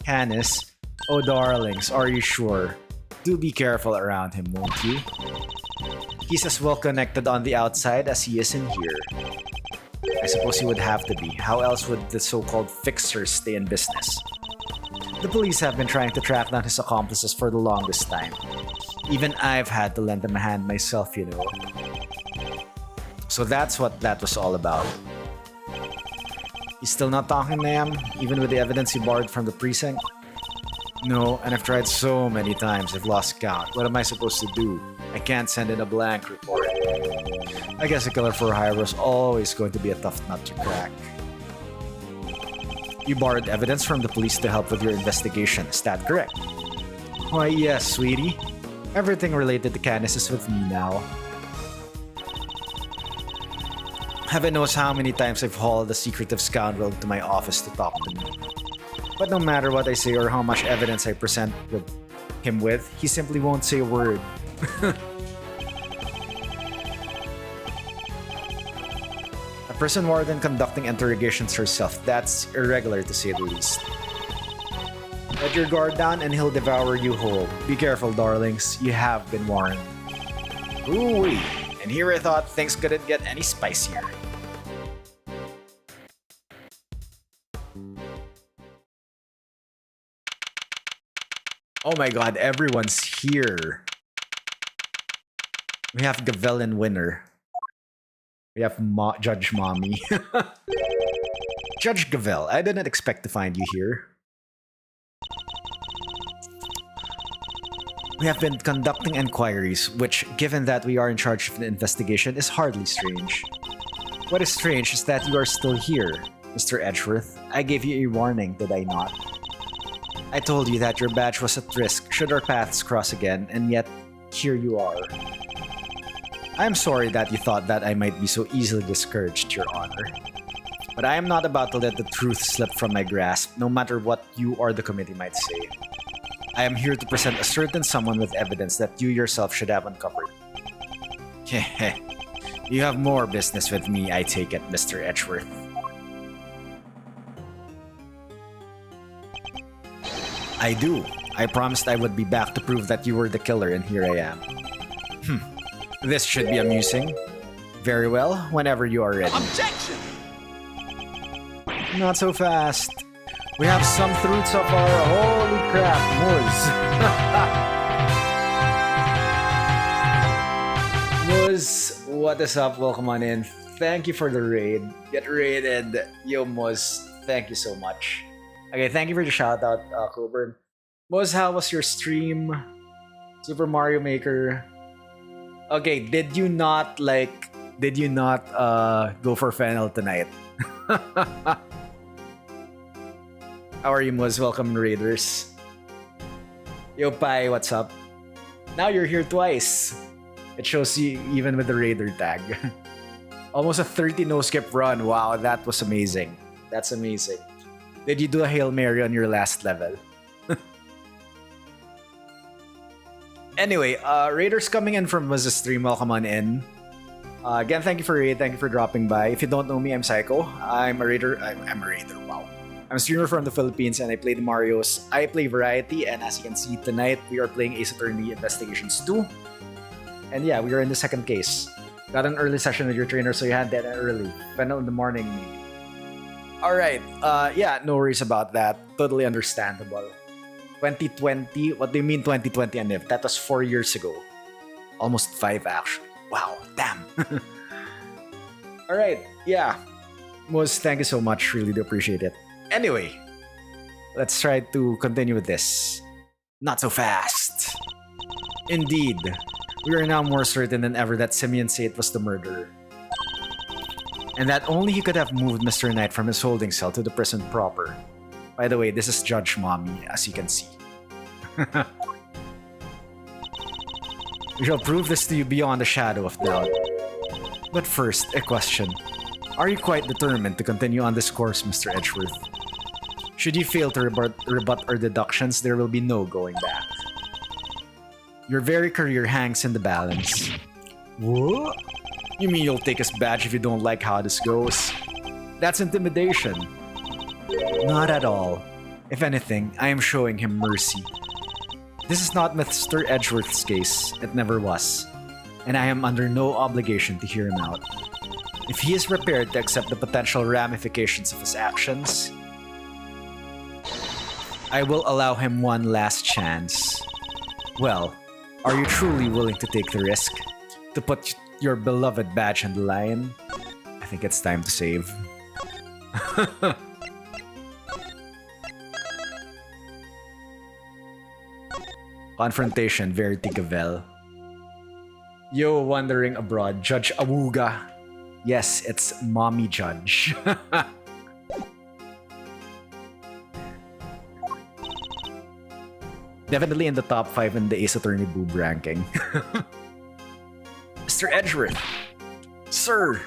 Canis? Oh, darlings, are you sure? Do be careful around him, won't you? He's as well connected on the outside as he is in here. I suppose he would have to be. How else would the so-called fixers stay in business? The police have been trying to track down his accomplices for the longest time. Even I've had to lend them a hand myself, you know. So that's what that was all about. He's still not talking, ma'am? Even with the evidence he borrowed from the precinct? No, and I've tried so many times, I've lost count. What am I supposed to do? I can't send in a blank report. I guess a killer for hire was always going to be a tough nut to crack. You borrowed evidence from the police to help with your investigation, is that correct? Why, yes, sweetie. Everything related to Canis is with me now. Heaven knows how many times I've hauled a secretive scoundrel to my office to talk to me. But no matter what I say or how much evidence I present him with, he simply won't say a word. A prison warden conducting interrogations herself, that's irregular to say the least. Let your guard down and he'll devour you whole. Be careful, darlings, you have been warned. Ooh-wee, and here I thought things couldn't get any spicier. Oh my god, everyone's here. We have Gavel and Winner. We have Judge Mommy. Judge Gavel, I didn't expect to find you here. We have been conducting inquiries, which, given that we are in charge of the investigation, is hardly strange. What is strange is that you are still here, Mr. Edgeworth. I gave you a warning, did I not? I told you that your badge was at risk should our paths cross again, and yet, here you are. I am sorry that you thought that I might be so easily discouraged, Your Honor. But I am not about to let the truth slip from my grasp, no matter what you or the committee might say. I am here to present a certain someone with evidence that you yourself should have uncovered. Heh. You have more business with me, I take it, Mr. Edgeworth. I do. I promised I would be back to prove that you were the killer, and here I am. This should be amusing. Very well, whenever you are ready. Objection! Not so fast. We have some fruits of our holy crap, Muz. Muz, what is up? Welcome on in. Thank you for the raid. Get raided. Yo, Muz. Thank you so much. Okay, thank you for the shout out, Coburn. Muz, how was your stream? Super Mario Maker. Okay, did you not go for Fennel tonight? How are you, Muz? Welcome, Raiders. Yo, Pai, what's up? Now you're here twice. It shows you even with the Raider tag. Almost a 30 no-skip run. Wow, that was amazing. That's amazing. Did you do a Hail Mary on your last level? Anyway, Raiders coming in from Muz's stream. Welcome on in. Again, thank you for raid. Thank you for dropping by. If you don't know me, I'm Psycho. I'm a Raider. I'm a Raider. Wow. I'm a streamer from the Philippines and I play the Marios. I play variety, and as you can see tonight, we are playing Ace Attorney Investigations 2. And yeah, we are in the second case. Got an early session with your trainer, so you had that early. Fennel in the morning, maybe. Alright, yeah, no worries about that. Totally understandable. 2020? What do you mean 2020, Anif? That was 4 years ago. Almost 5, actually. Wow, damn. Alright, yeah. Muz, thank you so much. Really do appreciate it. Anyway, let's try to continue with this. Not so fast. Indeed, we are now more certain than ever that Simeon Saint was the murderer. And that only he could have moved Mr. Knight from his holding cell to the prison proper. By the way, this is Judge Mommy, as you can see. We shall prove this to you beyond a shadow of doubt. But first, a question. Are you quite determined to continue on this course, Mr. Edgeworth? Should you fail to rebut our deductions, there will be no going back. Your very career hangs in the balance. What? You mean you'll take his badge if you don't like how this goes? That's intimidation. Not at all. If anything, I am showing him mercy. This is not Mr. Edgeworth's case. It never was. And I am under no obligation to hear him out. If he is prepared to accept the potential ramifications of his actions, I will allow him one last chance. Well, are you truly willing to take the risk? To put your beloved badge on the line? I think it's time to save. Confrontation, Verity Gavel. Yo, wandering abroad, Judge Awuga. Yes, it's Mommy Judge. Definitely in the top 5 in the Ace Attorney Boob ranking. Mr. Edgeworth. Sir.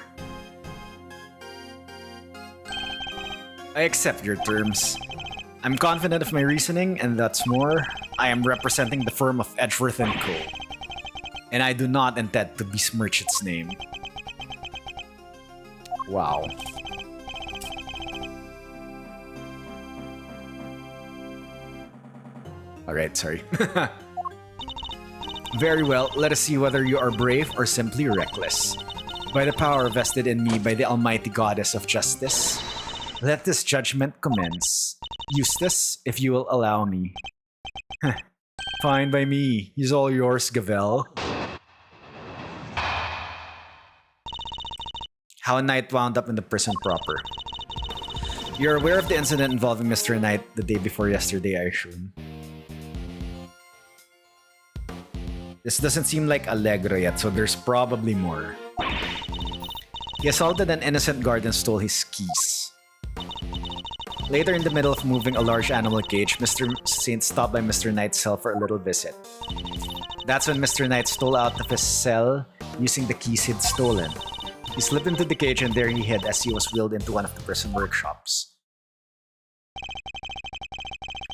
I accept your terms. I'm confident of my reasoning, and that's more. I am representing the firm of Edgeworth & Co. And I do not intend to besmirch its name. Wow. Alright, sorry. Very well, let us see whether you are brave or simply reckless. By the power vested in me by the almighty goddess of justice, let this judgment commence. Eustace, if you will allow me. Fine by me. He's all yours, Gavel. How a Knight wound up in the prison proper. You're aware of the incident involving Mr. Knight the day before yesterday, I assume. This doesn't seem like Allegro yet, so there's probably more. He assaulted an innocent guard and stole his keys. Later, in the middle of moving a large animal cage, Mr. Saint stopped by Mr. Knight's cell for a little visit. That's when Mr. Knight stole out of his cell using the keys he'd stolen. He slipped into the cage and there he hid as he was wheeled into one of the prison workshops.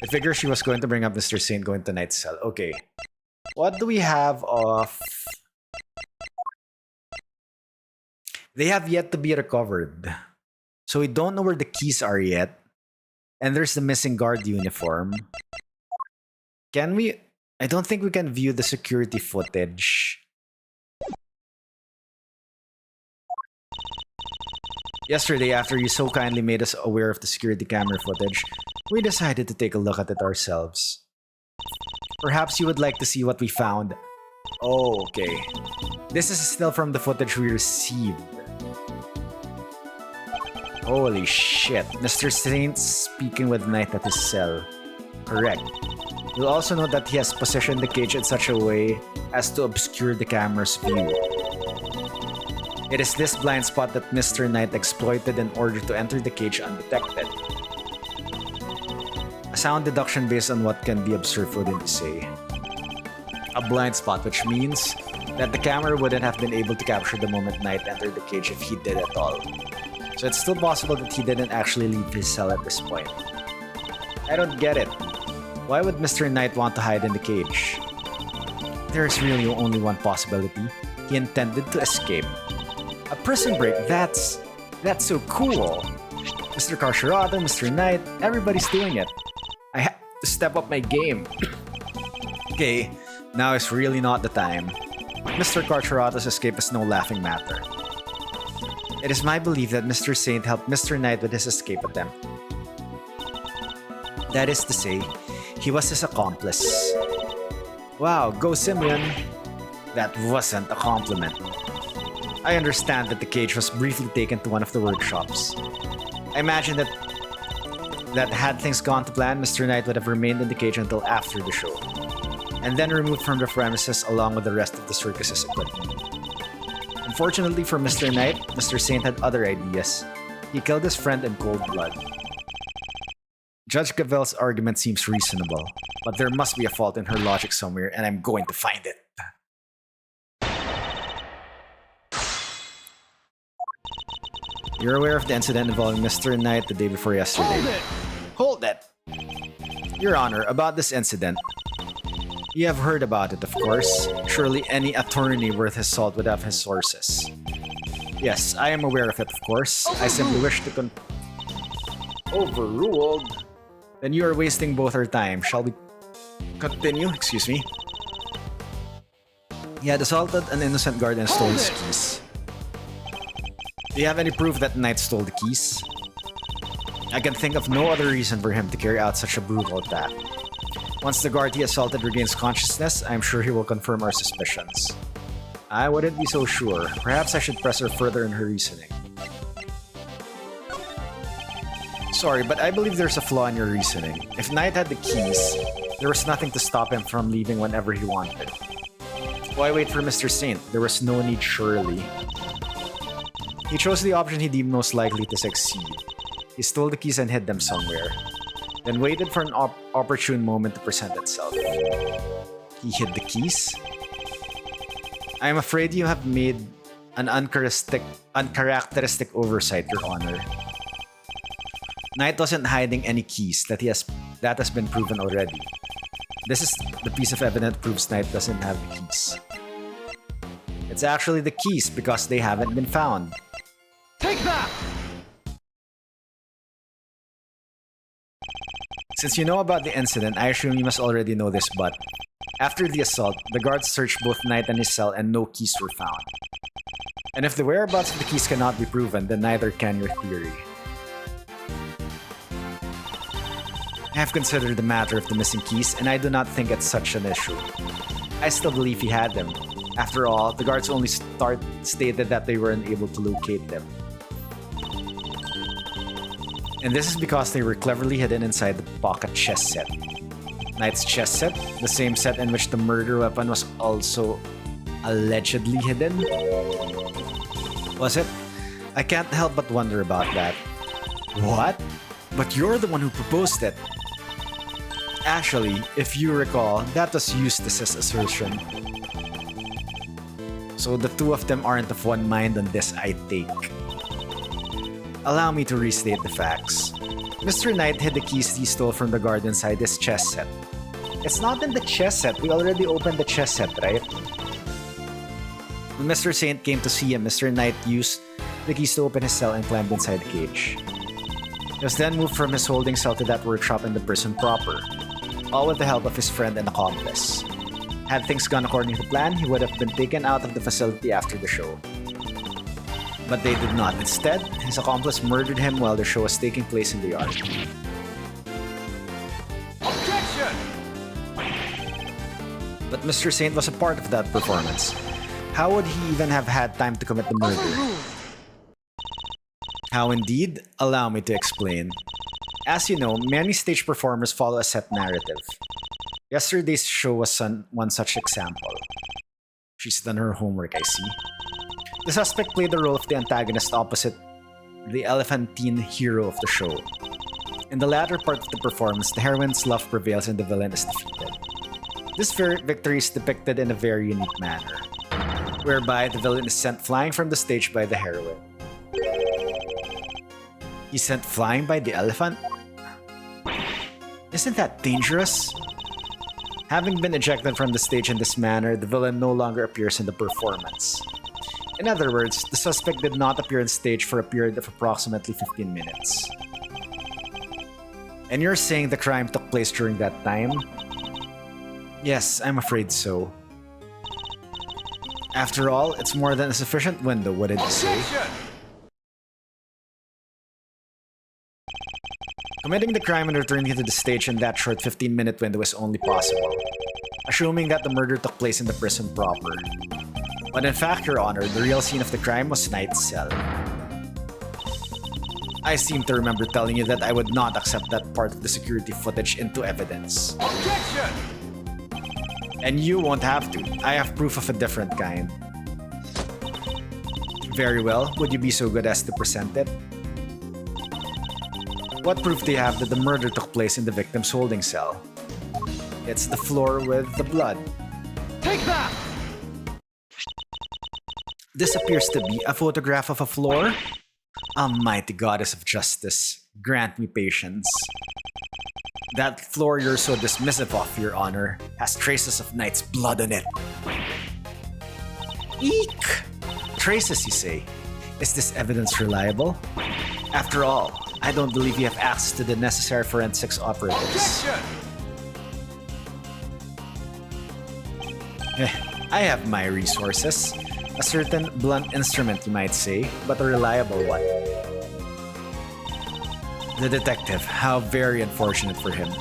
I figure she was going to bring up Mr. Saint going to Knight's cell. Okay. What do we have of... They have yet to be recovered. So we don't know where the keys are yet. And there's the missing guard uniform. Can we... I don't think we can view the security footage. Yesterday, after you so kindly made us aware of the security camera footage, we decided to take a look at it ourselves. Perhaps you would like to see what we found. Oh, okay. This is still from the footage we received. Holy shit. Mr. Saint speaking with Knight at his cell. Correct. You'll also note that he has positioned the cage in such a way as to obscure the camera's view. It is this blind spot that Mr. Knight exploited in order to enter the cage undetected. A sound deduction based on what can be observed wouldn't say. A blind spot, which means that the camera wouldn't have been able to capture the moment Knight entered the cage if he did at all. So it's still possible that he didn't actually leave his cell at this point. I don't get it. Why would Mr. Knight want to hide in the cage? There's really only one possibility. He intended to escape. A prison break, that's so cool. Mr. Carcerado, Mr. Knight, everybody's doing it. I have to step up my game. Okay, now is really not the time. Mr. Carcerado's escape is no laughing matter. It is my belief that Mr. Saint helped Mr. Knight with his escape attempt. That is to say, he was his accomplice. Wow, go Simeon! That wasn't a compliment. I understand that the cage was briefly taken to one of the workshops. I imagine that had things gone to plan, Mr. Knight would have remained in the cage until after the show, and then removed from the premises along with the rest of the circus's equipment. Unfortunately for Mr. Knight, Mr. Saint had other ideas. He killed his friend in cold blood. Judge Gavel's argument seems reasonable, but there must be a fault in her logic somewhere, and I'm going to find it. You're aware of the incident involving Mr. Knight the day before yesterday. Hold it! Your Honor, about this incident. You have heard about it, of course. Surely any attorney worth his salt would have his sources. Yes, I am aware of it, of course. I simply wish to Overruled? Then you are wasting both our time. Shall we continue? Excuse me. He had assaulted an innocent guard and stole his keys. Do you have any proof that Knight stole the keys? I can think of no other reason for him to carry out such a brutal attack. Once the guard he assaulted regains consciousness, I am sure he will confirm our suspicions. I wouldn't be so sure. Perhaps I should press her further in her reasoning. Sorry, but I believe there's a flaw in your reasoning. If Knight had the keys, there was nothing to stop him from leaving whenever he wanted. Why wait for Mr. Saint? There was no need, surely. He chose the option he deemed most likely to succeed. He stole the keys and hid them somewhere, then waited for an opportune moment to present itself. He hid the keys? I am afraid you have made an uncharacteristic oversight, Your Honor. Knight wasn't hiding any keys. That has been proven already. This is the piece of evidence proves Knight doesn't have the keys. It's actually the keys because they haven't been found. Take that! Since you know about the incident, I assume you must already know this, but after the assault, the guards searched both Knight and his cell and no keys were found. And if the whereabouts of the keys cannot be proven, then neither can your theory. I have considered the matter of the missing keys, and I do not think it's such an issue. I still believe he had them. After all, the guards only stated that they were unable to locate them. And this is because they were cleverly hidden inside the pocket chess set. Knight's chess set, the same set in which the murder weapon was also allegedly hidden? Was it? I can't help but wonder about that. What? But you're the one who proposed it. Actually, if you recall, that was Eustace's assertion. So the two of them aren't of one mind on this, I think. Allow me to restate the facts. Mr. Knight hid the keys he stole from the guard inside his chess set. It's not in the chess set. We already opened the chess set, right? When Mr. Saint came to see him, Mr. Knight used the keys to open his cell and climbed inside the cage. He was then moved from his holding cell to that workshop in the prison proper, all with the help of his friend and accomplice. Had things gone according to plan, he would have been taken out of the facility after the show. But they did not. Instead, his accomplice murdered him while the show was taking place in the yard. Objection! But Mr. Saint was a part of that performance. How would he even have had time to commit the murder? How indeed? Allow me to explain. As you know, many stage performers follow a set narrative. Yesterday's show was one such example. She's done her homework, I see. The suspect played the role of the antagonist opposite the elephantine hero of the show. In the latter part of the performance, the heroine's love prevails and the villain is defeated. This victory is depicted in a very unique manner, whereby the villain is sent flying from the stage by the heroine. He's sent flying by the elephant? Isn't that dangerous? Having been ejected from the stage in this manner, the villain no longer appears in the performance. In other words, the suspect did not appear on stage for a period of approximately 15 minutes. And you're saying the crime took place during that time? Yes, I'm afraid so. After all, it's more than a sufficient window, wouldn't you say? Committing the crime and returning to the stage in that short 15-minute window is only possible, assuming that the murder took place in the prison proper. But in fact, Your Honor, the real scene of the crime was Knight's cell. I seem to remember telling you that I would not accept that part of the security footage into evidence. Objection! And you won't have to. I have proof of a different kind. Very well, would you be so good as to present it? What proof do you have that the murder took place in the victim's holding cell? It's the floor with the blood. Take that! This appears to be a photograph of a floor? Almighty goddess of justice, grant me patience. That floor you're so dismissive of, Your Honor, has traces of Knight's blood on it. Eek! Traces, you say? Is this evidence reliable? After all, I don't believe you have access to the necessary forensics operatives. Objection! I have my resources. A certain blunt instrument, you might say, but a reliable one. The detective, how very unfortunate for him.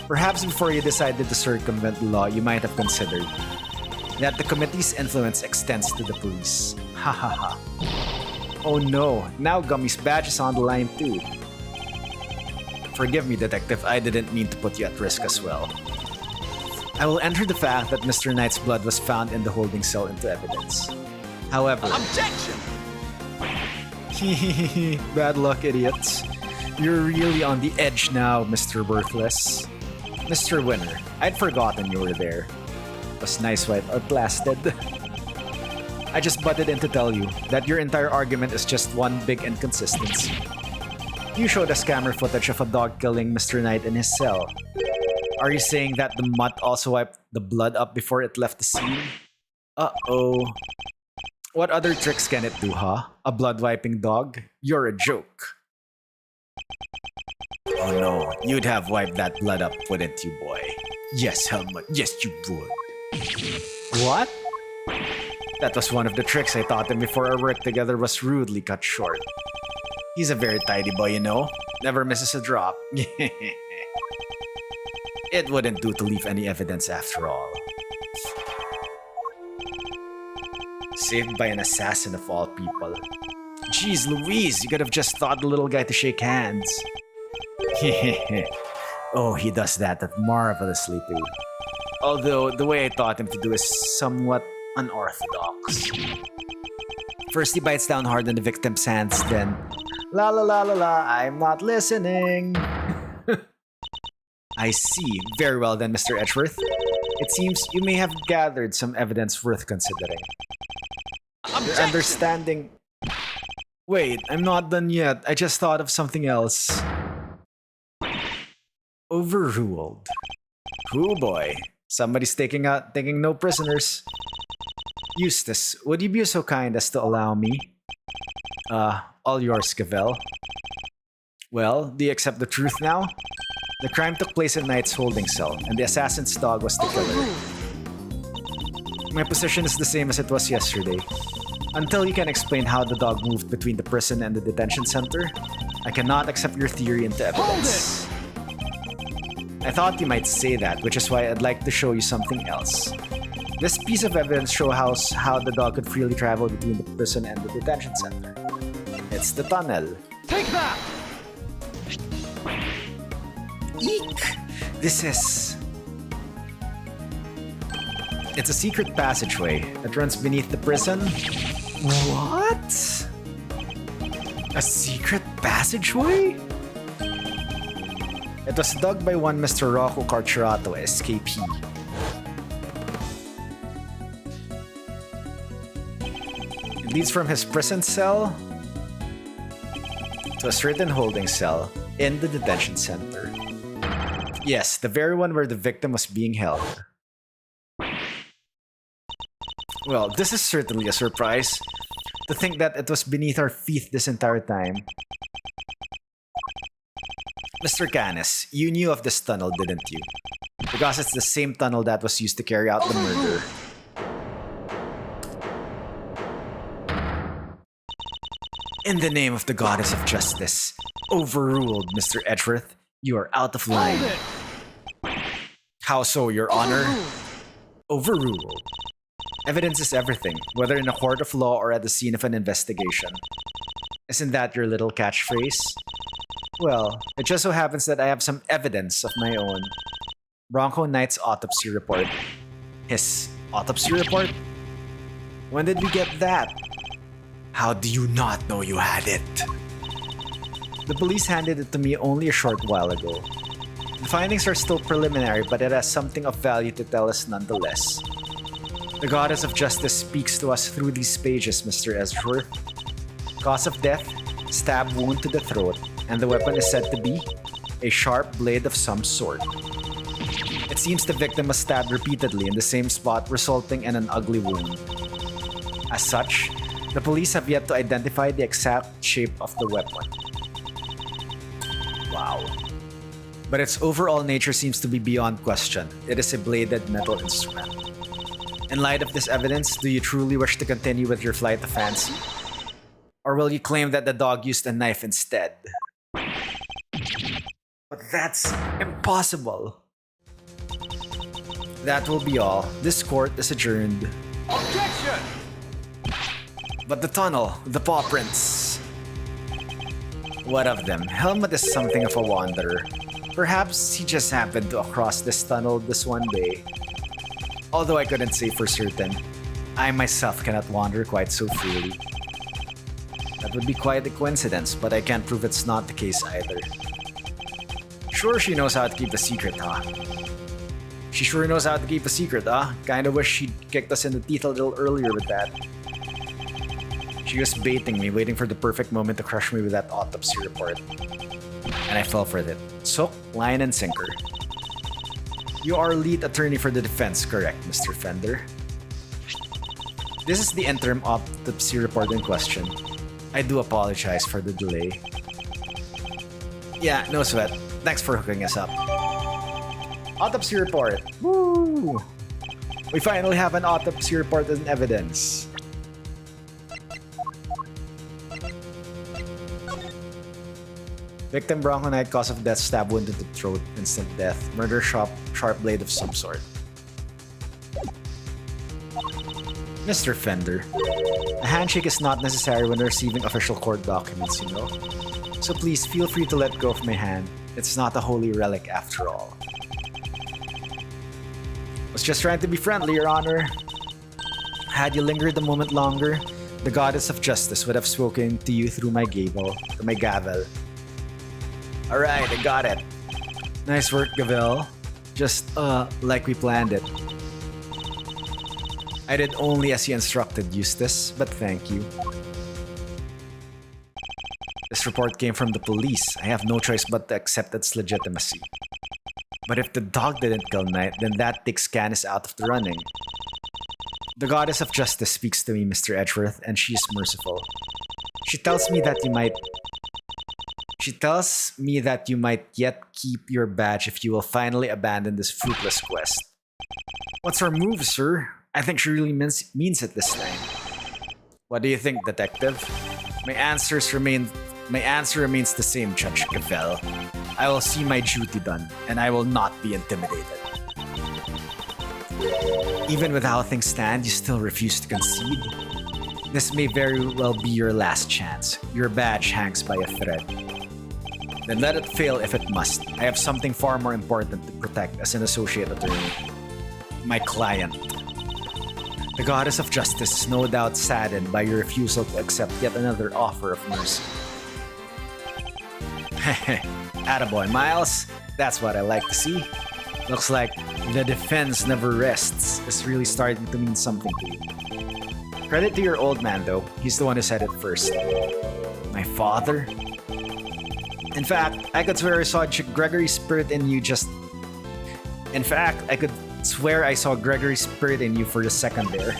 Perhaps before you decided to circumvent the law, you might have considered that the committee's influence extends to the police. Ha ha ha. Oh no, now Gummy's badge is on the line too. Forgive me, detective, I didn't mean to put you at risk as well. I will enter the fact that Mr. Knight's blood was found in the holding cell into evidence. However... Objection! Bad luck, idiots. You're really on the edge now, Mr. Worthless. Mr. Winner, I'd forgotten you were there. Was Nice White outlasted? I just butted in to tell you that your entire argument is just one big inconsistency. You showed us camera footage of a dog killing Mr. Knight in his cell. Are you saying that the mutt also wiped the blood up before it left the scene? Uh-oh. What other tricks can it do, huh? A blood-wiping dog? You're a joke. Oh no, you'd have wiped that blood up, wouldn't you, boy? Yes, Helmut, yes you would. What? That was one of the tricks I taught him before our work together was rudely cut short. He's a very tidy boy, you know. Never misses a drop. It wouldn't do to leave any evidence after all. Saved by an assassin of all people. Jeez Louise, you could have just taught the little guy to shake hands. Oh, he does that marvelously too. Although, the way I taught him to do is somewhat unorthodox. First, he bites down hard on the victim's hands, then, la la la la la, I'm not listening. I see. Very well then, Mr. Edgeworth. It seems you may have gathered some evidence worth considering. Your understanding... Wait, I'm not done yet. I just thought of something else. Overruled. Oh boy. Somebody's taking no prisoners. Eustace, would you be so kind as to allow me? All yours, Cavell. Well, do you accept the truth now? The crime took place in Knight's holding cell, and the assassin's dog was the killer. My position is the same as it was yesterday. Until you can explain how the dog moved between the prison and the detention center, I cannot accept your theory into evidence. I thought you might say that, which is why I'd like to show you something else. This piece of evidence shows how the dog could freely travel between the prison and the detention center. It's the tunnel. Take that! Eek! This is... It's a secret passageway that runs beneath the prison. What? A secret passageway? It was dug by one Mr. Rocco Carcerato, escapee. It leads from his prison cell to a certain holding cell in the detention center. Yes, the very one where the victim was being held. Well, this is certainly a surprise. To think that it was beneath our feet this entire time. Mr. Canis, you knew of this tunnel, didn't you? Because it's the same tunnel that was used to carry out the murder. In the name of the goddess of justice, overruled, Mr. Edgeworth. You are out of line. How so, Your Honor? Overruled. Evidence is everything, whether in a court of law or at the scene of an investigation. Isn't that your little catchphrase? Well, it just so happens that I have some evidence of my own. Bronco Knight's autopsy report. His autopsy report? When did we get that? How do you not know you had it? The police handed it to me only a short while ago. The findings are still preliminary, but it has something of value to tell us nonetheless. The goddess of justice speaks to us through these pages, Mr. Edgeworth. Cause of death, stab wound to the throat, and the weapon is said to be a sharp blade of some sort. It seems the victim was stabbed repeatedly in the same spot, resulting in an ugly wound. As such, the police have yet to identify the exact shape of the weapon. Wow. But its overall nature seems to be beyond question. It is a bladed metal instrument. In light of this evidence, do you truly wish to continue with your flight of fancy? Or will you claim that the dog used a knife instead? But that's impossible. That will be all. This court is adjourned. Objection! But the tunnel, the paw prints. What of them? Helmut is something of a wanderer. Perhaps he just happened to cross this tunnel this one day. Although I couldn't say for certain, I myself cannot wander quite so freely. That would be quite a coincidence, but I can't prove it's not the case either. Sure, she knows how to keep a secret, huh? She sure knows how to keep a secret, huh? Kinda wish she'd kicked us in the teeth a little earlier with that. She was baiting me, waiting for the perfect moment to crush me with that autopsy report. And I fell for it. Hook, line, and sinker. You are lead attorney for the defense, correct, Mr. Fender? This is the interim autopsy report in question. I do apologize for the delay. Yeah, no sweat. Thanks for hooking us up. Autopsy report. Woo! We finally have an autopsy report as evidence. Victim Bronco Knight, cause of death, stab wound to the throat, instant death, murder, sharp blade of some sort. Mr. Fender, a handshake is not necessary when receiving official court documents, you know. So please feel free to let go of my hand. It's not a holy relic after all. Was just trying to be friendly, Your Honor. Had you lingered a moment longer, the goddess of justice would have spoken to you through my gavel. Alright, I got it. Nice work, Gavel. Just, like we planned it. I did only as you instructed, Eustace, but thank you. This report came from the police. I have no choice but to accept its legitimacy. But if the dog didn't kill Knight, then that takes Canis out of the running. The goddess of justice speaks to me, Mr. Edgeworth, and she is merciful. She tells me that you might yet keep your badge if you will finally abandon this fruitless quest. What's our move, sir? I think she really means it this time. What do you think, detective? My answer remains the same, Judge Gavel. I will see my duty done, and I will not be intimidated. Even with how things stand, you still refuse to concede? This may very well be your last chance. Your badge hangs by a thread. Then let it fail if it must. I have something far more important to protect as an associate attorney. My client. The goddess of justice is no doubt saddened by your refusal to accept yet another offer of mercy. Attaboy, Miles. That's what I like to see. Looks like the defense never rests is really starting to mean something to you. Credit to your old man, though. He's the one who said it first. My father? In fact, I could swear I saw Gregory's spirit in you just... In fact, I could swear I saw Gregory's spirit in you for a second there.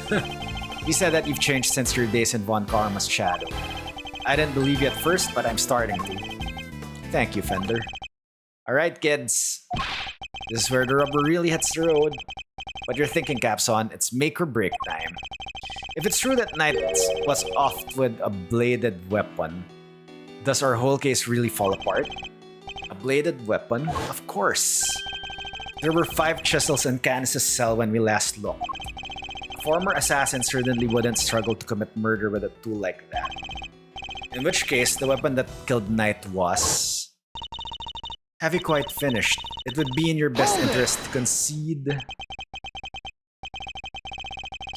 He said that you've changed since your days in Von Karma's shadow. I didn't believe you at first, but I'm starting to. Thank you, Fender. Alright, kids. This is where the rubber really hits the road. But you're thinking caps on, it's make or break time. If it's true that Knight was off with a bladed weapon, does our whole case really fall apart? A bladed weapon? Of course. There were 5 chisels in Canis' cell when we last looked. A former assassin certainly wouldn't struggle to commit murder with a tool like that. In which case, the weapon that killed Knight was... Have you quite finished? It would be in your best interest to concede...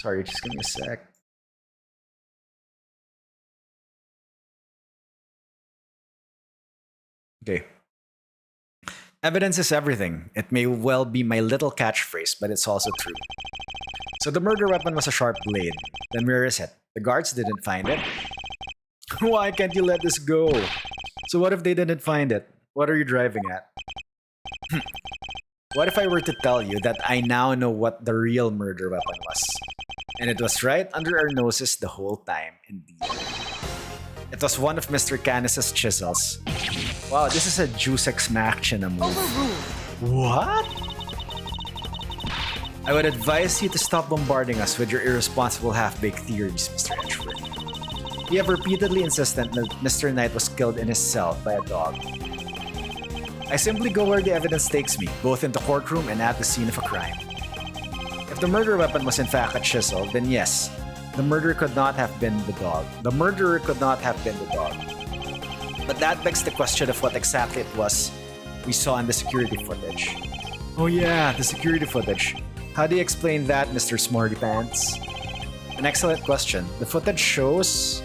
Sorry, just give me a sec. Okay. Evidence is everything. It may well be my little catchphrase, but it's also true. So the murder weapon was a sharp blade. Then where is it? The guards didn't find it. Why can't you let this go? So what if they didn't find it? What are you driving at? What if I were to tell you that I now know what the real murder weapon was? And it was right under our noses the whole time, indeed. It was one of Mr. Canis' chisels. Wow, this is a Deus Ex Machina move. What? I would advise you to stop bombarding us with your irresponsible half-baked theories, Mr. Edgeworth. You have repeatedly insisted that Mr. Knight was killed in his cell by a dog. I simply go where the evidence takes me, both in the courtroom and at the scene of a crime. If the murder weapon was in fact a chisel, then yes, the murderer could not have been the dog. The murderer could not have been the dog. But that begs the question of what exactly it was we saw in the security footage. Oh yeah, the security footage. How do you explain that, Mr. Smarty Pants? An excellent question. The footage shows...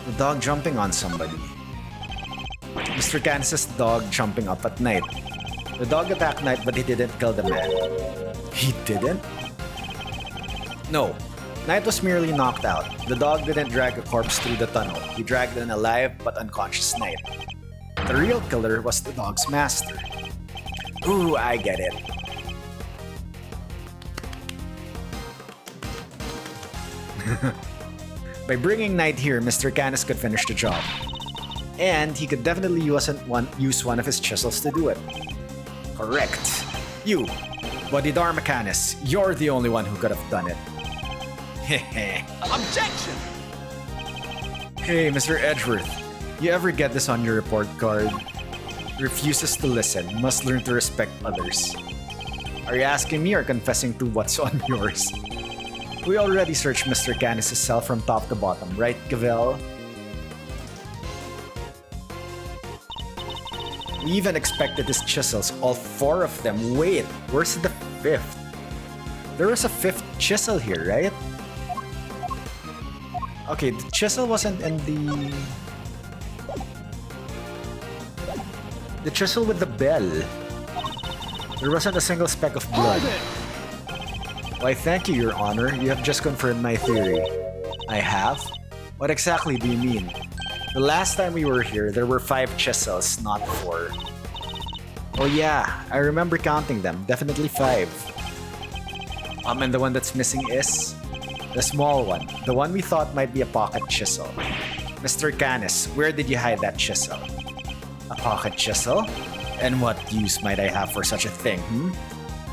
the dog jumping on somebody. Mr. Canis' dog jumping up at Knight. The dog attacked Knight, but he didn't kill the man. He didn't? No. Knight was merely knocked out. The dog didn't drag a corpse through the tunnel. He dragged an alive but unconscious Knight. The real killer was the dog's master. Ooh, I get it. By bringing Knight here, Mr. Canis could finish the job. And he could definitely use one of his chisels to do it. Correct. You, Bodhidharma Canis, you're the only one who could have done it. Hehe. Objection! Hey, Mr. Edgeworth, you ever get this on your report card? Refuses to listen, must learn to respect others. Are you asking me or confessing to what's on yours? We already searched Mr. Canis' cell from top to bottom, right, Gavel? We even expected his chisels, all 4 of them. Wait, where's the 5th? There was a 5th chisel here, right? Okay, the chisel wasn't in the... The chisel with the bell. There wasn't a single speck of blood. Hold it! Why, thank you, Your Honor. You have just confirmed my theory. I have? What exactly do you mean? The last time we were here, there were 5 chisels, not 4. Oh yeah, I remember counting them. Definitely 5. And the one that's missing is... the small one. The one we thought might be a pocket chisel. Mr. Canis, where did you hide that chisel? A pocket chisel? And what use might I have for such a thing,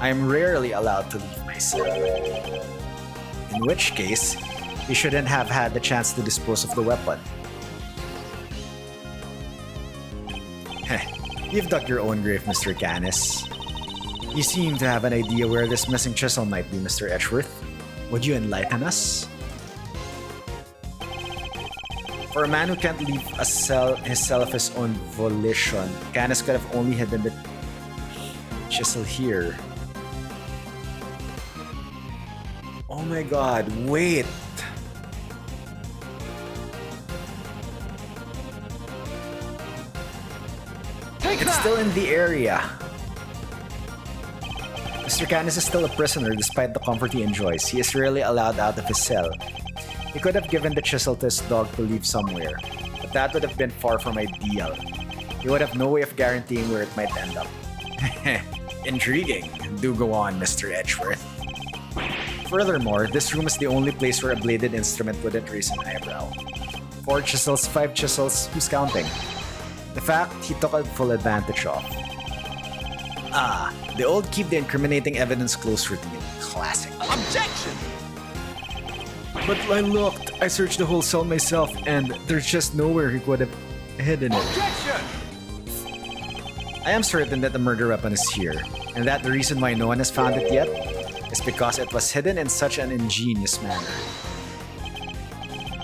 I am rarely allowed to leave my cell. In which case, you shouldn't have had the chance to dispose of the weapon. Heh, you've dug your own grave, Mr. Canis. You seem to have an idea where this missing chisel might be, Mr. Edgeworth. Would you enlighten us? For a man who can't leave his cell of his own volition, Canis could have only hidden the chisel here. Oh my god, wait! Take It's that! still in the area. Mr. Canis is still a prisoner despite the comfort he enjoys. He is rarely allowed out of his cell. He could have given the chisel to his dog to leave somewhere, but that would have been far from ideal. He would have no way of guaranteeing where it might end up. Intriguing. Do go on, Mr. Edgeworth. Furthermore, this room is the only place where a bladed instrument wouldn't raise an eyebrow. 4 chisels, 5 chisels, who's counting? The fact he took full advantage of. Ah, the old keep the incriminating evidence close routine. Classic. Objection! But I looked, I searched the whole cell myself, and there's just nowhere he could have hidden it. Objection! I am certain that the murder weapon is here, and that the reason why no one has found it yet is because it was hidden in such an ingenious manner.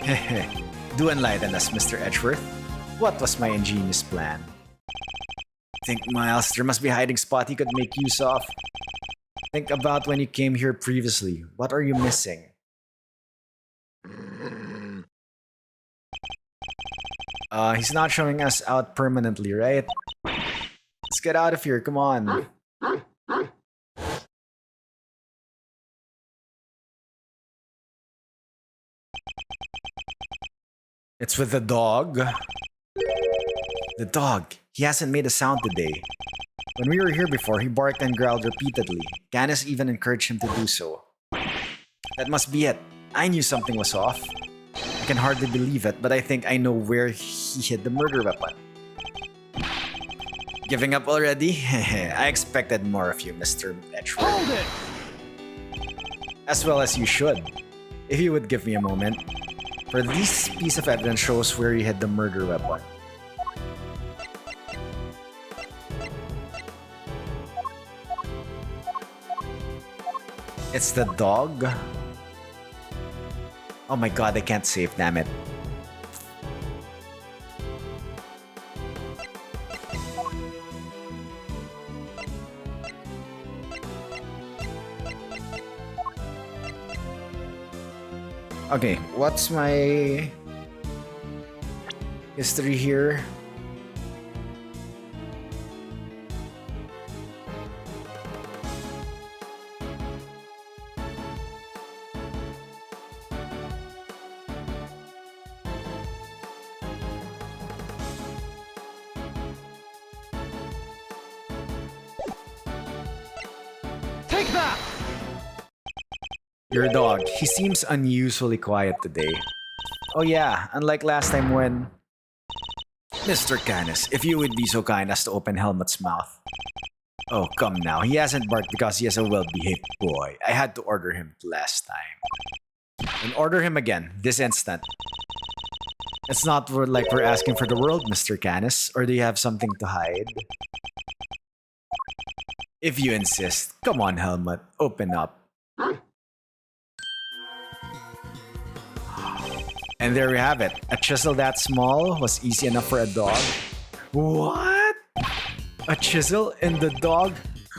Hehe, do enlighten us, Mr. Edgeworth. What was my ingenious plan? Think, Miles, there must be a hiding spot he could make use of. Think about when you came here previously. What are you missing? He's not showing us out permanently, right? Let's get out of here, come on. It's with the dog. The dog. He hasn't made a sound today. When we were here before, he barked and growled repeatedly. Canis even encouraged him to do so. That must be it. I knew something was off. I can hardly believe it, but I think I know where he hid the murder weapon. Giving up already? I expected more of you, Mr. Edgeworth. Hold it! As well as you should. If you would give me a moment. For this piece of evidence shows where you hid the murder weapon. It's the dog? Oh my god, I can't save, damn it. Okay, what's my history here? Take that! Your dog. He seems unusually quiet today. Oh yeah, unlike last time when... Mr. Canis, if you would be so kind as to open Helmut's mouth. Oh, come now. He hasn't barked because he is a well-behaved boy. I had to order him last time. And order him again, this instant. It's not like we're asking for the world, Mr. Canis. Or do you have something to hide? If you insist. Come on, Helmut. Open up. And there we have it. A chisel that small was easy enough for a dog. What? A chisel in the dog?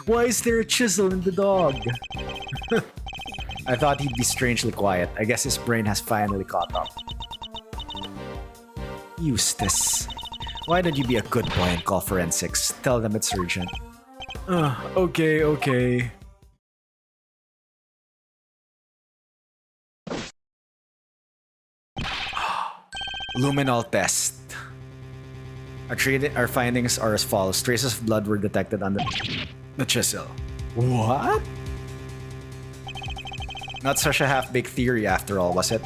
Why is there a chisel in the dog? I thought he'd be strangely quiet. I guess his brain has finally caught up. Eustace. Why don't you be a good boy and call forensics? Tell them it's urgent. Okay. Luminol test. Our findings are as follows. Traces of blood were detected on the chisel. What? Not such a half-baked theory after all, was it?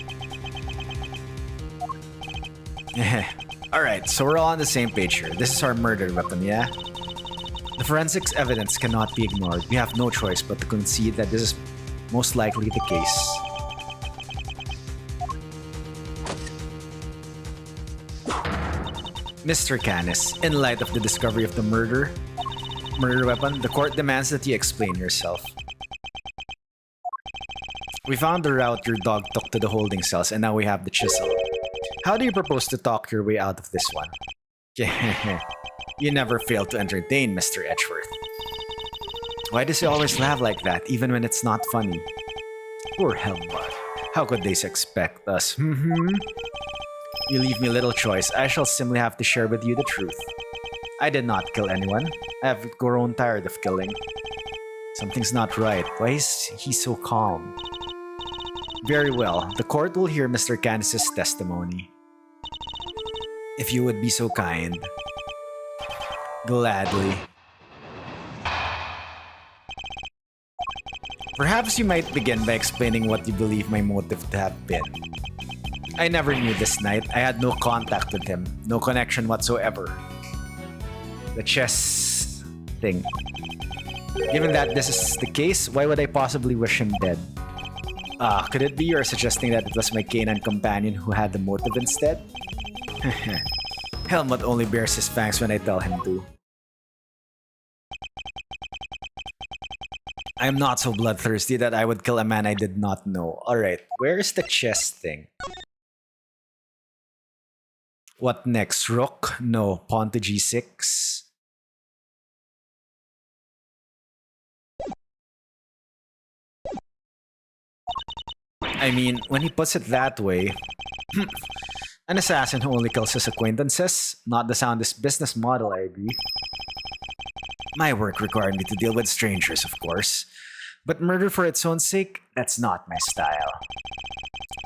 Alright, so we're all on the same page here. This is our murder weapon, yeah? The forensics evidence cannot be ignored. We have no choice but to concede that this is most likely the case. Mr. Canis, in light of the discovery of the murder weapon, the court demands that you explain yourself. We found the route your dog took to the holding cells, and now we have the chisel. How do you propose to talk your way out of this one? You never fail to entertain, Mr. Edgeworth. Why does he always laugh like that, even when it's not funny? Poor Helmut. How could they expect us? You leave me little choice. I shall simply have to share with you the truth. I did not kill anyone. I have grown tired of killing. Something's not right. Why is he so calm? Very well. The court will hear Mr. Canis' testimony. If you would be so kind. Gladly. Perhaps you might begin by explaining what you believe my motive to have been. I never knew this knight. I had no contact with him. No connection whatsoever. The chess thing. Given that this is the case, why would I possibly wish him dead? Could it be you're suggesting that it was my canine companion who had the motive instead? Helmut only bears his fangs when I tell him to. I am not so bloodthirsty that I would kill a man I did not know. Alright, where is the chess thing? What next? Rook? No. Pawn to g6. I mean, when he puts it that way, an assassin who only kills his acquaintances, not the soundest business model, I agree. My work required me to deal with strangers, of course. But murder for its own sake, that's not my style.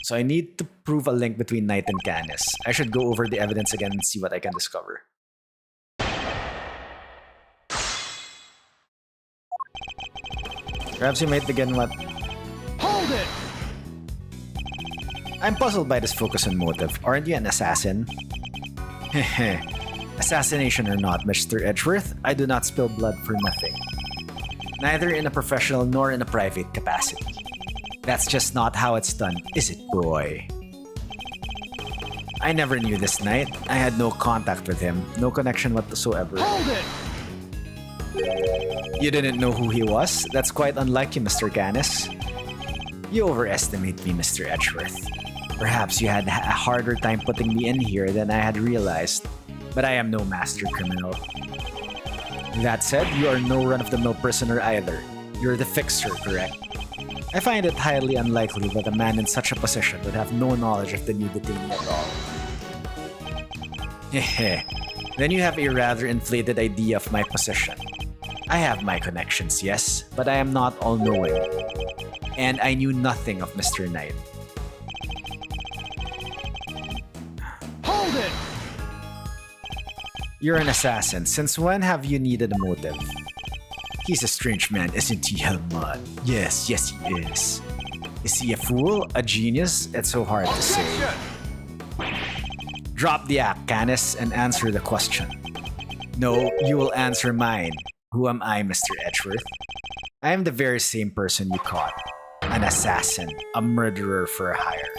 So I need to prove a link between Knight and Canis. I should go over the evidence again and see what I can discover. Perhaps you might begin what... Hold it! I'm puzzled by this focus on motive. Aren't you an assassin? Assassination or not, Mr. Edgeworth, I do not spill blood for nothing. Neither in a professional nor in a private capacity. That's just not how it's done, is it, boy? I never knew this knight. I had no contact with him, no connection whatsoever. Hold it! You didn't know who he was? That's quite unlike you, Mr. Canis. You overestimate me, Mr. Edgeworth. Perhaps you had a harder time putting me in here than I had realized, but I am no master criminal. That said, you are no run-of-the-mill prisoner either. You're the fixer, correct? I find it highly unlikely that a man in such a position would have no knowledge of the new detainee at all. Hehe. Then you have a rather inflated idea of my position. I have my connections, yes, but I am not all-knowing. And I knew nothing of Mr. Knight. Hold it! You're an assassin. Since when have you needed a motive? He's a strange man, isn't he, Helmut? Yes, he is. Is he a fool? A genius? It's so hard to say. Drop the act, Canis, and answer the question. No, you will answer mine. Who am I, Mr. Edgeworth? I am the very same person you caught. An assassin, a murderer for hire.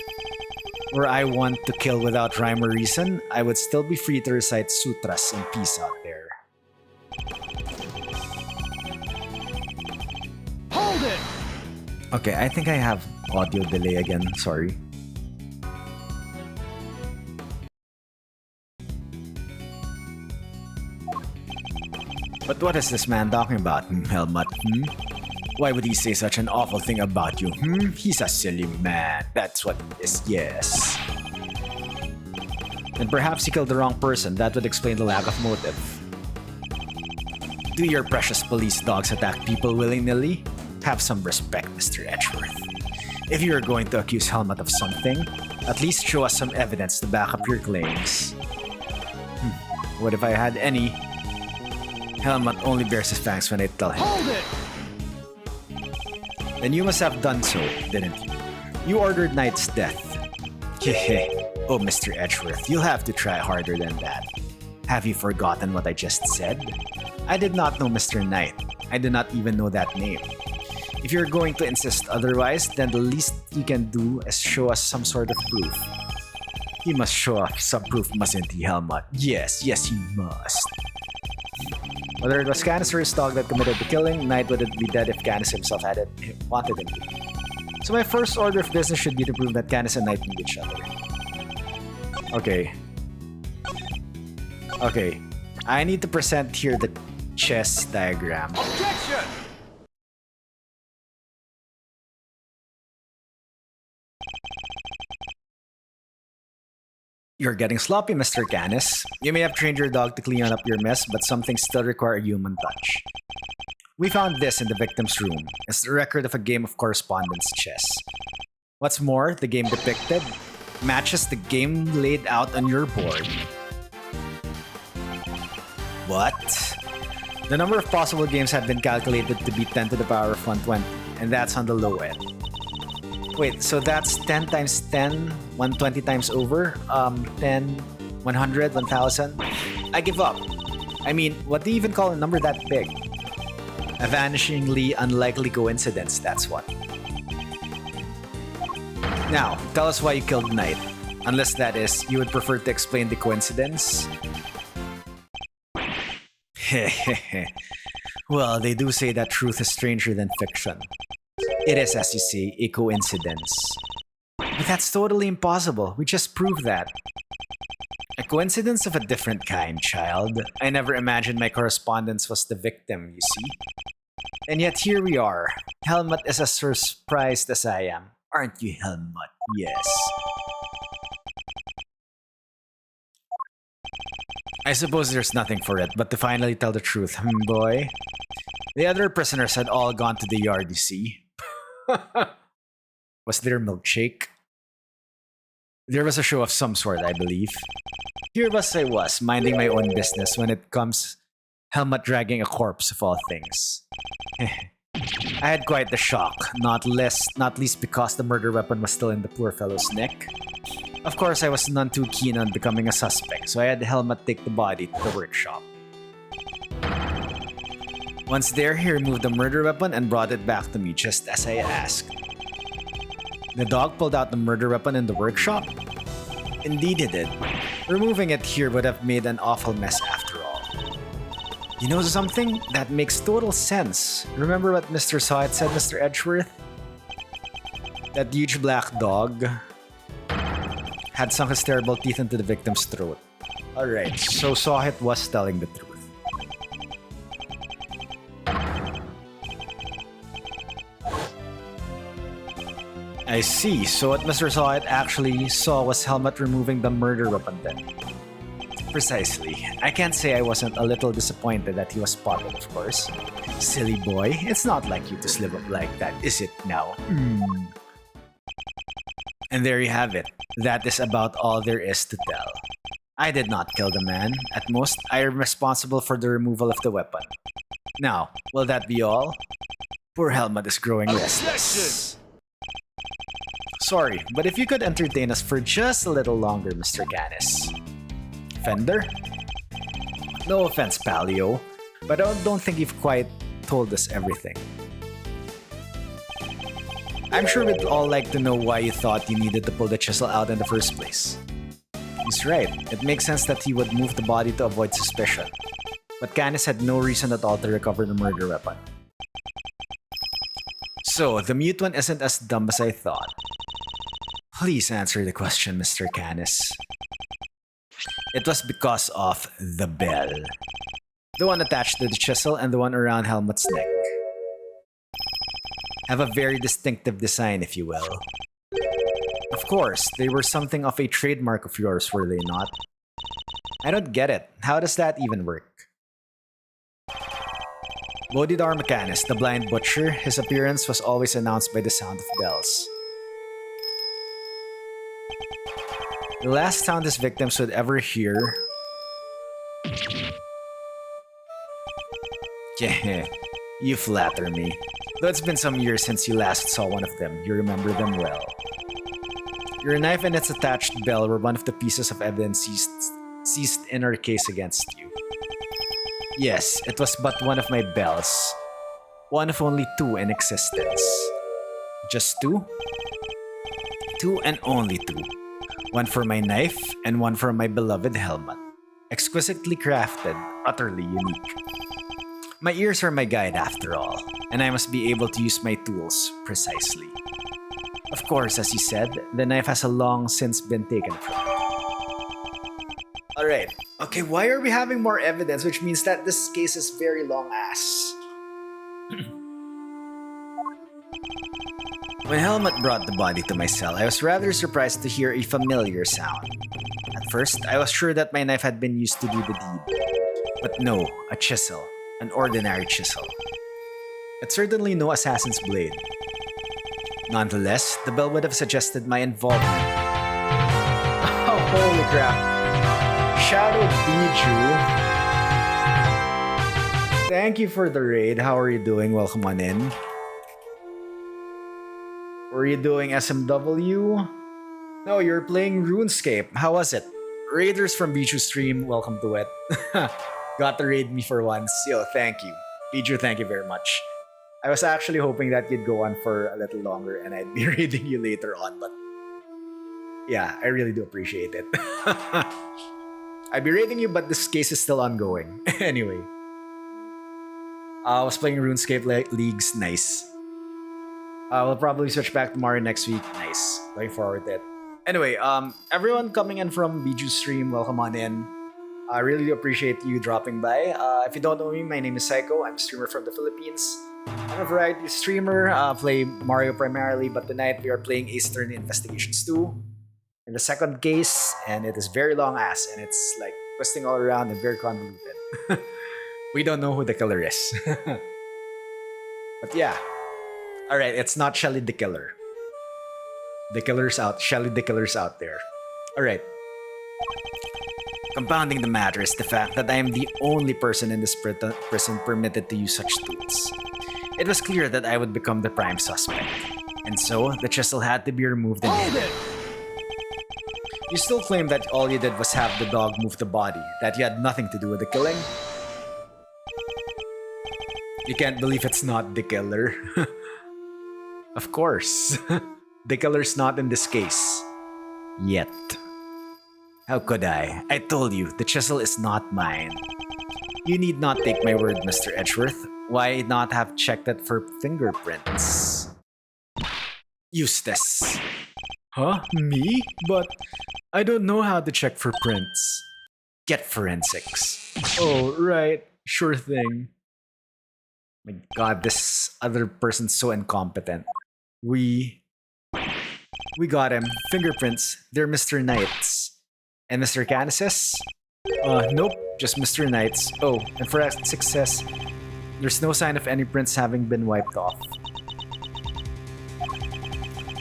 Were I one to kill without rhyme or reason, I would still be free to recite sutras in peace out there. Hold it! Okay, I think I have audio delay again, sorry. But what is this man talking about, Helmut? Why would he say such an awful thing about you? He's a silly man. That's what it is, yes. And perhaps he killed the wrong person. That would explain the lack of motive. Do your precious police dogs attack people willy-nilly? Have some respect, Mr. Edgeworth. If you are going to accuse Helmut of something, at least show us some evidence to back up your claims. What if I had any? Helmut only bears his fangs when I tell him. Hold it! Then you must have done so, didn't you? You ordered Knight's death. Hehe. Oh, Mr. Edgeworth, you'll have to try harder than that. Have you forgotten what I just said? I did not know Mr. Knight. I do not even know that name. If you're going to insist otherwise, then the least you can do is show us some sort of proof. He must show us some proof, mustn't he, Helmut? Yes, he must. Whether it was Canis or his dog that committed the killing, Knight would be dead if Canis himself had wanted him to. So my first order of business should be to prove that Canis and Knight need each other. Okay. I need to present here the chess diagram. Objection! You're getting sloppy, Mr. Canis. You may have trained your dog to clean up your mess, but some things still require a human touch. We found this in the victim's room. It's the record of a game of correspondence chess. What's more, the game depicted matches the game laid out on your board. What? The number of possible games had been calculated to be 10 to the power of 120, and that's on the low end. Wait, so that's 10 times 10, 120 times over? 10, 100, 1000? I give up. I mean, what do you even call a number that big? A vanishingly unlikely coincidence, that's what. Now, tell us why you killed Knight. Unless that is, you would prefer to explain the coincidence? Hehehe. Well, they do say that truth is stranger than fiction. It is, as you say, a coincidence. But that's totally impossible. We just proved that. A coincidence of a different kind, child. I never imagined my correspondence was the victim, you see. And yet here we are. Helmut is as surprised as I am. Aren't you, Helmut? Yes. I suppose there's nothing for it but to finally tell the truth, boy? The other prisoners had all gone to the yard, you see. Was there milkshake? There was a show of some sort, I believe. Here I was, minding my own business when it comes Helmut dragging a corpse of all things. I had quite the shock, not least because the murder weapon was still in the poor fellow's neck. Of course, I was none too keen on becoming a suspect, so I had Helmut take the body to the workshop. Once there, he removed the murder weapon and brought it back to me just as I asked. The dog pulled out the murder weapon in the workshop? Indeed he did. Removing it here would have made an awful mess after all. You know something? That makes total sense. Remember what Mr. Sahit said, Mr. Edgeworth? That huge black dog had sunk his terrible teeth into the victim's throat. Alright, so Sahit was telling the truth. I see, so what Mr. Sahit actually saw was Helmut removing the murder weapon then. Precisely. I can't say I wasn't a little disappointed that he was spotted, of course. Silly boy, it's not like you to slip up like that, is it now? And there you have it. That is about all there is to tell. I did not kill the man. At most, I am responsible for the removal of the weapon. Now, will that be all? Poor Helmut is growing restless. Sorry, but if you could entertain us for just a little longer, Mr. Canis. Fender? No offense, Palio, but I don't think you've quite told us everything. I'm sure we'd all like to know why you thought you needed to pull the chisel out in the first place. He's right. It makes sense that he would move the body to avoid suspicion. But Canis had no reason at all to recover the murder weapon. So, the mute one isn't as dumb as I thought. Please answer the question, Mr. Canis. It was because of the bell. The one attached to the chisel and the one around Helmut's neck have a very distinctive design, if you will. Of course, they were something of a trademark of yours, were they not? I don't get it. How does that even work? Bodhidar Mechanus, the blind butcher, his appearance was always announced by the sound of bells. The last sound his victims would ever hear... Yeah, you flatter me. Though it's been some years since you last saw one of them, you remember them well. Your knife and its attached bell were one of the pieces of evidence seized in our case against you. Yes, it was but one of my bells. One of only two in existence. Just two? Two and only two. One for my knife and one for my beloved helmet. Exquisitely crafted, utterly unique. My ears are my guide after all, and I must be able to use my tools precisely. Of course, as you said, the knife has long since been taken from me. Alright, okay, why are we having more evidence, which means that this case is very long ass. When Helmut brought the body to my cell, I was rather surprised to hear a familiar sound. At first, I was sure that my knife had been used to do the deed. But no, a chisel. An ordinary chisel. It's certainly no assassin's blade. Nonetheless, the bell would have suggested my involvement. Oh, holy crap. Shadow Biju. Thank you for the raid. How are you doing? Welcome on in. Were you doing SMW? No, you're playing RuneScape. How was it? Raiders from Biju stream, welcome to it. Got to raid me for once. Yo, thank you. Biju, thank you very much. I was actually hoping that you'd go on for a little longer and I'd be raiding you later on, but yeah, I really do appreciate it. I'd be raiding you, but this case is still ongoing. Anyway. I was playing RuneScape Leagues. Nice. We'll probably switch back tomorrow next week. Nice. Looking forward to it. Anyway, everyone coming in from Biju stream, welcome on in. I really do appreciate you dropping by. If you don't know me, my name is Psycho. I'm a streamer from the Philippines. I'm a variety streamer. Play Mario primarily, but tonight we are playing Ace Attorney Investigations 2 in the second case, and it is very long ass, and it's like twisting all around and very convoluted. We don't know who the killer is. But yeah. Alright, it's not Shelly the Killer. The killer's out. Shelly the Killer's out there. Alright. Compounding the matter is the fact that I am the only person in this prison permitted to use such tools. It was clear that I would become the prime suspect, and so the chisel had to be removed and hidden. You still claim that all you did was have the dog move the body, that you had nothing to do with the killing? You can't believe it's not the killer. Of course. The killer's not in this case. Yet. How could I? I told you, the chisel is not mine. You need not take my word, Mr. Edgeworth. Why not have checked it for fingerprints? Eustace. Huh? Me? But I don't know how to check for prints. Get forensics. Oh, right. Sure thing. My god, this other person's so incompetent. We got him. Fingerprints. They're Mr. Knight's. And Mr. Canis's? Nope. Just Mr. Knight's. Oh, and for success, there's no sign of any prints having been wiped off.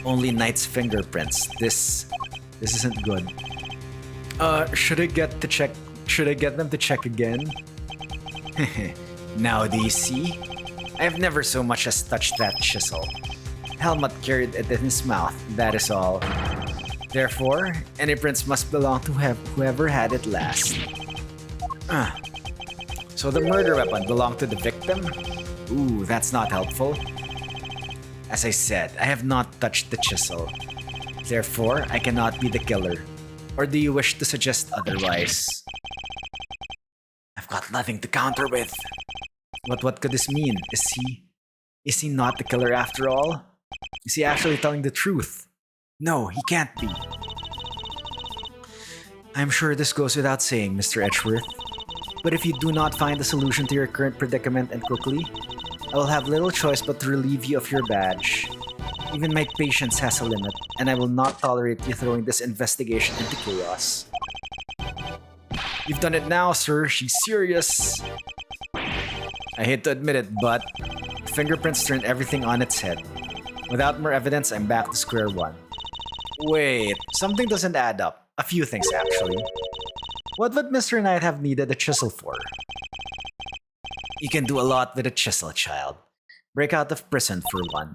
Only Knight's fingerprints. This isn't good. Should I get them to check again? Now do you see? I've never so much as touched that chisel. Helmut carried it in his mouth, that is all. Therefore, any prints must belong to whoever had it last. So the murder weapon belonged to the victim? Ooh, that's not helpful. As I said, I have not touched the chisel. Therefore, I cannot be the killer. Or do you wish to suggest otherwise? I've got nothing to counter with. But what could this mean? Is he not the killer after all? Is he actually telling the truth? No, he can't be. I'm sure this goes without saying, Mr. Edgeworth. But if you do not find a solution to your current predicament and quickly, I will have little choice but to relieve you of your badge. Even my patience has a limit, and I will not tolerate you throwing this investigation into chaos. You've done it now, sir. She's serious. I hate to admit it, but fingerprints turned everything on its head. Without more evidence, I'm back to square one. Wait, something doesn't add up. A few things, actually. What would Mr. Knight have needed a chisel for? You can do a lot with a chisel, child. Break out of prison, for one.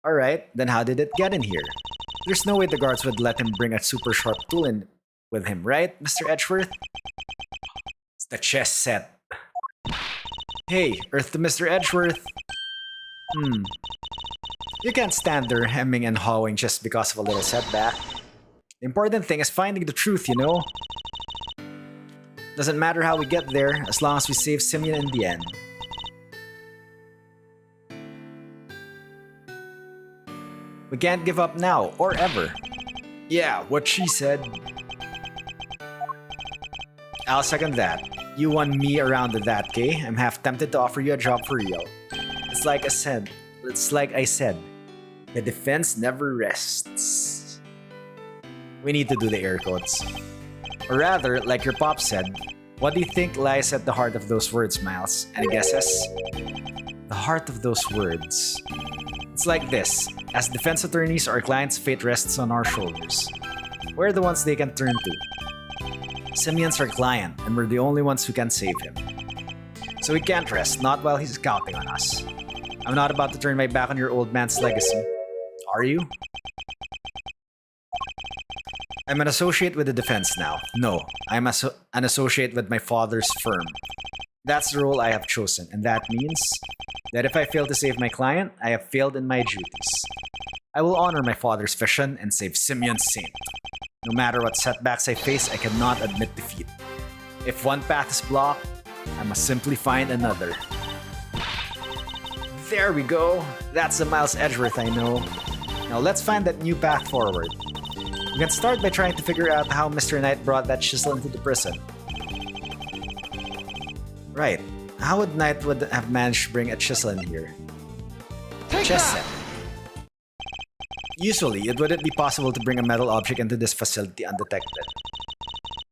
Alright, then how did it get in here? There's no way the guards would let him bring a super sharp tool in with him, right, Mr. Edgeworth? It's the chess set. Hey, Earth to Mr. Edgeworth. You can't stand there hemming and hawing just because of a little setback. The important thing is finding the truth, you know? Doesn't matter how we get there, as long as we save Simeon in the end. We can't give up now, or ever. Yeah, what she said. I'll second that. You won me around with that, Kay. I'm half tempted to offer you a job for real. It's like I said, the defense never rests. We need to do the air quotes. Or rather, like your pop said, what do you think lies at the heart of those words, Miles? Any guesses? The heart of those words. It's like this. As defense attorneys, our client's fate rests on our shoulders. We're the ones they can turn to. Simeon's our client, and we're the only ones who can save him. So we can't rest, not while he's counting on us. I'm not about to turn my back on your old man's legacy. Are you? I'm an associate with the defense now. No, I'm an associate with my father's firm. That's the role I have chosen, and that means that if I fail to save my client, I have failed in my duties. I will honor my father's vision and save Simeon Saint. No matter what setbacks I face, I cannot admit defeat. If one path is blocked, I must simply find another. There we go! That's the Miles Edgeworth I know. Now let's find that new path forward. We can start by trying to figure out how Mr. Knight brought that chisel into the prison. Right. How would Knight have managed to bring a chisel in here? Chess set. Usually, it wouldn't be possible to bring a metal object into this facility undetected.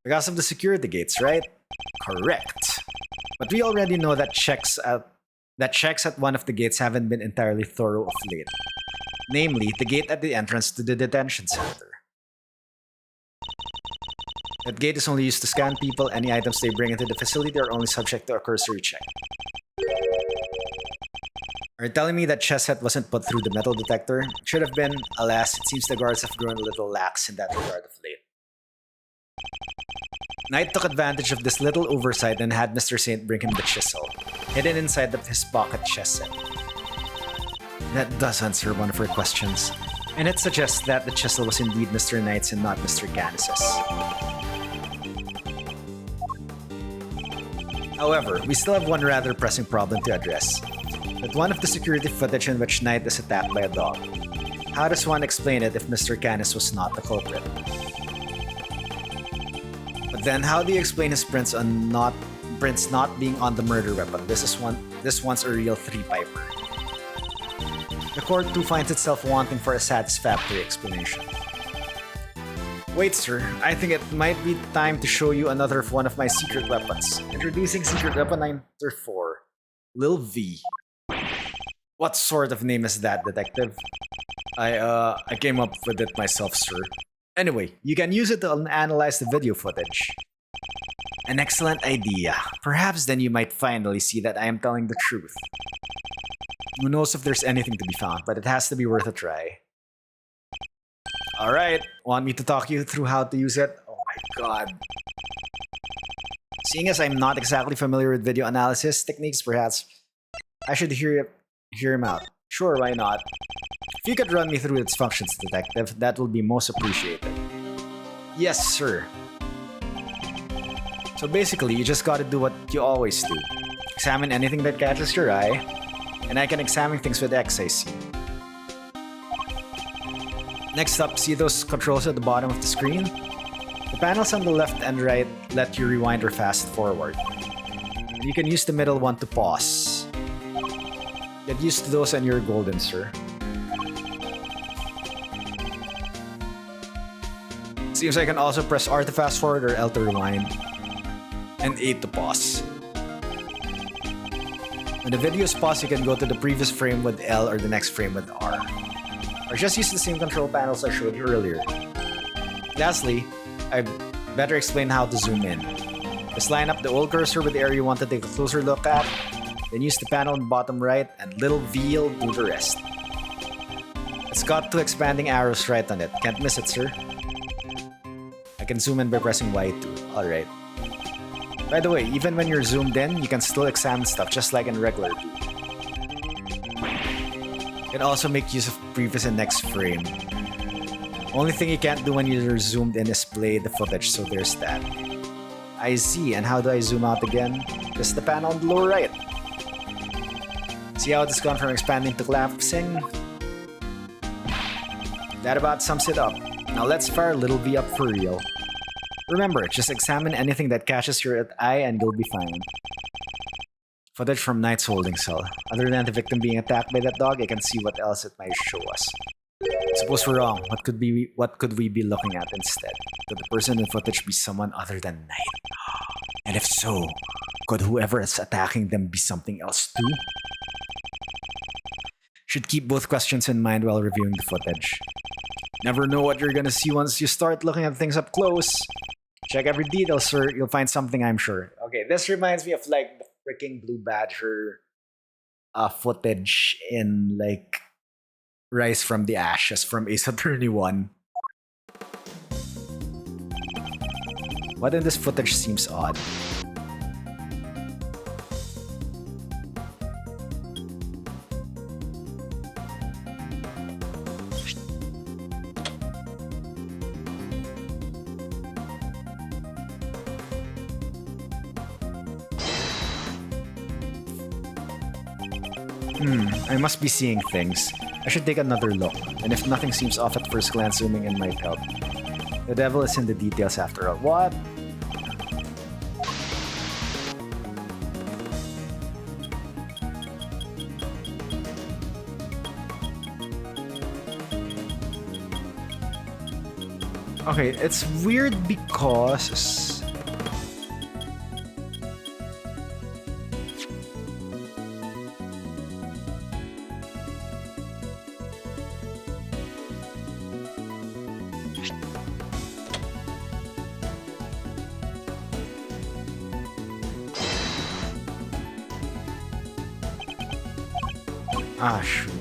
Because of the security gates, right? Correct. But we already know that checks at one of the gates haven't been entirely thorough of late. Namely, the gate at the entrance to the detention center. That gate is only used to scan people. Any items they bring into the facility are only subject to a cursory check. Are you telling me that Chesshead wasn't put through the metal detector? It should have been. Alas, it seems the guards have grown a little lax in that regard of late. Knight took advantage of this little oversight and had Mr. Saint bring him the chisel, hidden inside of his pocket chess set. That does answer one of her questions, and it suggests that the chisel was indeed Mr. Knight's and not Mr. Canis's. However, we still have one rather pressing problem to address. That one of the security footage in which Knight is attacked by a dog. How does one explain it if Mr. Canis was not the culprit? But then how do you explain his prints not being on the murder weapon? This one's a real three-piper. The court too finds itself wanting for a satisfactory explanation. Wait, sir, I think it might be time to show you another one of my secret weapons. Introducing secret weapon 934, Lil V. What sort of name is that, detective? I came up with it myself, sir. Anyway, you can use it to analyze the video footage. An excellent idea. Perhaps then you might finally see that I am telling the truth. Who knows if there's anything to be found, but it has to be worth a try. Alright, want me to talk you through how to use it? Oh my god. Seeing as I'm not exactly familiar with video analysis techniques, perhaps I should hear him out. Sure, why not? If you could run me through its functions, detective, that will be most appreciated. Yes, sir. So basically, you just gotta do what you always do. Examine anything that catches your eye, and I can examine things with X, I see. Next up, see those controls at the bottom of the screen? The panels on the left and right let you rewind or fast forward. You can use the middle one to pause. Get used to those and you're golden, sir. Seems I can also press R to fast forward or L to rewind, and A to pause. When the video is paused, you can go to the previous frame with L or the next frame with R. Or just use the same control panels I showed you earlier. Lastly, I better explain how to zoom in. Just line up the old cursor with the area you want to take a closer look at, then use the panel on the bottom right, and little V will do the rest. It's got two expanding arrows right on it. Can't miss it, sir. I can zoom in by pressing Y too. Alright. By the way, even when you're zoomed in, you can still examine stuff just like in regular view. You can also make use of previous and next frame. Only thing you can't do when you're zoomed in is play the footage, so there's that. I see, and how do I zoom out again? Just the panel on the lower right. See how it's gone from expanding to collapsing? That about sums it up. Now let's fire little V up for real. Remember, just examine anything that catches your eye and you'll be fine. Footage from Knight's holding cell. Other than the victim being attacked by that dog, I can see what else it might show us. Suppose we're wrong. What could we be looking at instead? Could the person in footage be someone other than Knight? And if so, could whoever is attacking them be something else too? Should keep both questions in mind while reviewing the footage. Never know what you're gonna see once you start looking at things up close. Check every detail, sir. You'll find something, I'm sure. Okay, this reminds me of like the freaking Blue Badger footage in like Rise from the Ashes from Ace Attorney 1. What in this footage seems odd? I must be seeing things. I should take another look, and if nothing seems off at first glance, zooming in might help. The devil is in the details after all. What? Okay, it's weird because... Ah, shoot.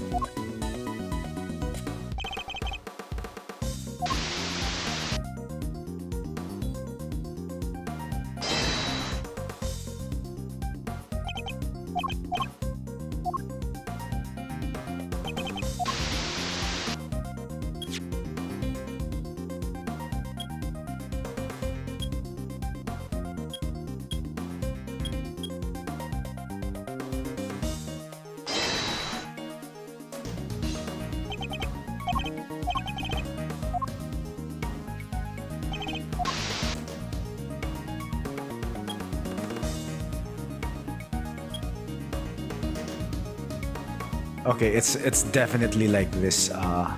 Okay, it's definitely like this. The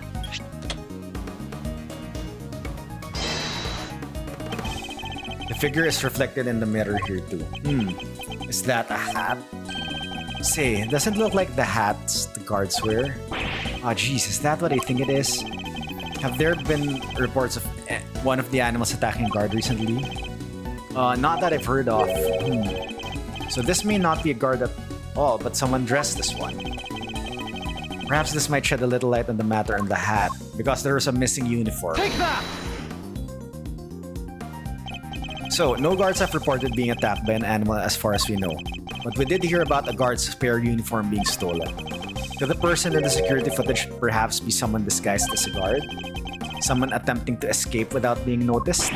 figure is reflected in the mirror here too. Is that a hat? Say, it doesn't look like the hats the guards wear. Oh jeez, is that what I think it is? Have there been reports of one of the animals attacking a guard recently? Not that I've heard of. So this may not be a guard at all, but someone dressed as one. Perhaps this might shed a little light on the matter in the hat, because there is a missing uniform. Take that! So, no guards have reported being attacked by an animal as far as we know. But we did hear about a guard's spare uniform being stolen. Could the person in the security footage perhaps be someone disguised as a guard? Someone attempting to escape without being noticed?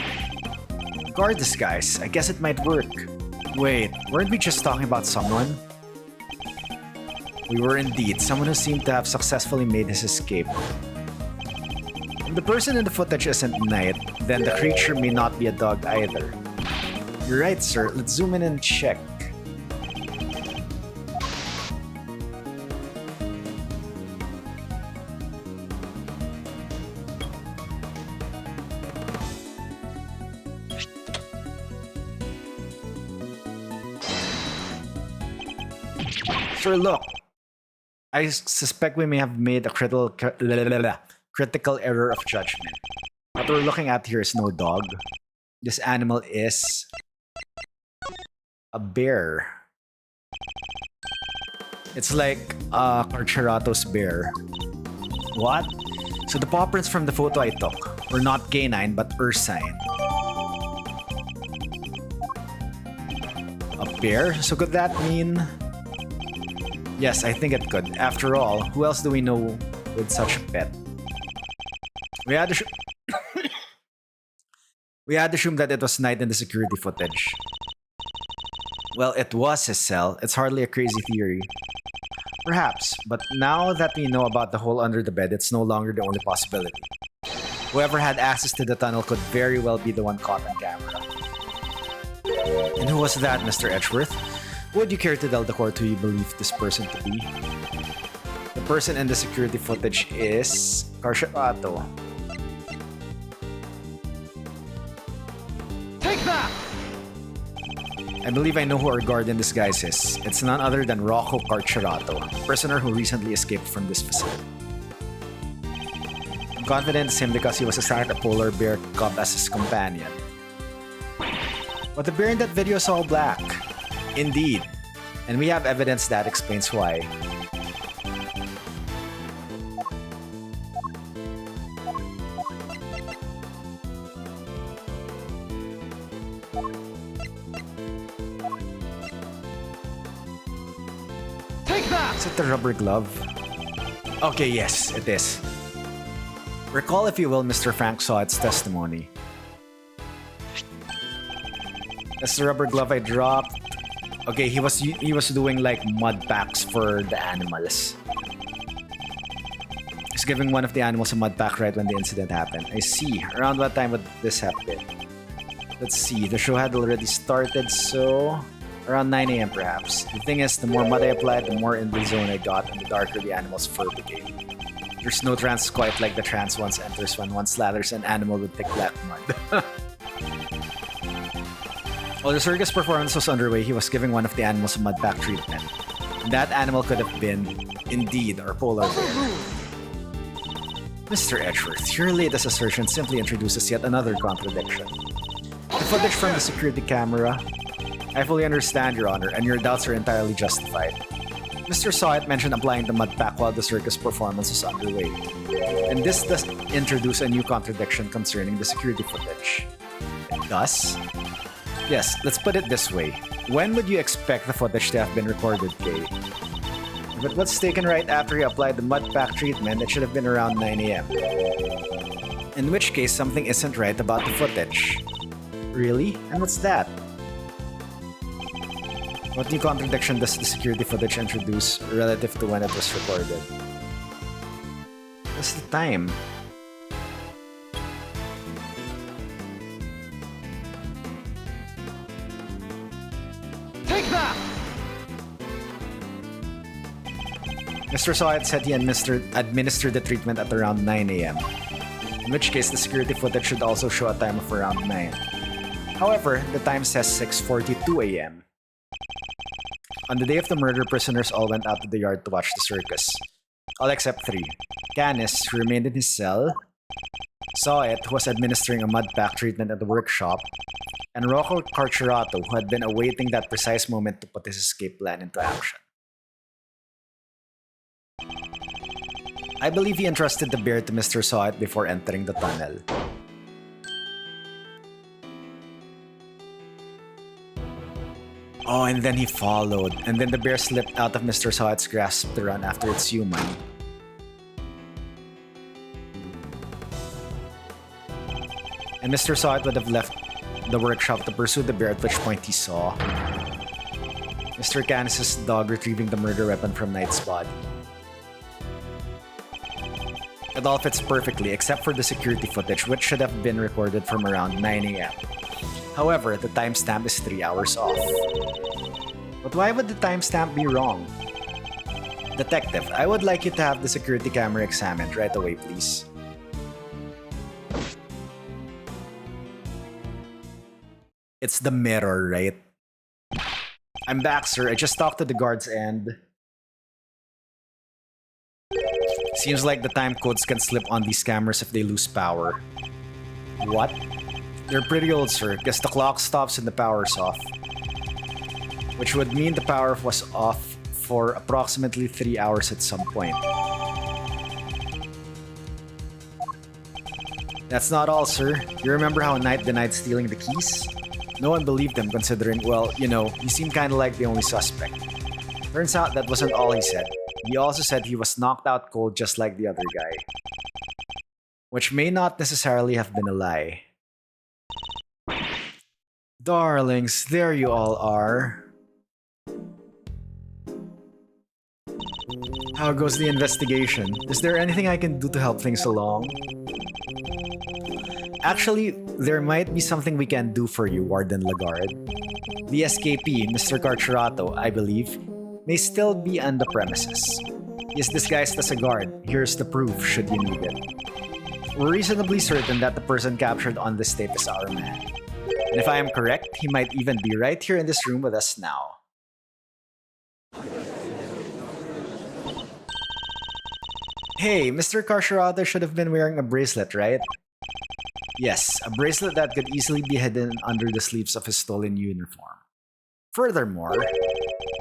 Guard disguise, I guess it might work. Wait, weren't we just talking about someone? We were indeed, someone who seemed to have successfully made his escape. If the person in the footage isn't Knight, then the creature may not be a dog either. You're right, sir. Let's zoom in and check. Sir, look. I suspect we may have made a critical error of judgment. What we're looking at here is no dog. This animal is a bear. It's like Carcharato's bear. What? So the paw prints from the photo I took were not canine but ursine. A bear? So could that mean... Yes, I think it could. After all, who else do we know with such a pet? We had assumed that it was Knight in the security footage. Well, it was his cell. It's hardly a crazy theory. Perhaps, but now that we know about the hole under the bed, it's no longer the only possibility. Whoever had access to the tunnel could very well be the one caught on camera. And who was that, Mr. Edgeworth? Would you care to tell the court who you believe this person to be? The person in the security footage is Carcharato. Take that! I believe I know who our guard in disguise is. It's none other than Rocco Carcharato, a prisoner who recently escaped from this facility. I'm confident it's him because he was assigned a polar bear cub as his companion. But the bear in that video is all black. Indeed. And we have evidence that explains why. Take that! Is it the rubber glove? Okay, yes, it is. Recall, if you will, Mr. Frank saw its testimony. That's the rubber glove I dropped. Okay, he was doing like mud packs for the animals. He's giving one of the animals a mud pack right when the incident happened. I see. Around what time would this happen? Let's see. The show had already started, so around 9 a.m. perhaps. The thing is, the more mud I applied, the more in the zone I got, and the darker the animal's fur became. There's no trance quite like the trance once enters when one slathers an animal with thick black mud. While the circus performance was underway, he was giving one of the animals a mud pack treatment. And that animal could have been, indeed, our polar bear. Mr. Edgeworth, your latest assertion simply introduces yet another contradiction. The footage from the security camera... I fully understand, Your Honor, and your doubts are entirely justified. Mr. Sawit mentioned applying the mud pack while the circus performance was underway. And this does introduce a new contradiction concerning the security footage. It does? Yes, let's put it this way. When would you expect the footage to have been recorded, Kay? If it was taken right after he applied the mud pack treatment, it should have been around 9 a.m. In which case, something isn't right about the footage. Really? And what's that? What new contradiction does the security footage introduce relative to when it was recorded? What's the time? Take that! Mr. Sawit said he administered the treatment at around 9 a.m. In which case, the security footage should also show a time of around 9. However, the time says 6:42 a.m. On the day of the murder, prisoners all went out to the yard to watch the circus. All except 3. Canis, who remained in his cell, Sawit, who was administering a mud pack treatment at the workshop, and Rocco Carcharato, who had been awaiting that precise moment to put his escape plan into action. I believe he entrusted the bear to Mr. Sawit before entering the tunnel. Oh, and then he followed, and then the bear slipped out of Mr. Sawit's grasp to run after its human. And Mr. Sawit would have left the workshop to pursue the bear, at which point he saw Mr. Canis' dog retrieving the murder weapon from Knight's body. It all fits perfectly except for the security footage, which should have been recorded from around 9 a.m. However, the timestamp is 3 hours off. But why would the timestamp be wrong? Detective, I would like you to have the security camera examined right away, please. It's the mirror, right? I'm back, sir. I just talked to the guards and... Seems like the time codes can slip on these cameras if they lose power. What? They're pretty old, sir, because the clock stops and the power's off. Which would mean the power was off for approximately 3 hours at some point. That's not all, sir. You remember how Knight denied stealing the keys? No one believed him considering, well, you know, he seemed kinda like the only suspect. Turns out that wasn't all he said. He also said he was knocked out cold just like the other guy. Which may not necessarily have been a lie. Darlings, there you all are. How goes the investigation? Is there anything I can do to help things along? Actually, there might be something we can do for you, Warden Lagarde. The escapee, Mr. Carcerato, I believe, may still be on the premises. He is disguised as a guard. Here's the proof, should you need it. We're reasonably certain that the person captured on this tape is our man. And if I am correct, he might even be right here in this room with us now. Hey, Mr. Carcerato should have been wearing a bracelet, right? Yes, a bracelet that could easily be hidden under the sleeves of his stolen uniform. Furthermore,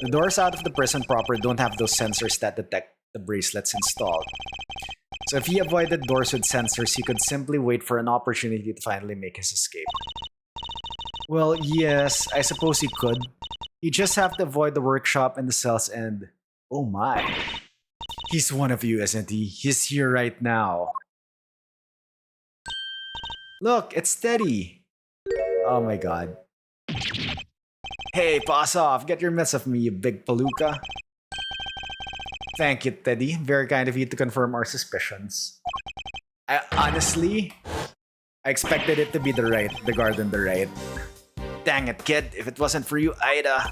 the doors out of the prison proper don't have those sensors that detect the bracelets installed. So if he avoided doors with sensors, he could simply wait for an opportunity to finally make his escape. Well, yes, I suppose he could. He'd just have to avoid the workshop and the cells and... Oh my. He's one of you, isn't he? He's here right now. Look, it's Teddy. Oh my god. Hey, pass off. Get your mitts off me, you big palooka. Thank you, Teddy. Very kind of you to confirm our suspicions. Honestly, I expected it to be the guard on the right. Dang it, kid. If it wasn't for you, Ida.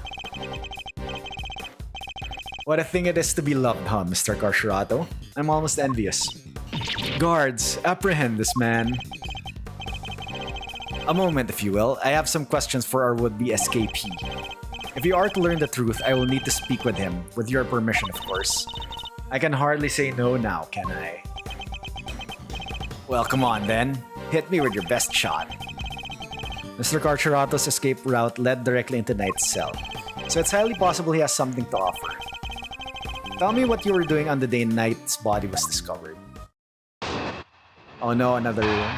What a thing it is to be loved, huh, Mr. Carcerato? I'm almost envious. Guards, apprehend this man. A moment, if you will. I have some questions for our would-be escapee. If you are to learn the truth, I will need to speak with him, with your permission, of course. I can hardly say no now, can I? Well, come on then. Hit me with your best shot. Mr. Carcerato's escape route led directly into Knight's cell, so it's highly possible he has something to offer. Tell me what you were doing on the day Knight's body was discovered. Oh no, another room.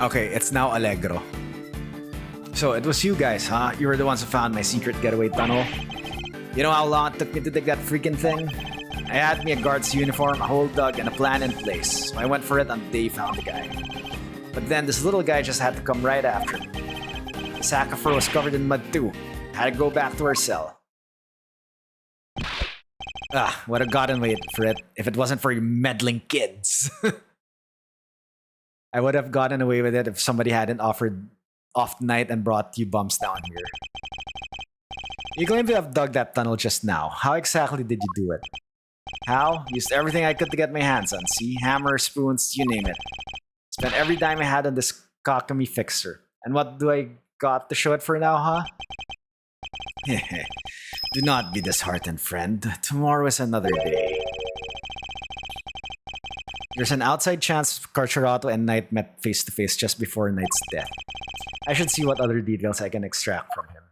Okay, it's now Allegro. So, it was you guys, huh? You were the ones who found my secret getaway tunnel. You know how long it took me to dig that freaking thing? I had me a guard's uniform, a hole dug, and a plan in place. So I went for it on the day you found the guy. But then this little guy just had to come right after me. The sack of fur was covered in mud too. Had to go back to her cell. Would have gotten away for it if it wasn't for you meddling kids. I would have gotten away with it if somebody hadn't offered off Knight and brought you bumps down here. You claim to have dug that tunnel just now. How exactly did you do it? How? Used everything I could to get my hands on. See? Hammer, spoons, you name it. Spent every dime I had on this cockamy fixer. And what do I got to show it for now, huh? Do not be disheartened, friend. Tomorrow is another day. There's an outside chance Carcerato and Knight met face-to-face just before Knight's death. I should see what other details I can extract from him.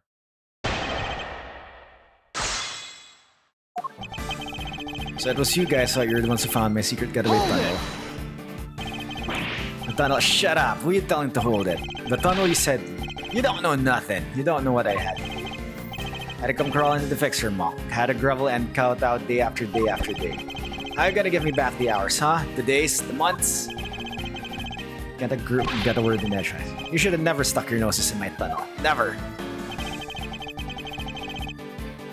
So it was you guys, so you're the ones who found my secret getaway tunnel. The tunnel, shut up! Who are you telling to hold it? The tunnel, you said, you don't know nothing. You don't know what I had. Had to come crawling into the fixer mock. Had to grovel and count out day after day after day. How you gonna give me back the hours, huh? The days, the months? Get a word in edgewise. You should have never stuck your noses in my tunnel. Never.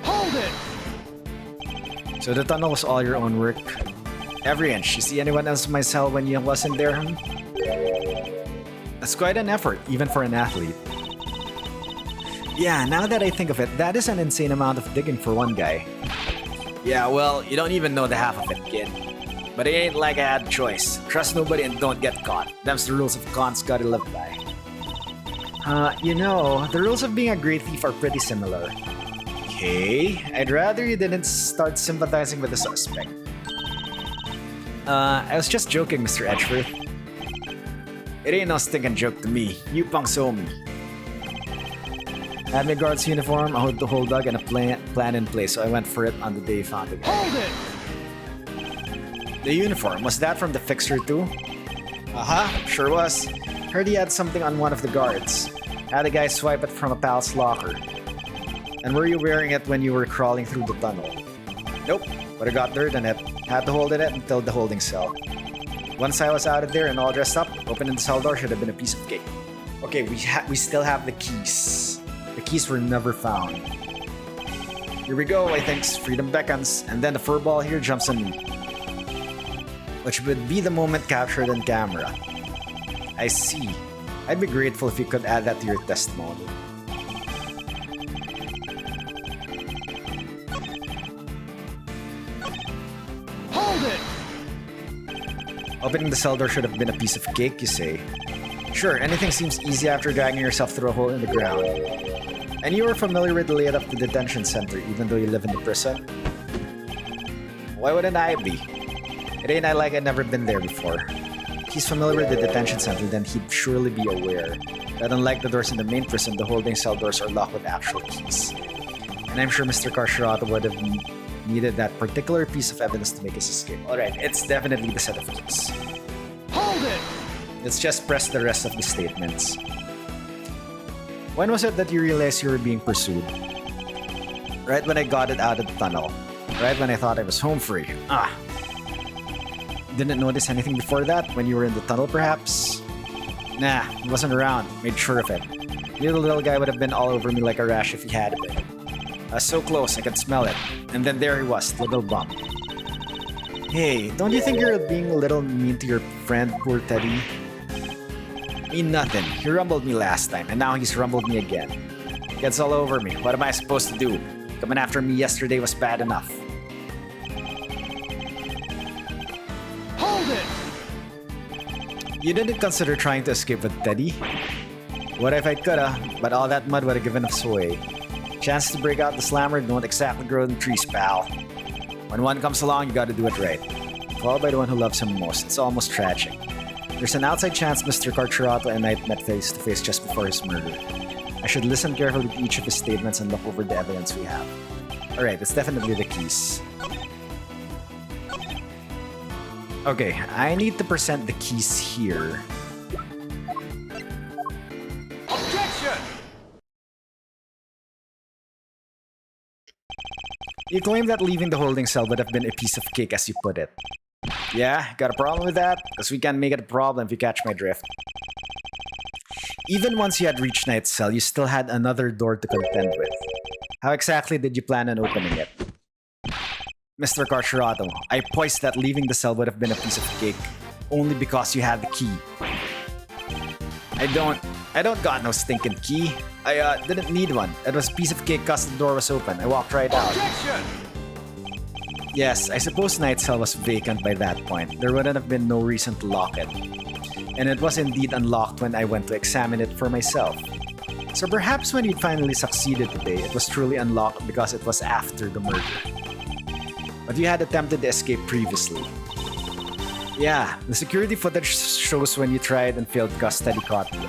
Hold it! So the tunnel was all your own work? Every inch. You see anyone else in my cell when you wasn't there? That's quite an effort, even for an athlete. Yeah, now that I think of it, that is an insane amount of digging for one guy. Yeah, well, you don't even know the half of it, kid. But it ain't like I had a choice. Trust nobody and don't get caught. Them's the rules of cons gotta live by. You know, the rules of being a great thief are pretty similar. Okay, I'd rather you didn't start sympathizing with the suspect. I was just joking, Mr. Edgeworth. It ain't no stinking joke to me. You punks owe me. I had my guard's uniform, a whole dog, and a plan in place, so I went for it on the day he found the guy. Hold it! The uniform, was that from the fixer too? Uh-huh, sure was. Heard he had something on one of the guards. Had a guy swipe it from a pal's locker. And were you wearing it when you were crawling through the tunnel? Nope, but I got dirt on it. Had to hold it until the holding cell. Once I was out of there and all dressed up, opening the cell door should have been a piece of cake. Okay, we still have the keys. The keys were never found. Here we go, I think freedom beckons, and then the furball here jumps on me. Which would be the moment captured on camera. I see. I'd be grateful if you could add that to your testimony. Hold it! Opening the cell door should have been a piece of cake, you say? Sure, anything seems easy after dragging yourself through a hole in the ground. And you were familiar with the layout of the detention center, even though you live in the prison? Why wouldn't I be? It ain't like I'd never been there before. If he's familiar with the detention center, then he'd surely be aware that unlike the doors in the main prison, the holding cell doors are locked with actual keys. And I'm sure Mr. Carcerata would have needed that particular piece of evidence to make his escape. Alright, it's definitely the set of keys. Hold it! Let's just press the rest of the statements. When was it that you realized you were being pursued? Right when I got it out of the tunnel. Right when I thought I was home free. Didn't notice anything before that? When you were in the tunnel, perhaps? Nah, he wasn't around. Made sure of it. Knew the little guy would have been all over me like a rash if he had been. I was so close, I could smell it. And then there he was, little bump. Hey, don't you think you're being a little mean to your friend, poor Teddy? Mean nothing. He rumbled me last time, and now he's rumbled me again. Gets all over me. What am I supposed to do? Coming after me yesterday was bad enough. Hold it! You didn't consider trying to escape with Teddy? What if I coulda, but all that mud would have given us away. Chance to break out the slammer don't exactly grow in trees, pal. When one comes along, you gotta do it right. Followed by the one who loves him most. It's almost tragic. There's an outside chance Mr. Carcerata and I met face to face just before his murder. I should listen carefully to each of his statements and look over the evidence we have. Alright, it's definitely the keys. Okay, I need to present the keys here. Objection! You claim that leaving the holding cell would have been a piece of cake, as you put it. Yeah, got a problem with that? Because we can't make it a problem if you catch my drift. Even once you had reached Knight's cell, you still had another door to contend with. How exactly did you plan on opening it? Mr. Carcerata, I poised that leaving the cell would have been a piece of cake, only because you had the key. I don't got no stinking key. I didn't need one. It was a piece of cake cause the door was open. I walked right out. Objection! Yes, I suppose Knight's cell was vacant by that point. There wouldn't have been no reason to lock it. And it was indeed unlocked when I went to examine it for myself. So perhaps when you finally succeeded today, it was truly unlocked because it was after the murder. But you had attempted to escape previously. Yeah, the security footage shows when you tried and failed because Teddy caught you,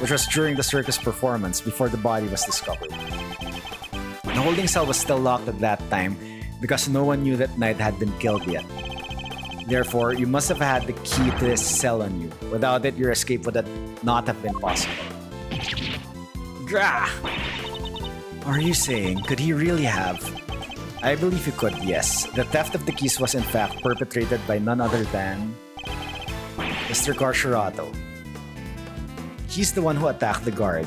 which was during the circus performance before the body was discovered. The holding cell was still locked at that time because no one knew that Knight had been killed yet. Therefore, you must have had the key to this cell on you. Without it, your escape would not have been possible. Gah! Are you saying, could he really have? I believe he could, yes. The theft of the keys was in fact perpetrated by none other than Mr. Carcerata. He's the one who attacked the guard.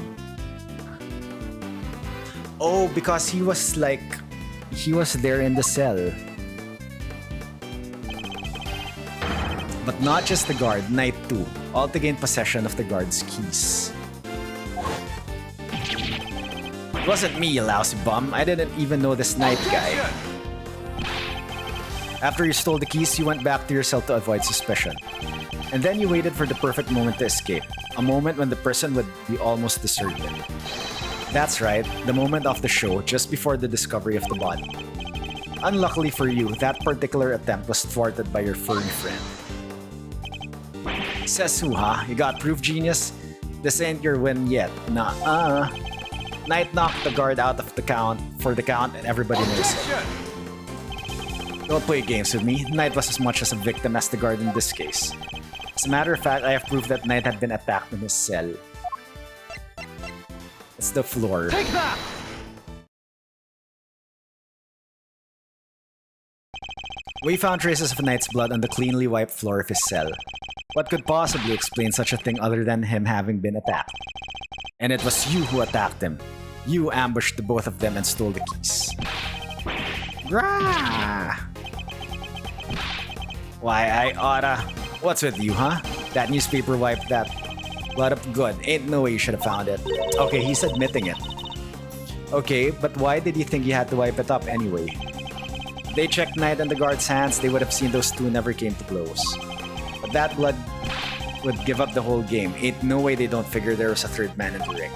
Oh, because he was there in the cell. But not just the guard, Knight too, all to gain possession of the guard's keys. It wasn't me, you lousy bum. I didn't even know this Knight guy. After you stole the keys, you went back to your cell to avoid suspicion. And then you waited for the perfect moment to escape. A moment when the prison would be almost deserted. That's right, the moment of the show, just before the discovery of the body. Unluckily for you, that particular attempt was thwarted by your furry friend. Says who, huh? You got proof, genius? This ain't your win yet. Nah. Knight knocked the guard out of the count and everybody knows it. Don't play games with me. Knight was as much as a victim as the guard in this case. As a matter of fact, I have proof that Knight had been attacked in his cell. It's the floor. Take that! We found traces of Knight's blood on the cleanly wiped floor of his cell. What could possibly explain such a thing other than him having been attacked? And it was you who attacked him. You ambushed the both of them and stole the keys. Grah! Why, I oughta... What's with you, huh? That newspaper wiped that blood up good. Ain't no way you should have found it. Okay, he's admitting it. Okay, but why did you think you had to wipe it up anyway? If they checked Knight and the guard's hands, they would have seen those two never came to blows. But that blood would give up the whole game. Ain't no way they don't figure there was a third man in the ring.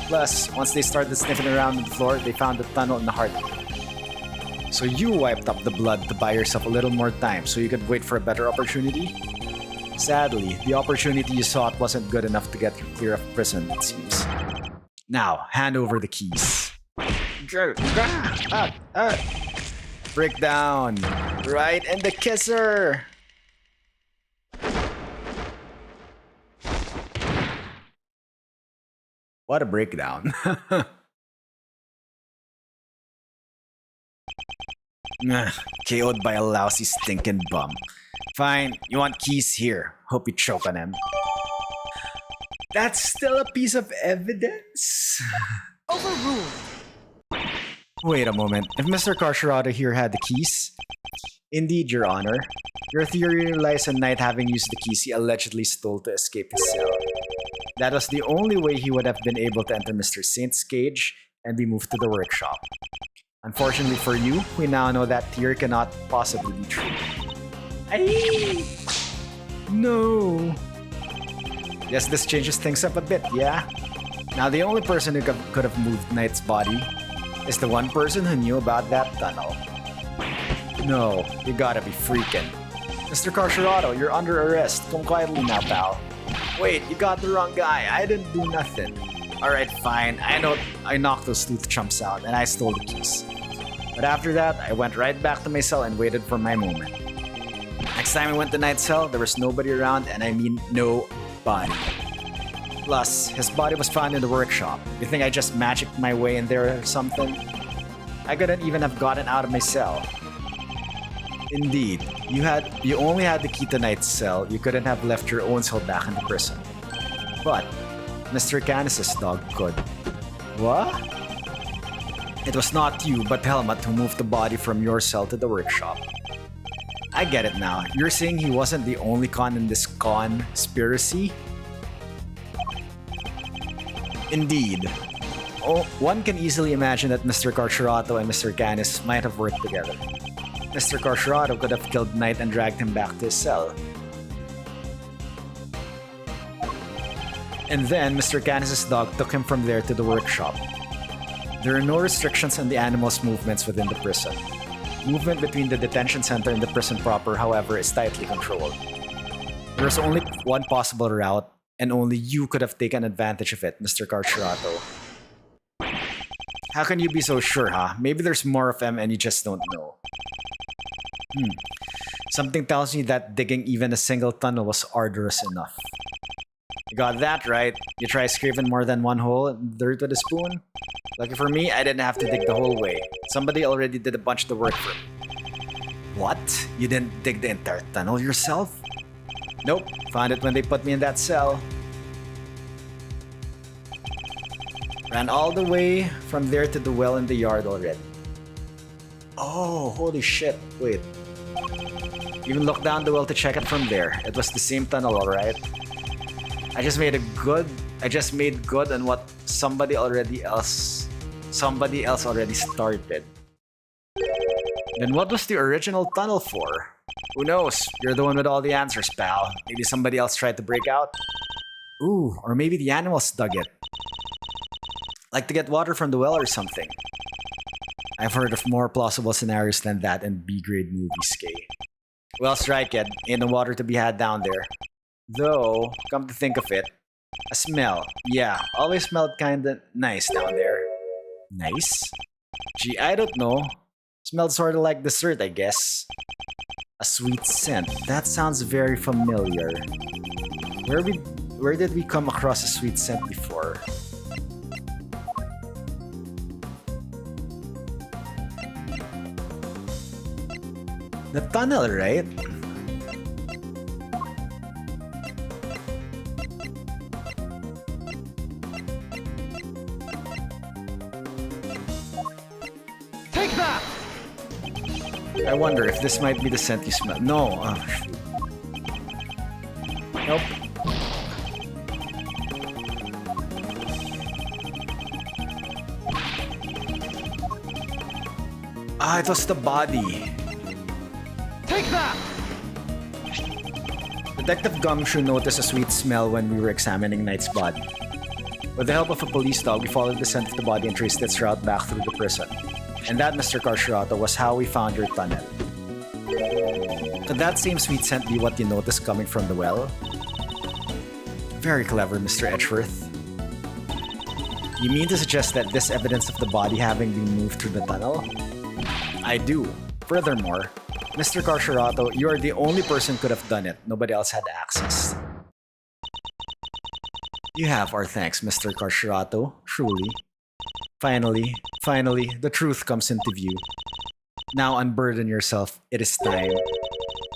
Plus, once they started sniffing around on the floor, they found a tunnel in the heart. So you wiped up the blood to buy yourself a little more time so you could wait for a better opportunity? Sadly, the opportunity you sought wasn't good enough to get you clear of prison, it seems. Now, hand over the keys. Breakdown! Right in the kisser! What a breakdown. KO'd by a lousy stinking bum. Fine, you want keys here. Hope you choke on him. That's still a piece of evidence? Overruled. Wait a moment. If Mr. Carcerado here had the keys? Indeed, Your Honor. Your theory relies on Knight having used the keys he allegedly stole to escape his cell. That was the only way he would have been able to enter Mr. Saint's cage and be moved to the workshop. Unfortunately for you, we now know that theory cannot possibly be true. Aye. No. Yes, this changes things up a bit, yeah? Now the only person who could have moved Knight's body is the one person who knew about that tunnel. No, you gotta be freaking. Mr. Carcerado, you're under arrest. Come quietly now, pal. Wait, you got the wrong guy. I didn't do nothing. Alright, fine. I know I knocked those sleuth chumps out and I stole the keys. But after that, I went right back to my cell and waited for my moment. Next time I went to Knight's cell, there was nobody around, and I mean nobody. Plus, his body was found in the workshop. You think I just magicked my way in there or something? I couldn't even have gotten out of my cell. Indeed, you only had the key to Knight's cell. You couldn't have left your own cell back in the prison. But Mr. Canis's dog could. What? It was not you, but Helmut who moved the body from your cell to the workshop. I get it now. You're saying he wasn't the only con in this conspiracy? Indeed. Oh, one can easily imagine that Mr. Carcerado and Mr. Canis might have worked together. Mr. Carcerado could have killed Knight and dragged him back to his cell. And then Mr. Canis's dog took him from there to the workshop. There are no restrictions on the animal's movements within the prison. Movement between the detention center and the prison proper, however, is tightly controlled. There is only one possible route, and only you could have taken advantage of it, Mr. Carcerado. How can you be so sure, huh? Maybe there's more of them and you just don't know. Something tells me that digging even a single tunnel was arduous enough. You got that right. You try scraping more than one hole in dirt with a spoon? Lucky for me, I didn't have to dig the whole way. Somebody already did a bunch of the work for me. What? You didn't dig the entire tunnel yourself? Nope. Found it when they put me in that cell. Ran all the way from there to the well in the yard already. Oh, holy shit. Wait. Even looked down the well to check it from there. It was the same tunnel, alright? I just made good on what somebody else already started. Then what was the original tunnel for? Who knows? You're the one with all the answers, pal. Maybe somebody else tried to break out? Ooh, or maybe the animals dug it. Like to get water from the well or something. I've heard of more plausible scenarios than that in B-grade movies, Kay. Well, strike it. Ain't no water to be had down there. Though, come to think of it, a smell. Yeah, always smelled kinda nice down there. Nice? Gee, I don't know. Smelled sorta like dessert, I guess. A sweet scent. That sounds very familiar. Where did we come across a sweet scent before? The tunnel, right? Take that! I wonder if this might be the scent you smell. No. Oh, shoot. Nope. Ah, it was the body. Take that! Detective Gumshoe noticed a sweet smell when we were examining Knight's body. With the help of a police dog, we followed the scent of the body and traced its route back through the prison. And that, Mr. Carcerato, was how we found your tunnel. Could that same sweet scent be what you noticed coming from the well? Very clever, Mr. Edgeworth. You mean to suggest that this evidence of the body having been moved through the tunnel? I do. Furthermore, Mr. Carcerato, you are the only person who could have done it. Nobody else had access. You have our thanks, Mr. Carcerato, truly. Finally, the truth comes into view. Now unburden yourself. It is time.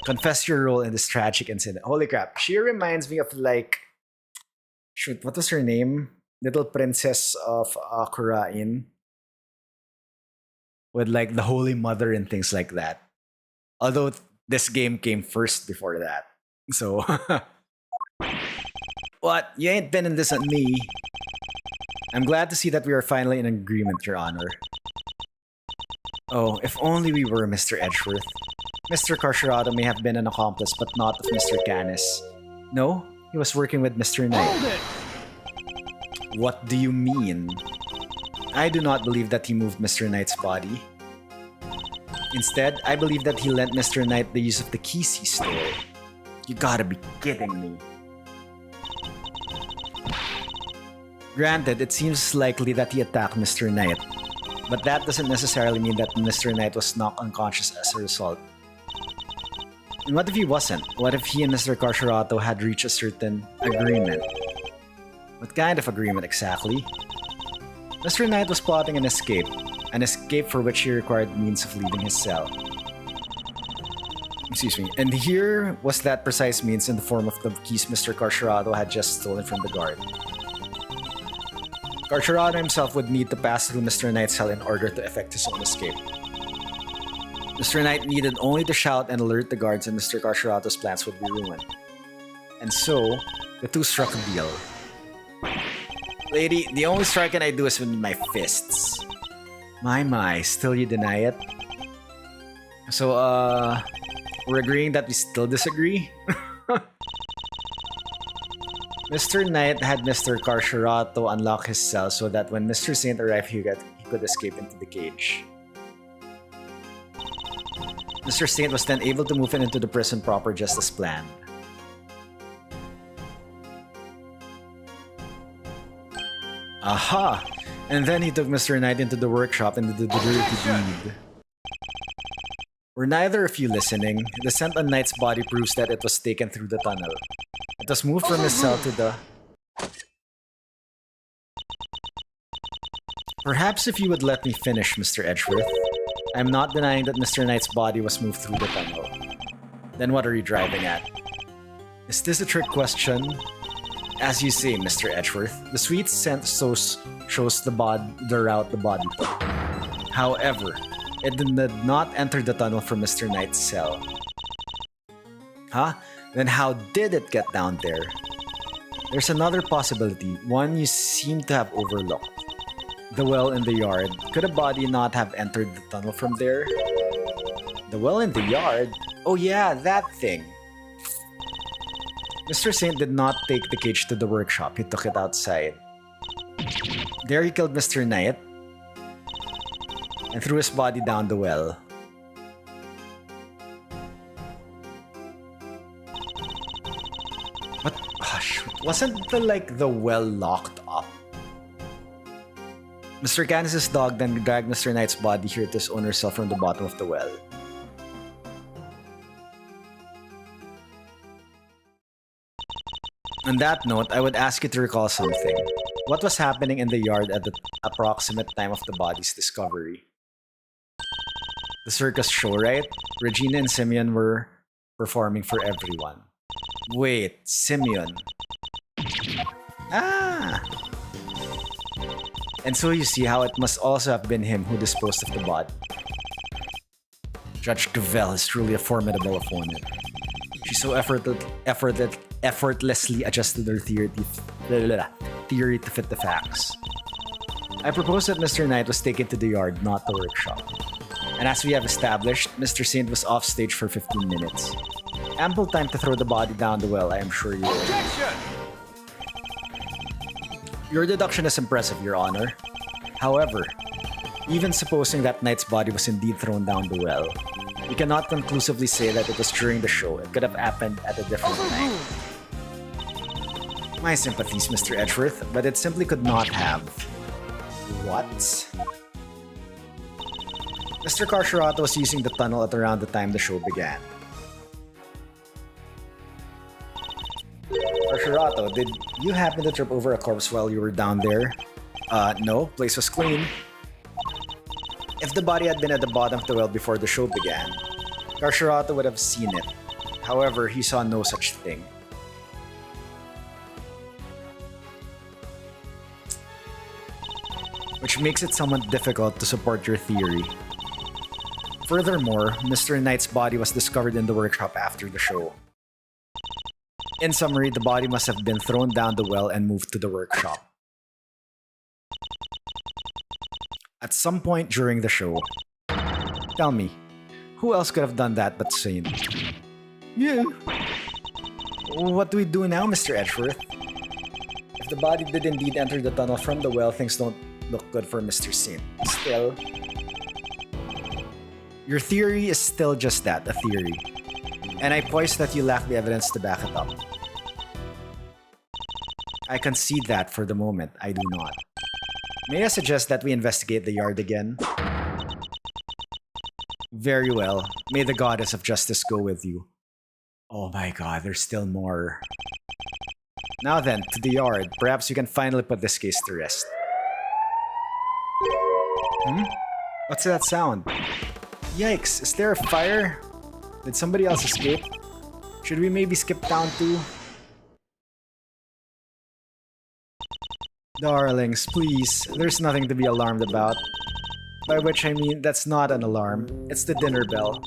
Confess your role in this tragic incident. Holy crap. She reminds me of like... Shoot, what was her name? Little Princess of Kurain. With like the Holy Mother and things like that. Although this game came first before that. So... What? You ain't pinning this on me. I'm glad to see that we are finally in agreement, Your Honor. Oh, if only we were, Mr. Edgeworth. Mr. Carcerato may have been an accomplice, but not of Mr. Canis. No, he was working with Mr. Knight. Hold it! What do you mean? I do not believe that he moved Mr. Knight's body. Instead, I believe that he lent Mr. Knight the use of the keys he stole. You gotta be kidding me. Granted, it seems likely that he attacked Mr. Knight, but that doesn't necessarily mean that Mr. Knight was knocked unconscious as a result. And what if he wasn't? What if he and Mr. Carcerato had reached a certain agreement? What kind of agreement exactly? Mr. Knight was plotting an escape for which he required means of leaving his cell. Excuse me. And here was that precise means in the form of the keys Mr. Carcerato had just stolen from the guard. Carcerato himself would need to pass through Mr. Knight's cell in order to effect his own escape. Mr. Knight needed only to shout and alert the guards and Mr. Carcerato's plans would be ruined. And so, the two struck a deal. Lady, the only striking I do is with my fists. My, still you deny it? So, we're agreeing that we still disagree? Mr. Knight had Mr. Carcerato unlock his cell so that when Mr. Saint arrived, he could escape into the cage. Mr. Saint was then able to move into the prison proper just as planned. Aha! And then he took Mr. Knight into the workshop and did the dirty deed. Were neither of you listening? The scent on Knight's body proves that it was taken through the tunnel. It was moved from his cell to the... Perhaps if you would let me finish, Mr. Edgeworth. I'm not denying that Mr. Knight's body was moved through the tunnel. Then what are you driving at? Is this a trick question? As you say, Mr. Edgeworth, the sweet scent shows the route the body took. However, it did not enter the tunnel from Mr. Knight's cell. Huh? Then how did it get down there? There's another possibility, one you seem to have overlooked. The well in the yard. Could a body not have entered the tunnel from there? The well in the yard? Oh yeah, that thing. Mr. Saint did not take the cage to the workshop, he took it outside. There he killed Mr. Knight and threw his body down the well. But gosh, wasn't the well locked up? Mr. Canis' dog then dragged Mr. Knight's body here to his owner's cell from the bottom of the well. On that note, I would ask you to recall something. What was happening in the yard at the approximate time of the body's discovery? The circus show, right? Regina and Simeon were performing for everyone. Wait, Simeon. Ah! And so you see how it must also have been him who disposed of the body. Judge Duvel is truly a formidable opponent. She so effortlessly adjusted her theory to fit the facts. I propose that Mr. Knight was taken to the yard, not the workshop. And as we have established, Mr. Saint was off stage for 15 minutes. Ample time to throw the body down the well, I am sure you will. Objection! Your deduction is impressive, Your Honor. However, even supposing that Knight's body was indeed thrown down the well, we cannot conclusively say that it was during the show. It could have happened at a different time. My sympathies, Mr. Edgeworth, but it simply could not have. What? Mr. Carcerato was using the tunnel at around the time the show began. Carcerato, did you happen to trip over a corpse while you were down there? No, place was clean. If the body had been at the bottom of the well before the show began, Carcerato would have seen it. However, he saw no such thing. Which makes it somewhat difficult to support your theory. Furthermore, Mr. Knight's body was discovered in the workshop after the show. In summary, the body must have been thrown down the well and moved to the workshop. At some point during the show. Tell me, who else could have done that but Saint? You. What do we do now, Mr. Edgeworth? If the body did indeed enter the tunnel from the well, things don't look good for Mr. Saint. Still, your theory is still just that, a theory. And I poise that you lack the evidence to back it up. I concede that for the moment, I do not. May I suggest that we investigate the yard again? Very well. May the goddess of justice go with you. Oh my god, there's still more. Now then, to the yard. Perhaps you can finally put this case to rest. What's that sound? Yikes, is there a fire? Did somebody else escape? Should we maybe skip town too? Darlings, please, there's nothing to be alarmed about. By which I mean, that's not an alarm, it's the dinner bell.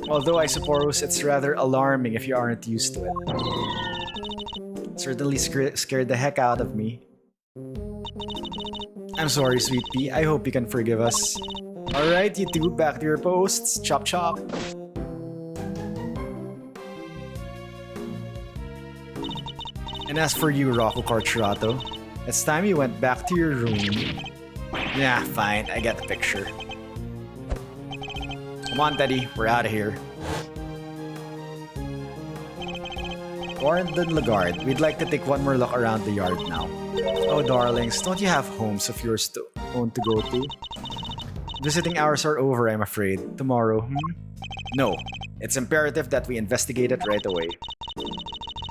Although I suppose it's rather alarming if you aren't used to it. Certainly scared the heck out of me. I'm sorry, sweet pea, I hope you can forgive us. Alright, you two, back to your posts. Chop chop. And as for you, Rocco Carcerato, it's time you went back to your room. Yeah, fine, I get the picture. Come on, Teddy, we're out of here. Warren Lagarde, we'd like to take one more look around the yard now. Oh, darlings, don't you have homes of yours to own to go to? Visiting hours are over, I'm afraid. Tomorrow, No, it's imperative that we investigate it right away.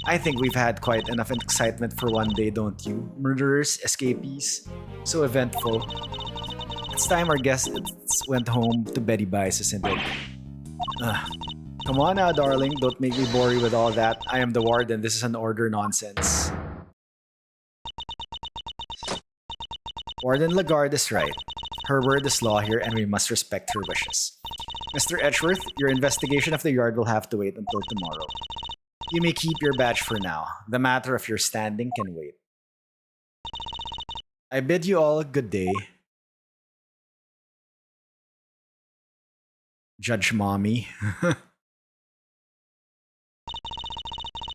I think we've had quite enough excitement for one day, don't you? Murderers, escapees, so eventful. It's time our guests went home to Betty Bice, isn't it? Come on now, darling, don't make me bore you with all that. I am the warden, this is an order nonsense. Warden Lagarde is right. Her word is law here and we must respect her wishes. Mr. Edgeworth, your investigation of the yard will have to wait until tomorrow. You may keep your badge for now. The matter of your standing can wait. I bid you all a good day. Judge Mommy.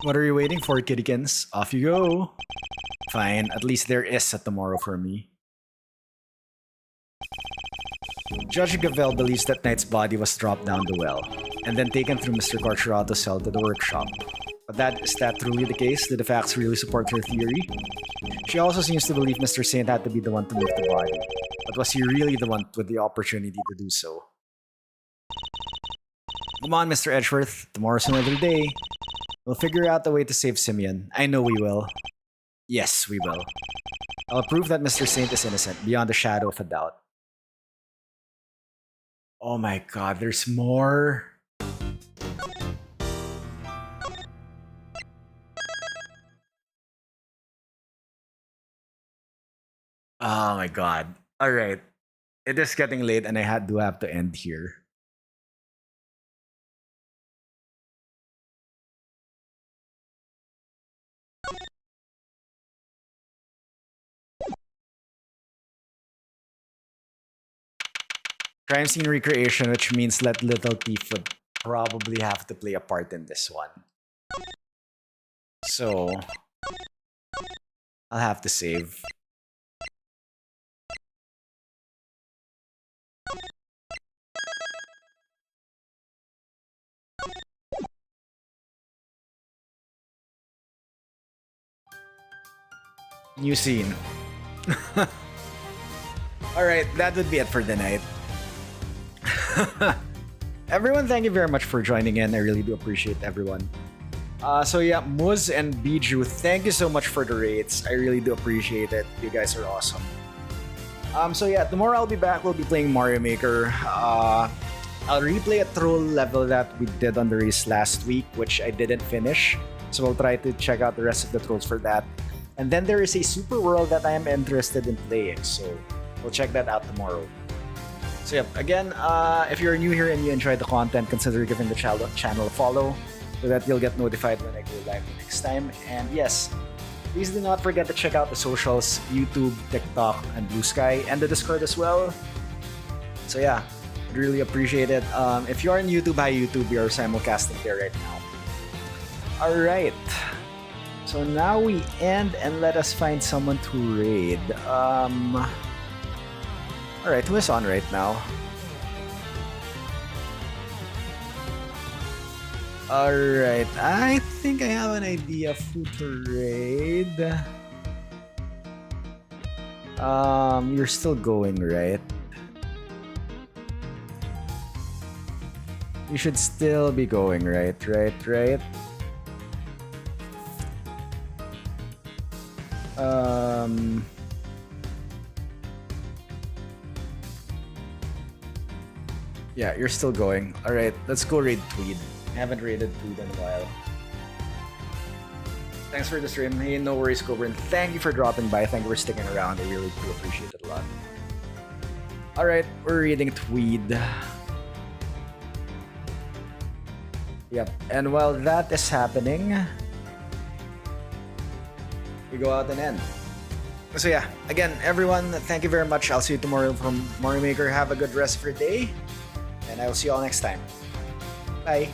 What are you waiting for, kiddykins? Off you go. Fine, at least there is a tomorrow for me. Judge Gavel believes that Knight's body was dropped down the well, and then taken through Mr. Corchorato's cell to the workshop. But is that truly the case? Do the facts really support her theory? She also seems to believe Mr. Saint had to be the one to move the body. But was he really the one with the opportunity to do so? Come on, Mr. Edgeworth. Tomorrow's another day. We'll figure out a way to save Simeon. I know we will. Yes, we will. I'll prove that Mr. Saint is innocent, beyond a shadow of a doubt. Oh my god, there's more. Oh my god. Alright. It is getting late and I do have to end here. Crime scene recreation, which means that Little Thief would probably have to play a part in this one. So, I'll have to save. New scene. Alright, that would be it for the night. Everyone, thank you very much for joining in. I really do appreciate everyone. So yeah, Muz and Biju, thank you so much for the rates. I really do appreciate it. You guys are awesome. So yeah, tomorrow I'll be back. We'll be playing Mario Maker. I'll replay a troll level that we did on the race last week, which I didn't finish. So we'll try to check out the rest of the trolls for that. And then there is a super world that I am interested in playing. So we'll check that out tomorrow. So yeah, again, if you're new here and you enjoyed the content, consider giving the channel a follow so that you'll get notified when I go live next time. And yes, please do not forget to check out the socials, YouTube, TikTok, and Blue Sky, and the Discord as well. So yeah, I'd really appreciate it. If you are on YouTube, hi YouTube, we are simulcasting there right now. Alright, so now we end and let us find someone to raid. Alright, who is on right now? Alright, I think I have an idea of who to raid. You're still going, right? You should still be going, right? Yeah, you're still going. Alright, let's go raid Tweed. I haven't raided Tweed in a while. Thanks for the stream. Hey, no worries, Cobrin. Thank you for dropping by. Thank you for sticking around. I really do appreciate it a lot. Alright, we're reading Tweed. Yep, and while that is happening, we go out and end. So yeah, again, everyone, thank you very much. I'll see you tomorrow from Mario Maker. Have a good rest of your day, and I will see you all next time. Bye.